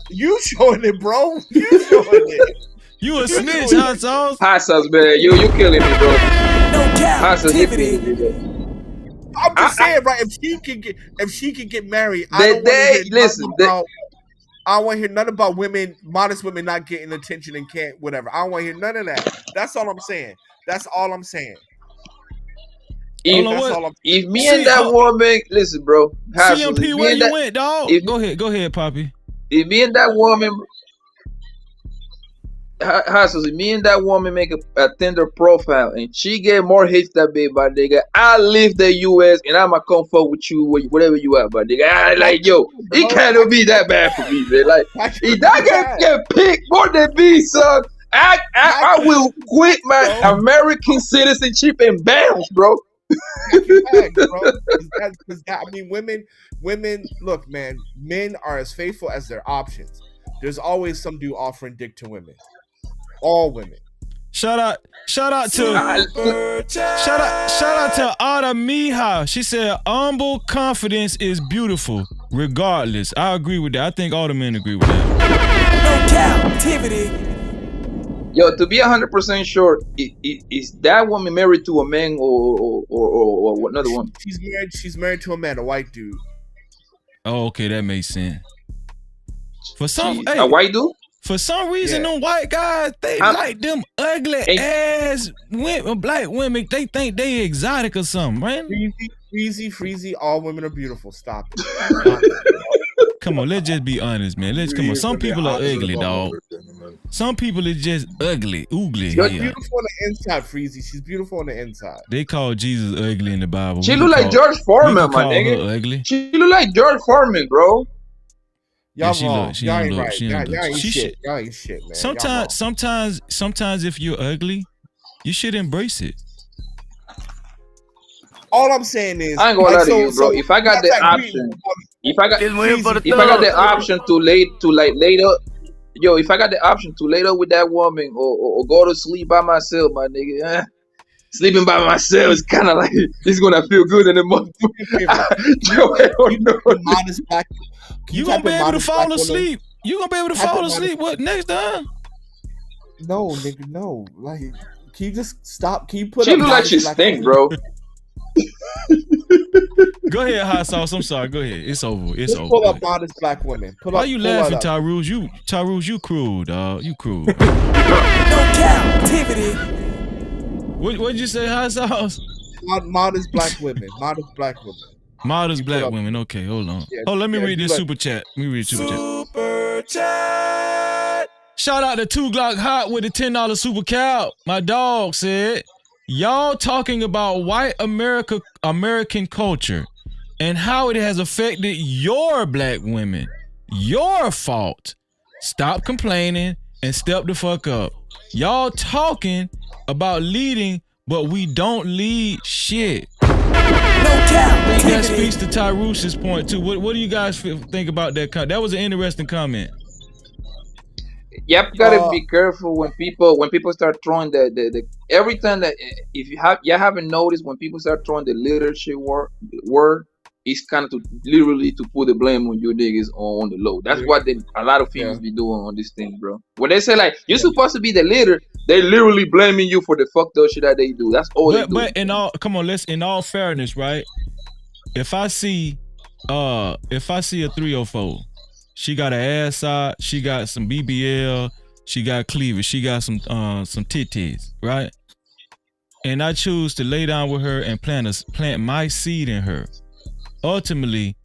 You showing it, bro. You showing it. You a snitch, hot sauce. Hot sauce, man. You killing me, bro. No Hot sauce, you captivity. killing me, bro. I'm just saying, right? If she could get married, I don't want to hear nothing about. I don't want to hear nothing about women, modest women not getting attention and can't whatever. I don't want to hear none of that. That's all I'm saying. That's all I'm saying. If me and that woman, listen, bro. CMP, where you went, dog? Go ahead, Poppy. If me and that woman, if me and that woman make a Tinder profile and she get more hits that big, my nigga, I leave the US and I'ma come fuck with you, whatever you at, my nigga. I like, yo, it can't be that bad for me, man. Like, if that get picked more than me, son, I will quit my American citizenship and bounce, bro. I mean, women. Look, man, men are as faithful as their options. There's always some dude offering dick to women. All women. Shout out to Ada Mija. She said, humble confidence is beautiful, regardless. I agree with that. I think all the men agree with that. No captivity. Yo, to be 100% sure, is that woman married to a man or another one? She's married to a man, a white dude. Oh, okay, that makes sense. For some, a white dude? For some reason, them white guys, they like them ugly ass women, black women. They think they exotic or something, right? Freezy, all women are beautiful. Stop it. Come on, let's just be honest, man. Come on. Some people are ugly, dog. Some people are just ugly. She's beautiful on the inside, Freezy. She's beautiful on the inside. They call Jesus ugly in the Bible. She look like George Foreman, my nigga. Ugly. She look like George Foreman, bro. Y'all wrong. Y'all ain't right. Y'all ain't shit. Y'all ain't shit, man. Sometimes if you're ugly, you should embrace it. All I'm saying is, I ain't gonna lie to you, bro. If I got the option, if I got the option to later, yo, if I got the option to later with that woman or go to sleep by myself, my nigga, sleeping by myself is kind of like it's gonna feel good in the month. Modest black. You gonna be able to fall asleep. You gonna be able to fall asleep. What next time? No, nigga, no. Like, can you just stop? Can you put? She look like she stink, bro. Go ahead, hot sauce. I'm sorry. Go ahead. It's over. It's over. Pull up modest black women. Why you laughing, Tyrus? You cruel, dog. You cruel. No captivity. What'd you say, hot sauce? Modest black women. Modest black women. Modest black women. Okay, hold on. Yeah, let me read this super chat. Super chat. Shout out to 2 Glock Hot with the $10 super cow. My dog said, y'all talking about white American culture and how it has affected your black women. Your fault. Stop complaining and step the fuck up. Y'all talking about leading, but we don't lead shit. I think that speaks to Tyrus's point too. What do you guys think about that? That was an interesting comment. Yep, gotta be careful when people start throwing the every time that if you haven't noticed when people start throwing the leadership word, it's kind of to literally to put the blame on you niggas on the low. That's what a lot of females Yeah. be doing on this thing, bro. When they say like you're supposed to be the leader, they literally blaming you for the fucked up shit that they do. That's all they do. But in all fairness, right? If I see a 304, she got an ass out, she got some BBL, she got cleavage, she got some titties, right? And I choose to lay down with her and plant my seed in her. Ultimately,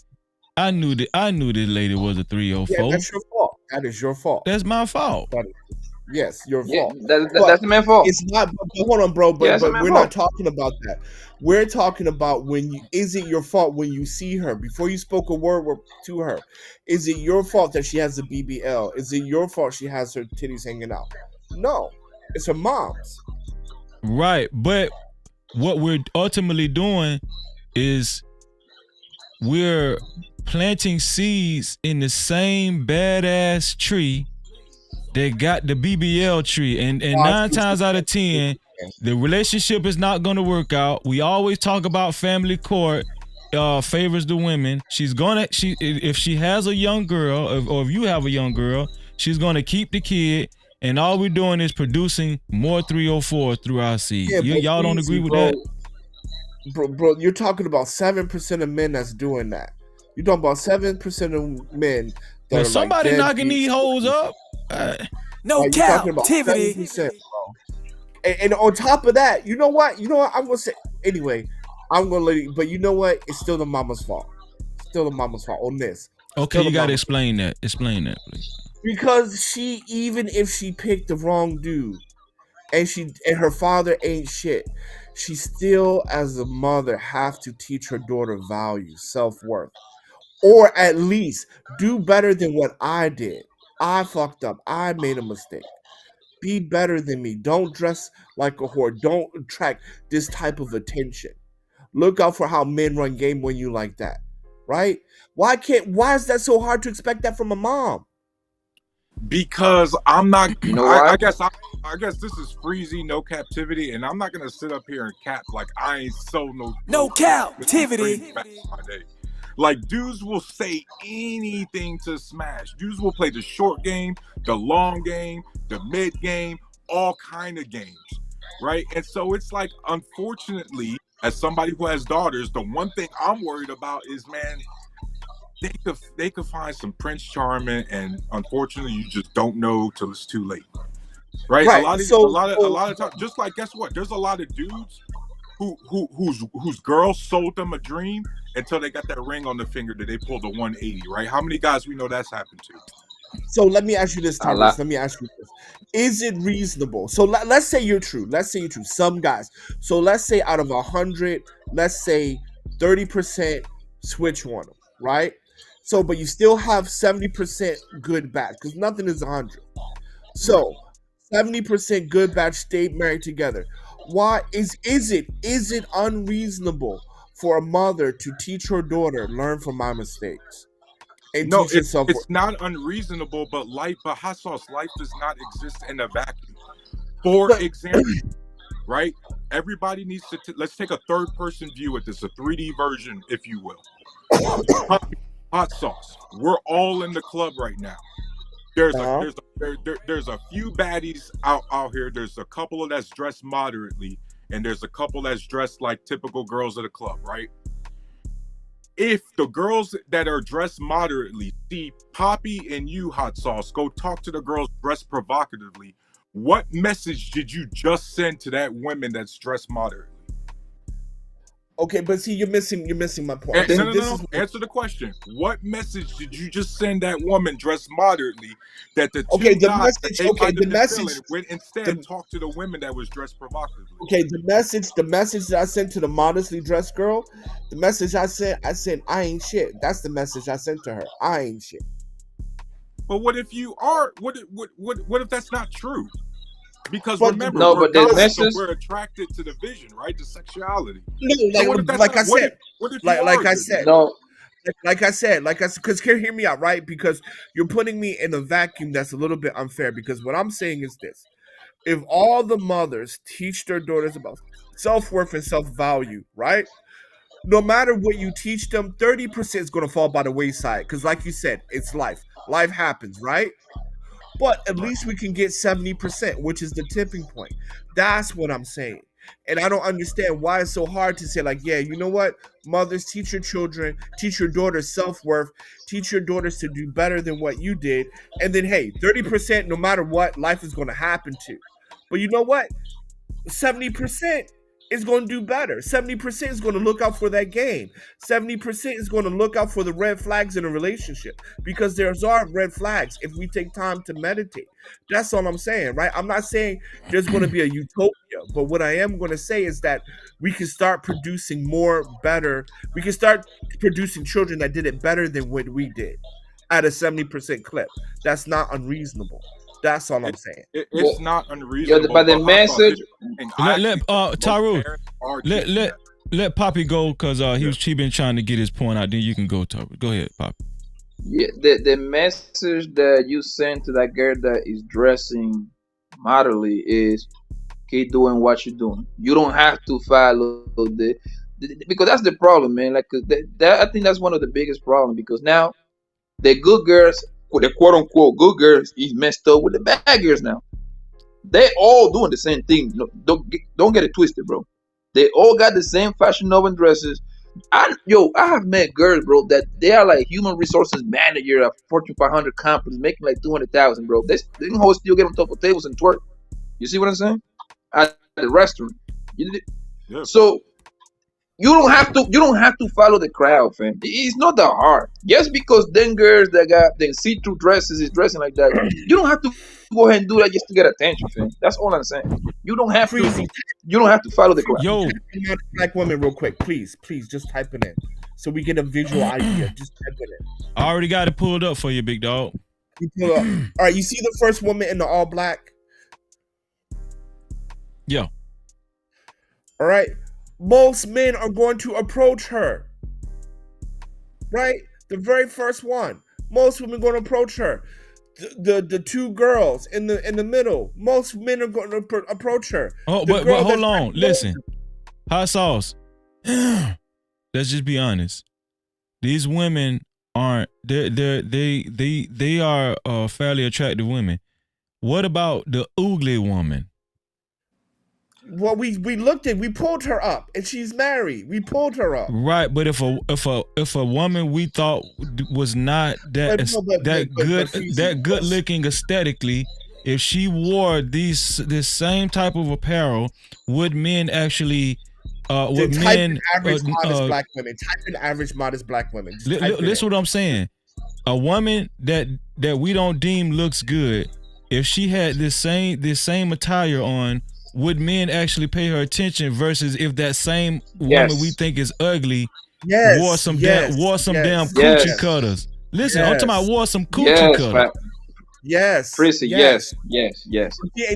I knew this lady was a 304. Yeah, that's your fault. That is your fault. That's my fault. Yes, your Yeah, fault. that's the man's fault. It's not. But hold on, bro. Yeah, But it's the but man's we're fault. not talking about that. We're talking about when you. Is it your fault when you see her before you spoke a word to her? Is it your fault that she has a BBL? Is it your fault she has her titties hanging out? No, it's her mom's. Right, but what we're ultimately doing is we're planting seeds in the same badass tree that got the BBL tree, and 9 times out of 10, the relationship is not going to work out. We always talk about family court favors the women. If she has a young girl, or if you have a young girl, she's going to keep the kid, and all we're doing is producing more 304 through our seed. Y'all don't agree with that? Bro, you're talking about 7% of men that's doing that. You're talking about 7% of men that Well, are somebody like knocking these hoes up. No Cap-tivity. 7%, bro. And on top of that, you know what? I'm gonna say anyway. I'm gonna let you, but you know what? It's still the mama's fault. Still the mama's fault on this. Okay, you gotta explain that. Explain that, please. Because even if she picked the wrong dude, and her father ain't shit, she still, as a mother, have to teach her daughter values, self-worth, or at least do better than what I did. I fucked up. I made a mistake. Be better than me. Don't dress like a whore. Don't attract this type of attention. Look out for how men run game when you like that. Right? Why is that so hard to expect that from a mom? Because I'm not. You know why? I guess this is Freezy, no captivity, and I'm not gonna sit up here and cap like I ain't so No Cap-tivity. back in my day. Like dudes will say anything to smash. Dudes will play the short game, the long game, the mid game, all kind of games, right? And so it's like, unfortunately, as somebody who has daughters, the one thing I'm worried about is, man, they could find some Prince Charming, and unfortunately, you just don't know till it's too late, right? A lot of times, just like, guess what? There's a lot of dudes whose girls sold them a dream until they got that ring on the finger that they pulled a 180, right? How many guys we know that's happened to? So let me ask you this, Thomas. Let me ask you this. Is it reasonable? So let's say you're true. Let's say you're true. Some guys. So let's say out of 100, let's say 30% switch on them, right? So, but you still have 70% good batch because nothing is 100. So 70% good batch stay married together. Why is it unreasonable for a mother to teach her daughter, learn from my mistakes? No, it's not unreasonable, but hot sauce, life does not exist in a vacuum. For example, right? Everybody needs to let's take a third person view at this, a 3D version, if you will. Hot sauce. We're all in the club right now. There's a few baddies out here. There's a couple of that's dressed moderately, and there's a couple that's dressed like typical girls at a club, right? If the girls that are dressed moderately see Poppy and you, hot sauce, go talk to the girls dressed provocatively, what message did you just send to that woman that's dressed moderately? Okay, but see, you're missing my point. No. Answer the question. What message did you just send that woman dressed moderately that the message went instead talk to the women that was dressed provocatively? Okay, the message that I sent to the modestly dressed girl, the message I sent, I ain't shit. That's the message I sent to her. I ain't shit. But what if you are? What if that's not true? Because remember, we're attracted to the vision, right? The sexuality. No, like I said, because hear me out, right? Because you're putting me in a vacuum that's a little bit unfair. Because what I'm saying is this: if all the mothers teach their daughters about self-worth and self-value, right? no matter what you teach them, 30% is going to fall by the wayside. Because, like you said, it's life. Life happens, right? But at least we can get 70%, which is the tipping point. That's what I'm saying. And I don't understand why it's so hard to say, like, yeah, you know what? Mothers, teach your children, teach your daughters self-worth, teach your daughters to do better than what you did. And then, hey, 30%, no matter what, life is going to happen to. But you know what? 70% is going to do better. 70% is going to look out for that game. 70% is going to look out for the red flags in a relationship, because there's are red flags if we take time to meditate. That's all I'm saying, right? I'm not saying there's going to be a utopia, but what I am going to say is that we can start producing we can start producing children that did it better than what we did at a 70% clip. That's not unreasonable. That's all I'm saying. It's not unreasonable. But the message. Taru, let Poppy go, because he been trying to get his point out. Then you can go, Taru. Go ahead, Poppy. Yeah, the message that you send to that girl that is dressing moderately is keep doing what you're doing. You don't have to follow because that's the problem, man. Like that, I think that's one of the biggest problems, because now the good girls, the quote unquote good girls, is messed up with the bad girls now. They all doing the same thing. Don't get it twisted, bro. They all got the same fashion over dresses. I have met girls, bro, that they are like human resources manager at Fortune 500 companies, making like 200,000, bro. They can hold still get on top of tables and twerk. You see what I'm saying? At the restaurant. So you don't have to follow the crowd, fam. It's not that hard. Just because them girls that got them see-through dresses is dressing like that, you don't have to go ahead and do that just to get attention, fam. That's all I'm saying. You don't have to follow the crowd. Yo, black women, real quick, please, just type it in so we get a visual idea. Just type it in. I already got it pulled up for you, big dog. You pull up. All right, you see the first woman in the all black? Yeah. All right. Most men are going to approach her. Right? The very first one. Most women are going to approach her. The two girls in the middle. Most men are going to approach her. Oh, but hold on. Listen. Hot sauce. Let's just be honest. These women aren't they are fairly attractive women. What about the ugly woman? Well, we pulled her up, and she's married. We pulled her up. Right, but if a woman we thought was not that good looking aesthetically, if she wore this same type of apparel, would men actually average modest black women? Type in average modest black women. Listen what I'm saying. A woman that we don't deem looks good, if she had this same attire on, would men actually pay her attention, versus if that same woman we think is ugly wore some damn coochie cutters? Listen, I'm talking about wore some coochie cutters. Yes. Prissy, yes. Yeah, and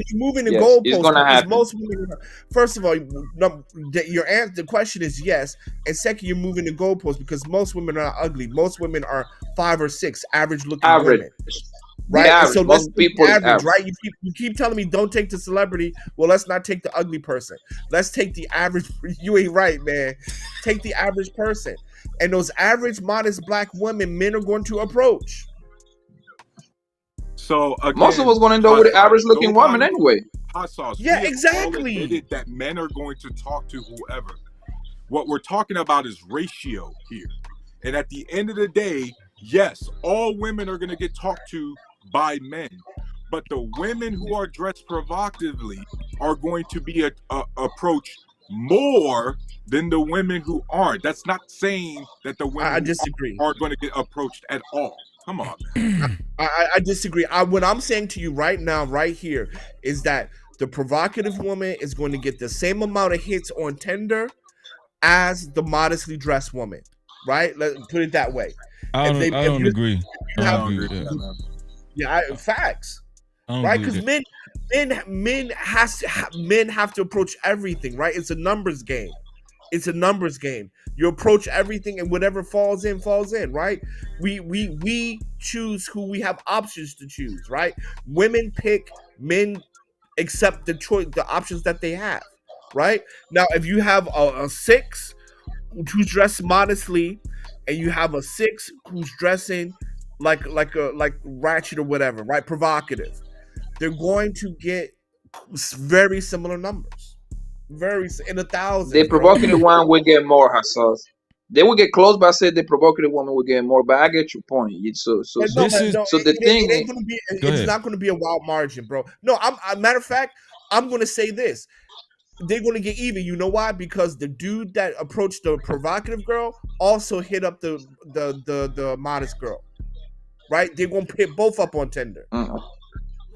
you're moving the goalposts. It's gonna happen. Most women, first of all, your answer, the question is yes, and second, you're moving the goalposts because most women are not ugly. Most women are 5 or 6 average looking women. Right, so let's take average, right? You keep telling me don't take the celebrity. Well, let's not take the ugly person. Let's take the average. You ain't right, man. Take the average person, and those average, modest black women, men are going to approach. So again, most of us going to end up with an average-looking woman anyway. Hot sauce. Yeah, exactly. That men are going to talk to whoever. What we're talking about is ratio here, and at the end of the day, yes, all women are going to get talked to by men, but the women who are dressed provocatively are going to be approached more than the women who aren't. That's not saying that the women I disagree aren't going to get approached at all. Come on, man. I disagree. What I'm saying to you right now, right here, is that the provocative woman is going to get the same amount of hits on Tinder as the modestly dressed woman. Right? Let's put it that way. I don't agree. I don't agree with that. Yeah, facts, right? Because men have to approach everything, right? It's a numbers game. You approach everything, and whatever falls in, right? We choose who we have options to choose, right? Women pick, men accept the options that they have, right? Now, if you have a 6 who's dressed modestly, and you have a 6 who's dressing like ratchet or whatever, right? Provocative. They're going to get very similar numbers, in the thousands. The provocative one will get more, Hassas. They will get close, but I said the provocative woman will get more. But I get your point. So the thing it ain't gonna be. It's not going to be a wild margin, bro. No, matter of fact, I'm going to say this. They're going to get even. You know why? Because the dude that approached the provocative girl also hit up the modest girl, right? They're going to hit both up on Tinder.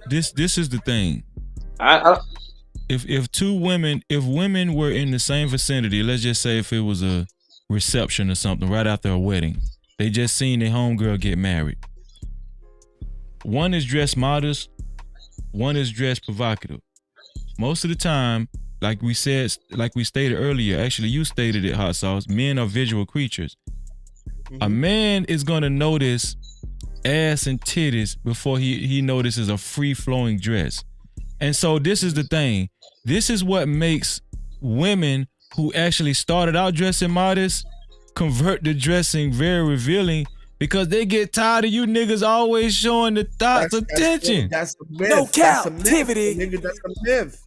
This is the thing. If women were in the same vicinity, let's just say if it was a reception or something right after a wedding, they just seen their homegirl get married. One is dressed modest, one is dressed provocative. Most of the time, like we stated earlier, actually you stated it, Hot Sauce, men are visual creatures. Mm-hmm. A man is gonna notice ass and titties before he notices a free-flowing dress. And so this is the thing. This is what makes women who actually started out dressing modest convert to dressing very revealing, because they get tired of you niggas always showing the thoughts attention. That's a myth. No captivity. Nigga, that's a myth.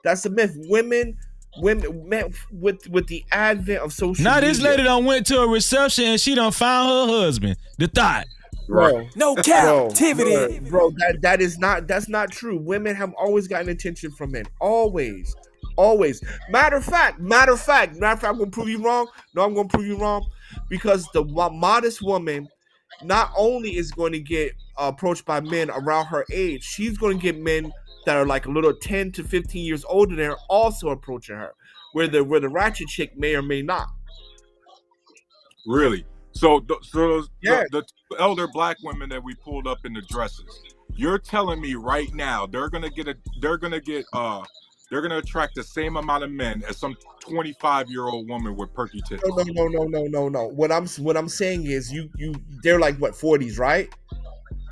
That's a myth. Women with the advent of social media. Now this lady done went to a reception and she done found her husband. The thought. Bro, no captivity. Bro, that's not true. Women have always gotten attention from men. Always. Matter of fact, I'm gonna prove you wrong. No, I'm gonna prove you wrong, because the modest woman not only is going to get approached by men around her age, she's going to get men that are like a little 10 to 15 years older than her also approaching her, where the ratchet chick may or may not. Really? So the elder black women that we pulled up in the dresses, you're telling me right now they're gonna attract the same amount of men as some 25-year-old woman with perky tits? No. What I'm saying is they're like what, 40s, right?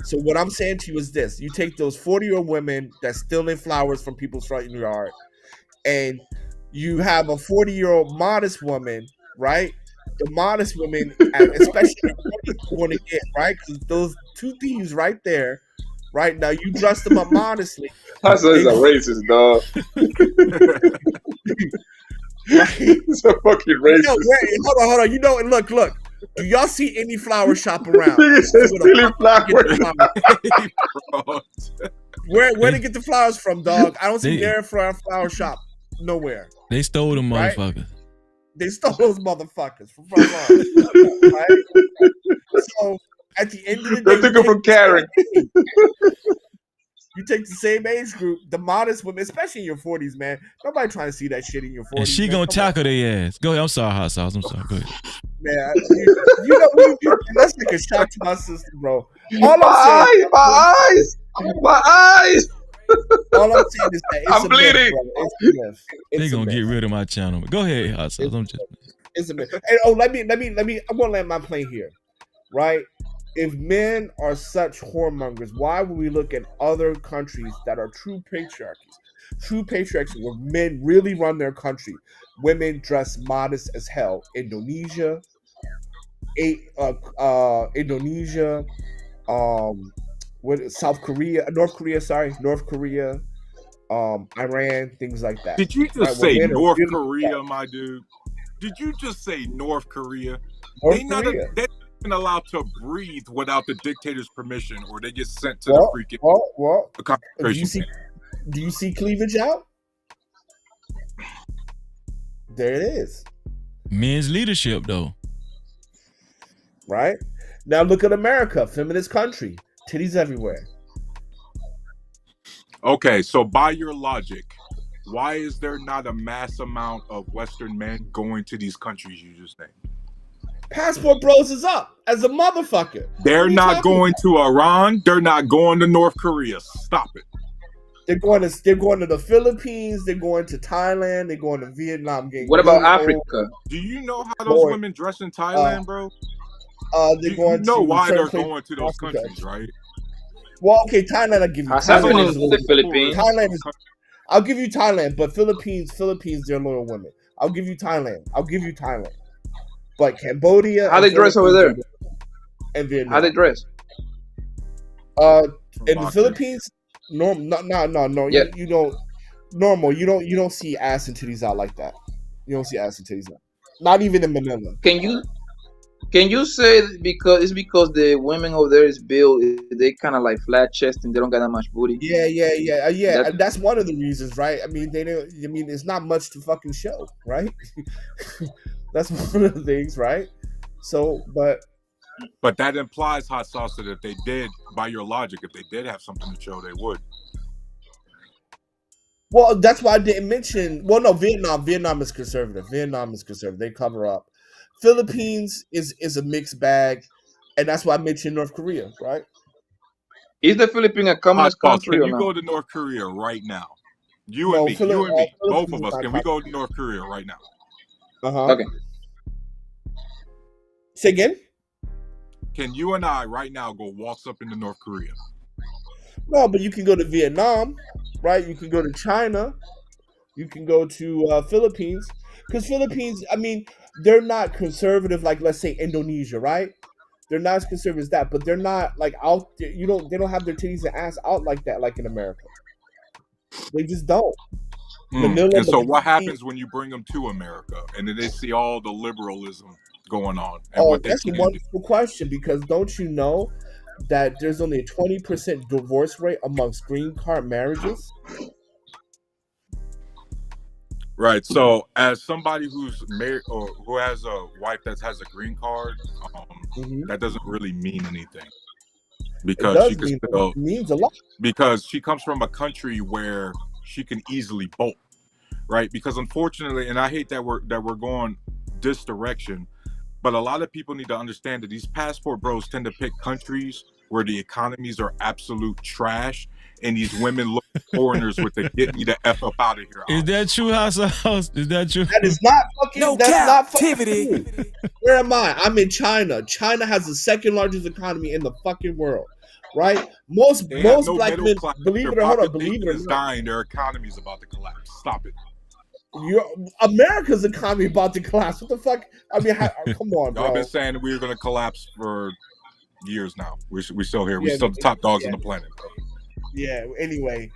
So what I'm saying to you is this: you take those 40-year-old women that's stealing flowers from people's front yard, and you have a 40-year-old modest woman, right? The modest women, especially want to get, right? Because those two thieves right there, right now, you dress them up modestly. That's a racist, dog. It's a fucking racist. No, wait, hold on. You know, and look. Do y'all see any flower shop around? Stealing flowers. Where to get the flowers from, dog? I don't see their flower shop nowhere. They stole them motherfuckers. Right? They stole those motherfuckers from front line. Right? So at the end of the day, they took them from Karen. You take the same age group, the modest women, especially in your 40s, man. Nobody trying to see that shit in your 40s. And she gonna tackle their ass. Go ahead. I'm sorry, Hot Sauce. I'm sorry. Go ahead. Man, let's take a shot to my sister, bro. My eyes. All I'm saying is that I'm bleeding. Myth, they gonna get rid of my channel. Go ahead, Hot Sauce. It's a myth. And let me. I'm gonna land my plane here, right? If men are such whoremongers, why would we look at other countries that are true patriarchies? True patriarchies where men really run their country. Women dress modest as hell. Indonesia, North Korea, Iran, things like that. Did you just say North Korea, my dude? Did you just say North Korea? They're allowed to breathe without the dictator's permission, or they get sent to the freaking concentration camp. Do you see cleavage out? There it is. Men's leadership, though. Right? Now look at America, feminist country. Titties everywhere. Okay, so by your logic, why is there not a mass amount of Western men going to these countries you just named? Passport bros is up as a motherfucker. They're not going to Iran. They're not going to North Korea. Stop it. They're going to the Philippines. They're going to Thailand. They're going to Vietnam. What about Africa? Do you know how those women dress in Thailand, bro? They're going to why they're going to those countries, right? Well, okay, Thailand. I'll give you. The Philippines. Thailand is. I'll give you Thailand, but Philippines, they're loyal women. I'll give you Thailand. but Cambodia How and they dress over Philippines there? and Vietnam. How they dress? In the Philippines, no. Yeah. You don't normal. You don't see ass and titties out like that. You don't see ass and titties out. Not even in Manila. Can you say because it's because the women over there is built, they kind of like flat chest and they don't got that much booty? Yeah. That And that's one of the reasons, right? I mean, they don't. I mean, it's not much to fucking show, right? That's one of the things, right? So, But that implies, hot sauce, that if they did, by your logic, if they did have something to show, they would. well, that's why I didn't mention. Well, no, Vietnam is conservative. They cover up. Philippines is a mixed bag, and that's why I mentioned North Korea, right? is the Philippines a Hot communist sauce, country can or you not? go to North Korea right now? You No, and me, both Philippines of is us. not Can we go to communist. North Korea right now? Okay. Say again. Can you and I right now go waltz up into North Korea? No, but you can go to Vietnam, right? You can go to China. You can go to Philippines, because Philippines, I mean, they're not conservative like, let's say, Indonesia, right? They're not as conservative as that, but they're not like out there. They don't have their titties and ass out like that, like in America. They just don't. Manila, And so, what Belize. happens when you bring them to America and then they see all the liberalism going on and what they That's a can do? wonderful question, because don't you know that there's only a 20% divorce rate amongst green card marriages? Right. So, as somebody who's married or who has a wife that has a green card, that doesn't really mean anything, because she can still, it means a lot. because she comes from a country where she can easily vote, right? Because unfortunately, and I hate that we're going this direction, but a lot of people need to understand that these passport bros tend to pick countries where the economies are absolute trash, and these women look at foreigners with the "get me the f up out of here." Is that true, House? Is that true? That is not fucking. No that's not Cap-tivity. fucking true. Where am I? I'm in China. China has the second largest economy in the fucking world, right? Most They have no black middle men, class. believe Their it or hold on, population believe it or is not, dying. Their economy is about to collapse. Stop it. America's economy about to collapse. What the fuck? I mean, come on, bro. I've been saying we were going to collapse for years now. We're still here. Yeah, We're still the top dogs yeah. on the planet. Yeah. Anyway,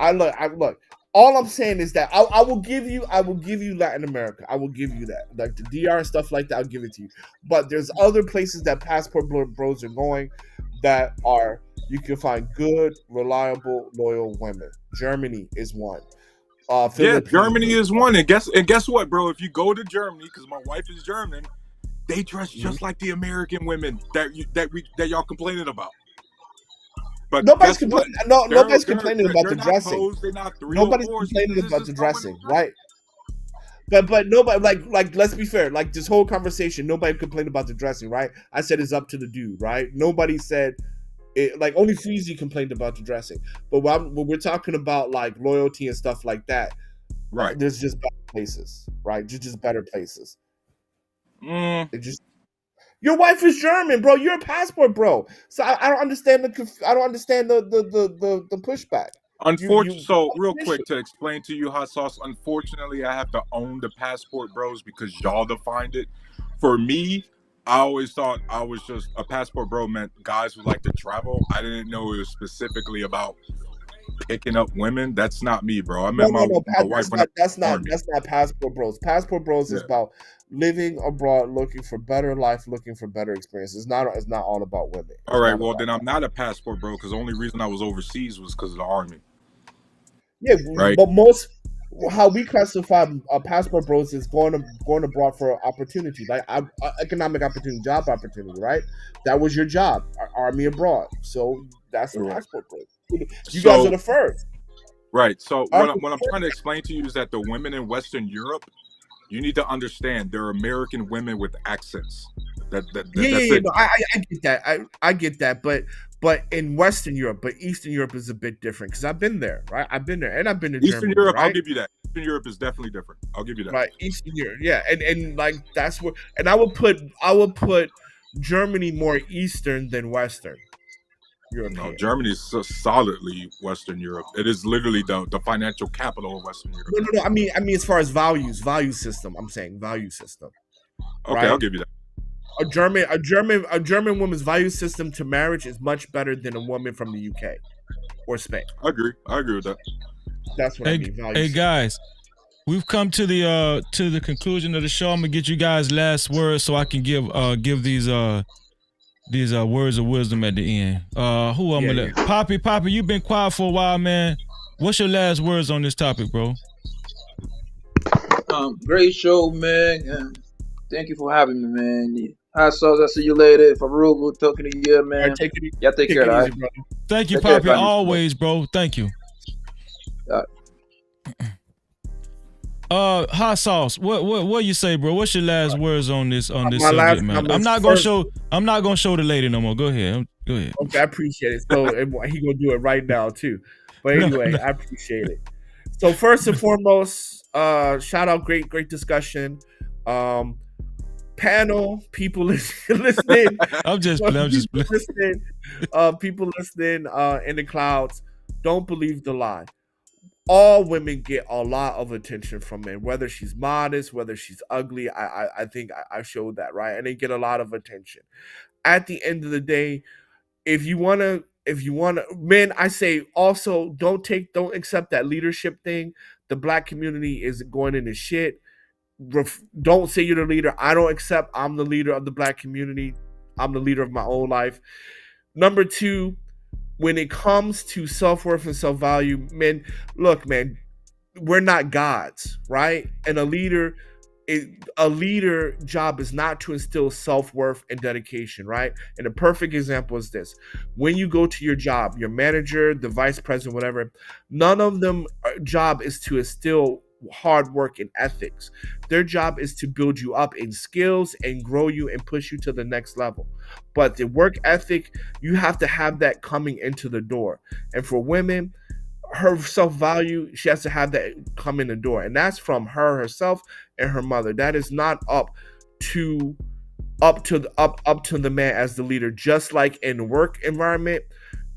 I look. All I'm saying is that I will give you Latin America. I will give you that, like the DR and stuff like that. I'll give it to you. But there's other places that passport bros are going that are, you can find good, reliable, loyal women. Germany is one. Yeah, Germany is one. And guess what, bro? If you go to Germany, because my wife is German, they dress just like the American women that y'all complaining about. But nobody's complaining. Nobody's complaining about the dressing. They're not Nobody's complaining about the dressing, right? But nobody, like let's be fair. Like this whole conversation, nobody complained about the dressing, right? I said it's up to the dude, right? Nobody said it. Like only Freezy complained about the dressing. But when we're talking about like loyalty and stuff like that, right? There's just better places, right? Just better places. It just. Your wife is German, bro. You're a passport bro. So I don't understand the pushback. Unfortunately, so real quick to explain to you, hot sauce. Unfortunately, I have to own the passport bros because y'all defined it. For me, I always thought I was just a passport bro meant guys who like to travel. I didn't know it was specifically about picking up women. That's not me, bro. I met my wife when that's not passport bros. Passport bros is about living abroad, looking for better life, looking for better experiences. It's not all about women. All right, well then I'm not a passport bro, because the only reason I was overseas was because of the army. Yeah, right. But how we classify passport bros is going abroad for opportunity, like economic opportunity, job opportunity, right? That was your job, army abroad. So that's the passport bro. You guys are the first. Right. So what I'm trying to explain to you is that the women in Western Europe, you need to understand they're American women with accents. That's it. No, I get that. But in Western Europe, but Eastern Europe is a bit different because I've been there, right? I've been there, and I've been to Eastern Germany. Europe, right? I'll give you that. Eastern Europe is definitely different. I'll give you that. Right, Eastern Europe, yeah, and like that's where, and I would put Germany more Eastern than Western. European. No, Germany is so solidly Western Europe. It is literally the financial capital of Western Europe. No. I mean, as far as value system, I'm saying value system. Okay, right? I'll give you that. A German woman's value system to marriage is much better than a woman from the UK or Spain. I agree with that. That's what I Hey, mean. Value hey system. guys, we've come to the conclusion of the show. I'm gonna get you guys last words so I can give these words of wisdom at the end. Who I'm gonna let? Poppy, you've been quiet for a while, man. What's your last words on this topic, bro? Great show, man. Thank you for having me, man. Hot sauce. I'll see you later. Farouk, good talking to you, man. Right, take it, Y'all take care, all right? brother. Thank you, Take care, Poppy. family. Always, bro. Thank you. Hot sauce. What you say, bro? What's your last words on this subject, man? I'm not gonna show the lady no more. Go ahead. Go ahead. Okay, I appreciate it. So he gonna do it right now too. But anyway, I appreciate it. So first and foremost, shout out, great discussion. Panel, people listening. I'm just listening. People listening in the clouds. Don't believe the lie. All women get a lot of attention from men, whether she's modest, whether she's ugly. I think I showed that, right? And they get a lot of attention. At the end of the day, if you wanna, men, I say also don't accept that leadership thing. The black community is going into shit. Don't say you're the leader. I don't accept I'm the leader of the black community. I'm the leader of my own life. Number two, when it comes to self-worth and self-value, men, look, man, we're not gods, right? And a leader job is not to instill self-worth and dedication, right? And a perfect example is this. When you go to your job, your manager, the vice president, whatever, none of them job is to instill hard work and ethics. Their job is to build you up in skills and grow you and push you to the next level. But the work ethic, you have to have that coming into the door. And for women, her self-value, she has to have that come in the door. And that's from her herself and her mother. That is not up to the man as the leader. Just like in work environment,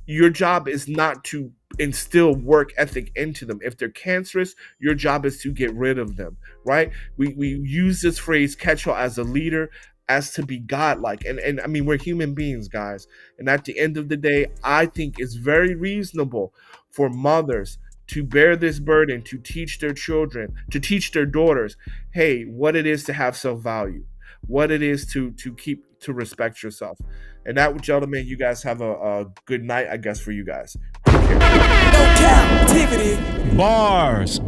your job is not to instill work ethic into them. If they're cancerous, your job is to get rid of them, right? We use this phrase catch-all as a leader as to be godlike. And I mean, we're human beings, guys. And at the end of the day, I think it's very reasonable for mothers to bear this burden, to teach their children, to teach their daughters, hey, what it is to have self-value, what it is to respect yourself. And that, gentlemen, you guys have a good night, I guess, for you guys. Cap-tivity. Bars.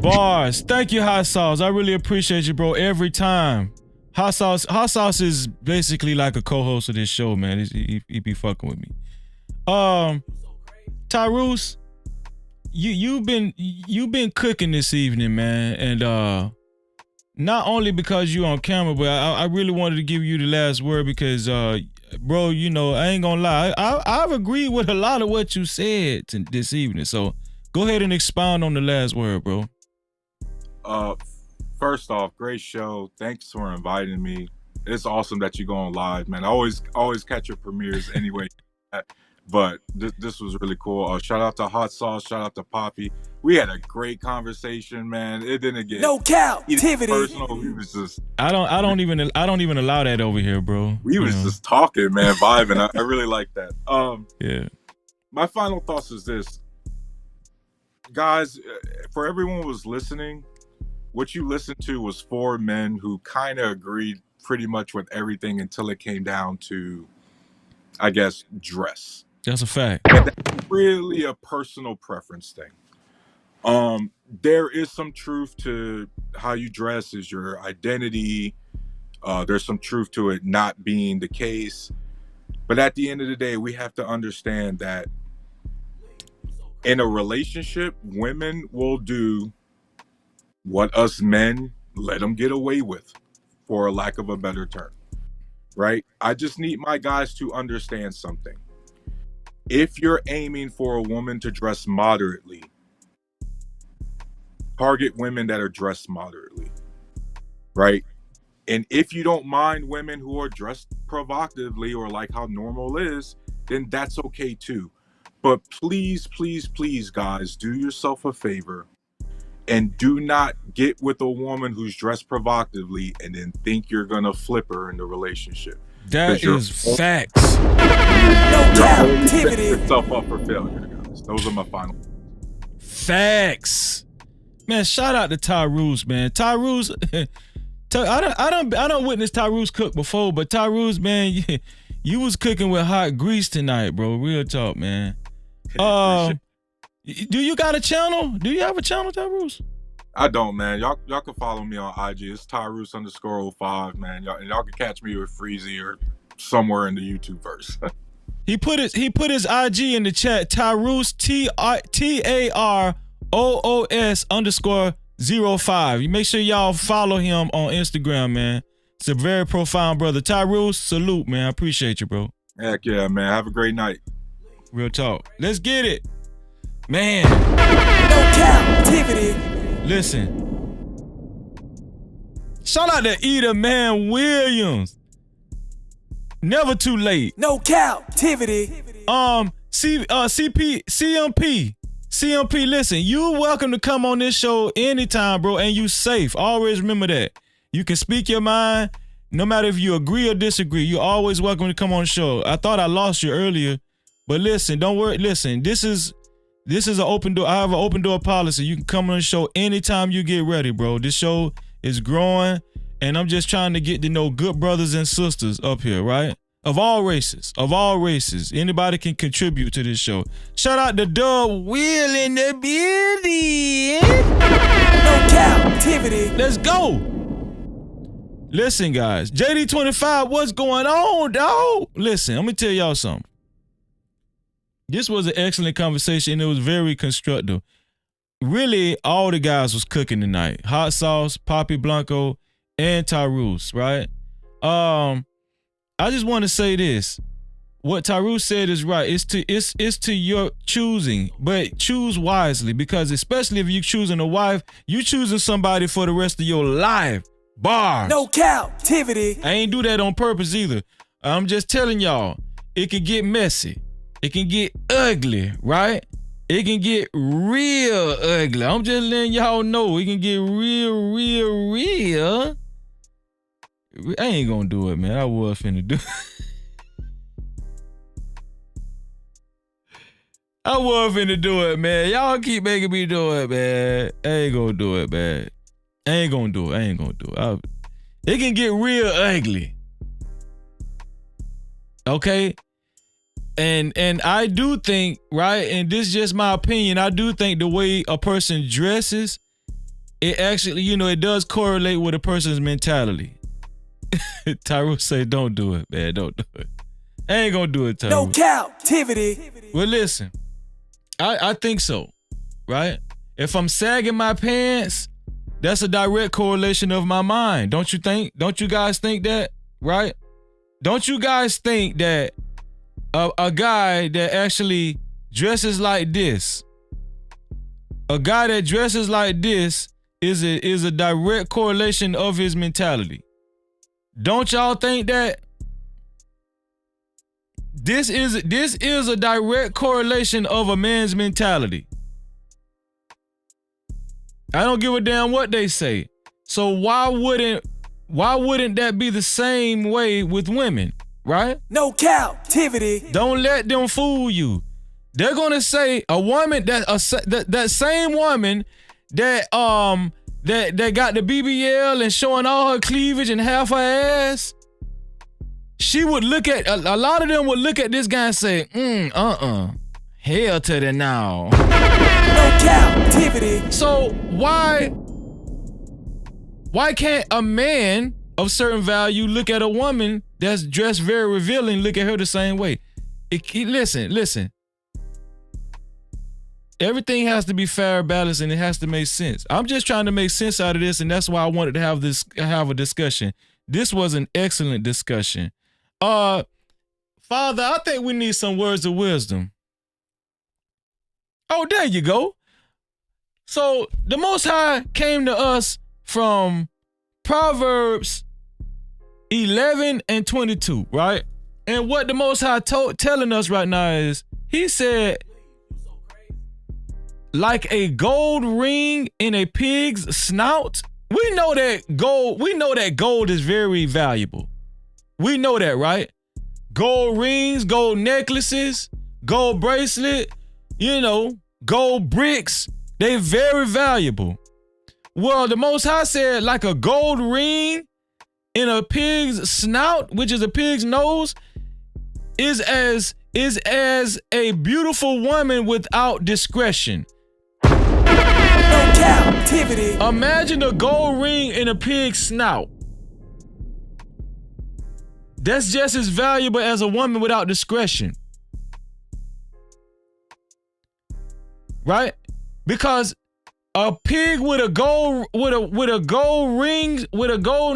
Thank you, Hot Sauce. I really appreciate you, bro, every time. Hot Sauce is basically like a co-host of this show, man. He be fucking with me. Tyrus, you've been cooking this evening, man, and not only because you on camera, but I really wanted to give you the last word because, bro, you know, I ain't gonna lie, I've agreed with a lot of what you said this evening. So go ahead and expound on the last word, bro. First off, great show. Thanks for inviting me. It's awesome that you're going live, man. I always catch your premieres anyway. But this was really cool. Shout out to Hot Sauce. Shout out to Poppy. We had a great conversation, man. It didn't get Cap-tivity. personal. We was just I don't even allow that over here, bro. We was just talking, man, vibing. I really like that. Yeah. My final thoughts is this, guys. For everyone who was listening, what you listened to was 4 men who kind of agreed pretty much with everything until it came down to, I guess, dress. That's a fact. And that's really a personal preference thing. There is some truth to how you dress is your identity. There's some truth to it not being the case. But at the end of the day, we have to understand that in a relationship, women will do what us men let them get away with, for a lack of a better term, right? I just need my guys to understand something. If you're aiming for a woman to dress moderately, target women that are dressed moderately, right? And if you don't mind women who are dressed provocatively or like how normal is, then that's okay too. But please, please, please, guys, do yourself a favor And do not get with a woman who's dressed provocatively and then think you're gonna flip her in the relationship. That is facts. You're setting yourself up for failure, guys. Those are my final. Facts. Man, shout out to Tyrus, man. Tyrus, I don't witness Tyrus cook before, but Tyrus, man, you was cooking with hot grease tonight, bro. Real talk, man. Do you got a channel? Do you have a channel, Tyrus? I don't, man. Y'all can follow me on IG. It's Tyrus_05, man. Y'all can catch me with Freezy or somewhere in the YouTube verse. He put his IG in the chat. Tyrus TAROOS_05. You make sure y'all follow him on Instagram, man. It's a very profound brother. Tyrus, salute, man. I appreciate you, bro. Heck yeah, man. Have a great night. Real talk. Let's get it. Man. No Cap-tivity. Listen. Shout out to Eda Man Williams. Never too late. No Cap-tivity. CMP, listen, you're welcome to come on this show anytime, bro, and you safe. Always remember that. You can speak your mind, no matter if you agree or disagree. You're always welcome to come on the show. I thought I lost you earlier, but listen, don't worry. Listen, this is an open door. I have an open door policy. You can come on the show anytime you get ready, bro. This show is growing, and I'm just trying to get to know good brothers and sisters up here, right? Of all races. Anybody can contribute to this show. Shout out to Dub Will in the building. No Cap-tivity. Let's go. Listen, guys. JD25, what's going on, dog? Listen, let me tell y'all something. This was an excellent conversation. It was very constructive. Really, all the guys was cooking tonight. Hot Sauce, Poppy Blanco, and Tyrus, right? I just want to say this. What Tyrus said is right. It's to your choosing, but choose wisely, because especially if you're choosing a wife, you choosing somebody for the rest of your life. Bars. No Cap-tivity. I ain't do that on purpose either. I'm just telling y'all, it can get messy. It can get ugly, right? It can get real ugly. I'm just letting y'all know it can get real. I ain't gonna do it, man. I was finna do it. I was finna do it, man. Y'all keep making me do it, man. I ain't gonna do it, man. I ain't gonna do it. It can get real ugly. Okay? And I do think, right, and this is just my opinion, I do think the way a person dresses, it actually, it does correlate with a person's mentality. Tyrus say, don't do it, man. Don't do it. I ain't gonna do it, Tyrus. No Cap-tivity. Well, listen, I think so, right? If I'm sagging my pants, that's a direct correlation of my mind. Don't you think? Don't you guys think that, right? Don't you guys think that a guy that actually dresses like this, is a direct correlation of his mentality? Don't y'all think that? This is a direct correlation of a man's mentality. I don't give a damn what they say. So why wouldn't that be the same way with women, right? No Cap-tivity. Don't let them fool you. They're gonna say a woman that same woman that got the BBL and showing all her cleavage and half her ass. She would look at a lot of them would look at this guy and say, hell to the now. No Cap-tivity. So why can't a man of certain value look at a woman that's dressed very revealing, look at her the same way? Listen. Everything has to be fair, balanced, and it has to make sense. I'm just trying to make sense out of this, and that's why I wanted to have a discussion. This was an excellent discussion. Father, I think we need some words of wisdom. Oh, there you go. So the Most High came to us from Proverbs 11 and 22, right? And what the Most High telling us right now is, he said, like a gold ring in a pig's snout. We know that gold is very valuable. We know that, right? Gold rings, gold necklaces, gold bracelet, gold bricks. They very valuable. Well, the Most High said like a gold ring in a pig's snout, which is a pig's nose, is as a beautiful woman without discretion. No captivity. Imagine a gold ring in a pig's snout. That's just as valuable as a woman without discretion. Right? Because a pig with a gold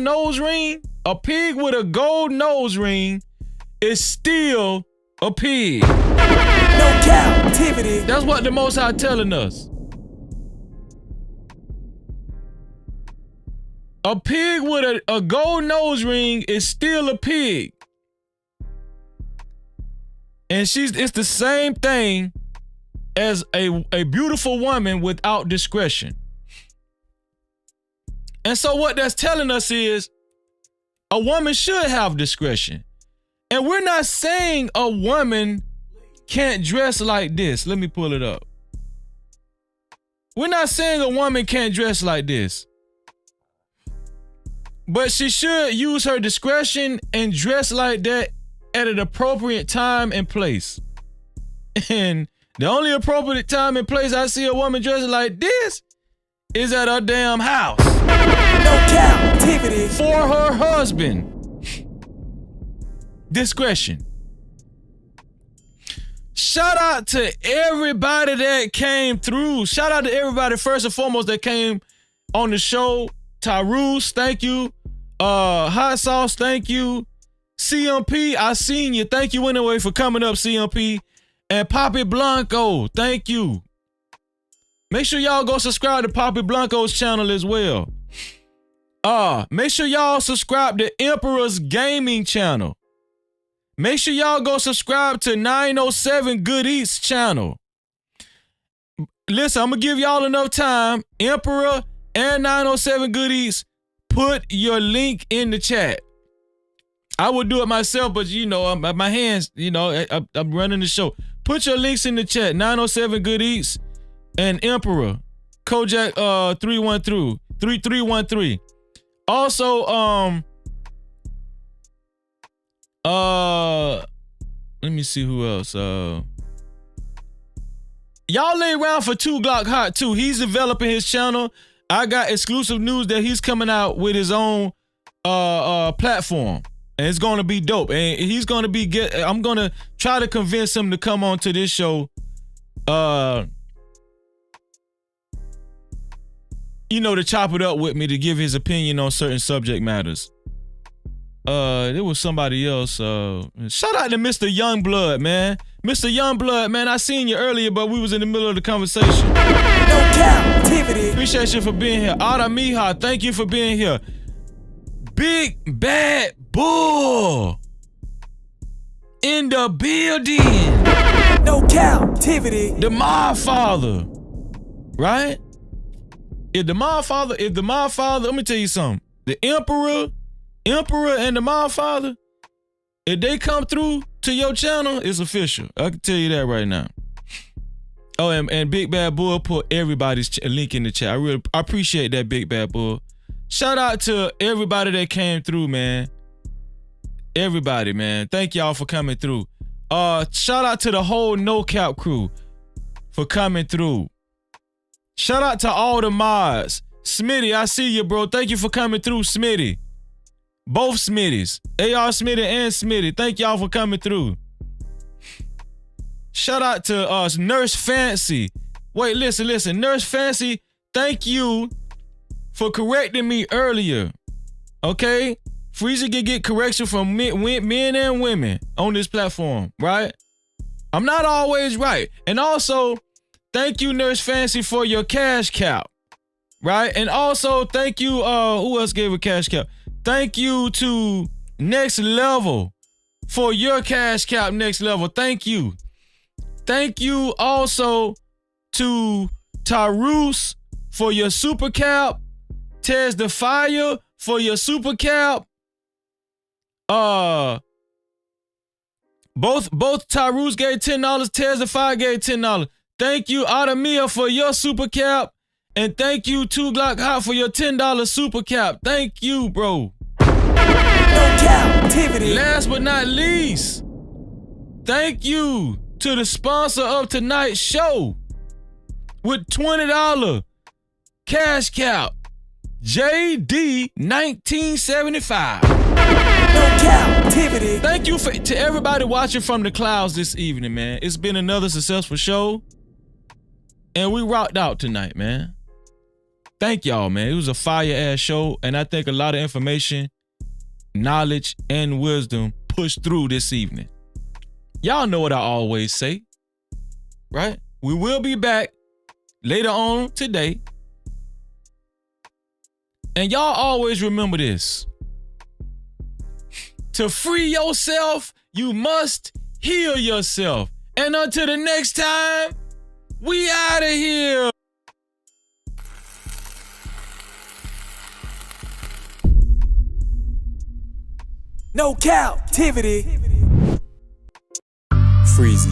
nose ring, a pig with a gold nose ring is still a pig. No captivity. That's what the Most High telling us. A pig with a gold nose ring is still a pig. And it's the same thing as a beautiful woman without discretion. And so what that's telling us is a woman should have discretion. And we're not saying a woman can't dress like this. Let me pull it up. We're not saying a woman can't dress like this. But she should use her discretion and dress like that at an appropriate time and place. And the only appropriate time and place I see a woman dressing like this is at her damn house. No captivity. For her husband. Discretion. Shout out to everybody that came through. Shout out to everybody first and foremost that came on the show. Tyrus, thank you. Hot Sauce, thank you. CMP, I seen you. Thank you anyway for coming up, CMP. And Poppy Blanco, thank you. Make sure y'all go subscribe to Poppy Blanco's channel as well. Make sure y'all subscribe to Emperor's Gaming channel. Make sure y'all go subscribe to 907 Good Eats channel. Listen, I'm gonna give y'all enough time. Emperor and 907 Good Eats, put your link in the chat. I would do it myself, but my hands, I'm running the show. Put your links in the chat. 907 Good Eats and Emperor. Kojak 3313. Also, let me see who else. Y'all lay around for 2 Glock Hot too. He's developing his channel. I got exclusive news that he's coming out with his own platform. And it's gonna be dope. And he's gonna I'm gonna try to convince him to come on to this show. To chop it up with me, to give his opinion on certain subject matters. There was somebody else. Shout out to Mr. Youngblood, man. Mr. Youngblood, man, I seen you earlier, but we was in the middle of the conversation. No captivity. Appreciate you for being here. Ada Mija, thank you for being here. Big Bad Bull in the building. No captivity. The Mob Father, right? If the Mob Father, let me tell you something. The Emperor and the Mob Father, if they come through to your channel, it's official. I can tell you that right now. Oh, and Big Bad Bull put everybody's link in the chat. I appreciate that, Big Bad Bull. Shout out to everybody that came through, man. Everybody, man. Thank y'all for coming through. Shout out to the whole No Cap crew for coming through. Shout out to all the mods. Smitty, I see you, bro. Thank you for coming through, Smitty. Both Smitties. AR Smitty and Smitty. Thank y'all for coming through. Shout out to Nurse Fancy. Wait, listen. Nurse Fancy, thank you for correcting me earlier. Okay? Freezer can get correction from men and women on this platform, right? I'm not always right. And also, thank you, Nurse Fancy, for your cash cap, right? And also, thank you, who else gave a cash cap? Thank you to Next Level for your cash cap, Next Level. Thank you. Thank you also to Tyrus for your super cap. Tez the Fire for your super cap. Both Tyrus gave $10. Tez the Fire gave $10. Thank you, Automia, for your super cap. And thank you, 2 Glock Hot, for your $10 super cap. Thank you, bro. No Cap-tivity. Last but not least, thank you to the sponsor of tonight's show with $20 cash cap, JD 1975. No Cap-tivity. Thank you to everybody watching from the clouds this evening, man. It's been another successful show, and we rocked out tonight, man. Thank y'all, man. It was a fire-ass show, and I think a lot of information, knowledge, and wisdom pushed through this evening. Y'all know what I always say, right? We will be back later on today. And y'all always remember this. To free yourself, you must heal yourself. And until the next time, we out of here. No Cap-tivity. Freezy.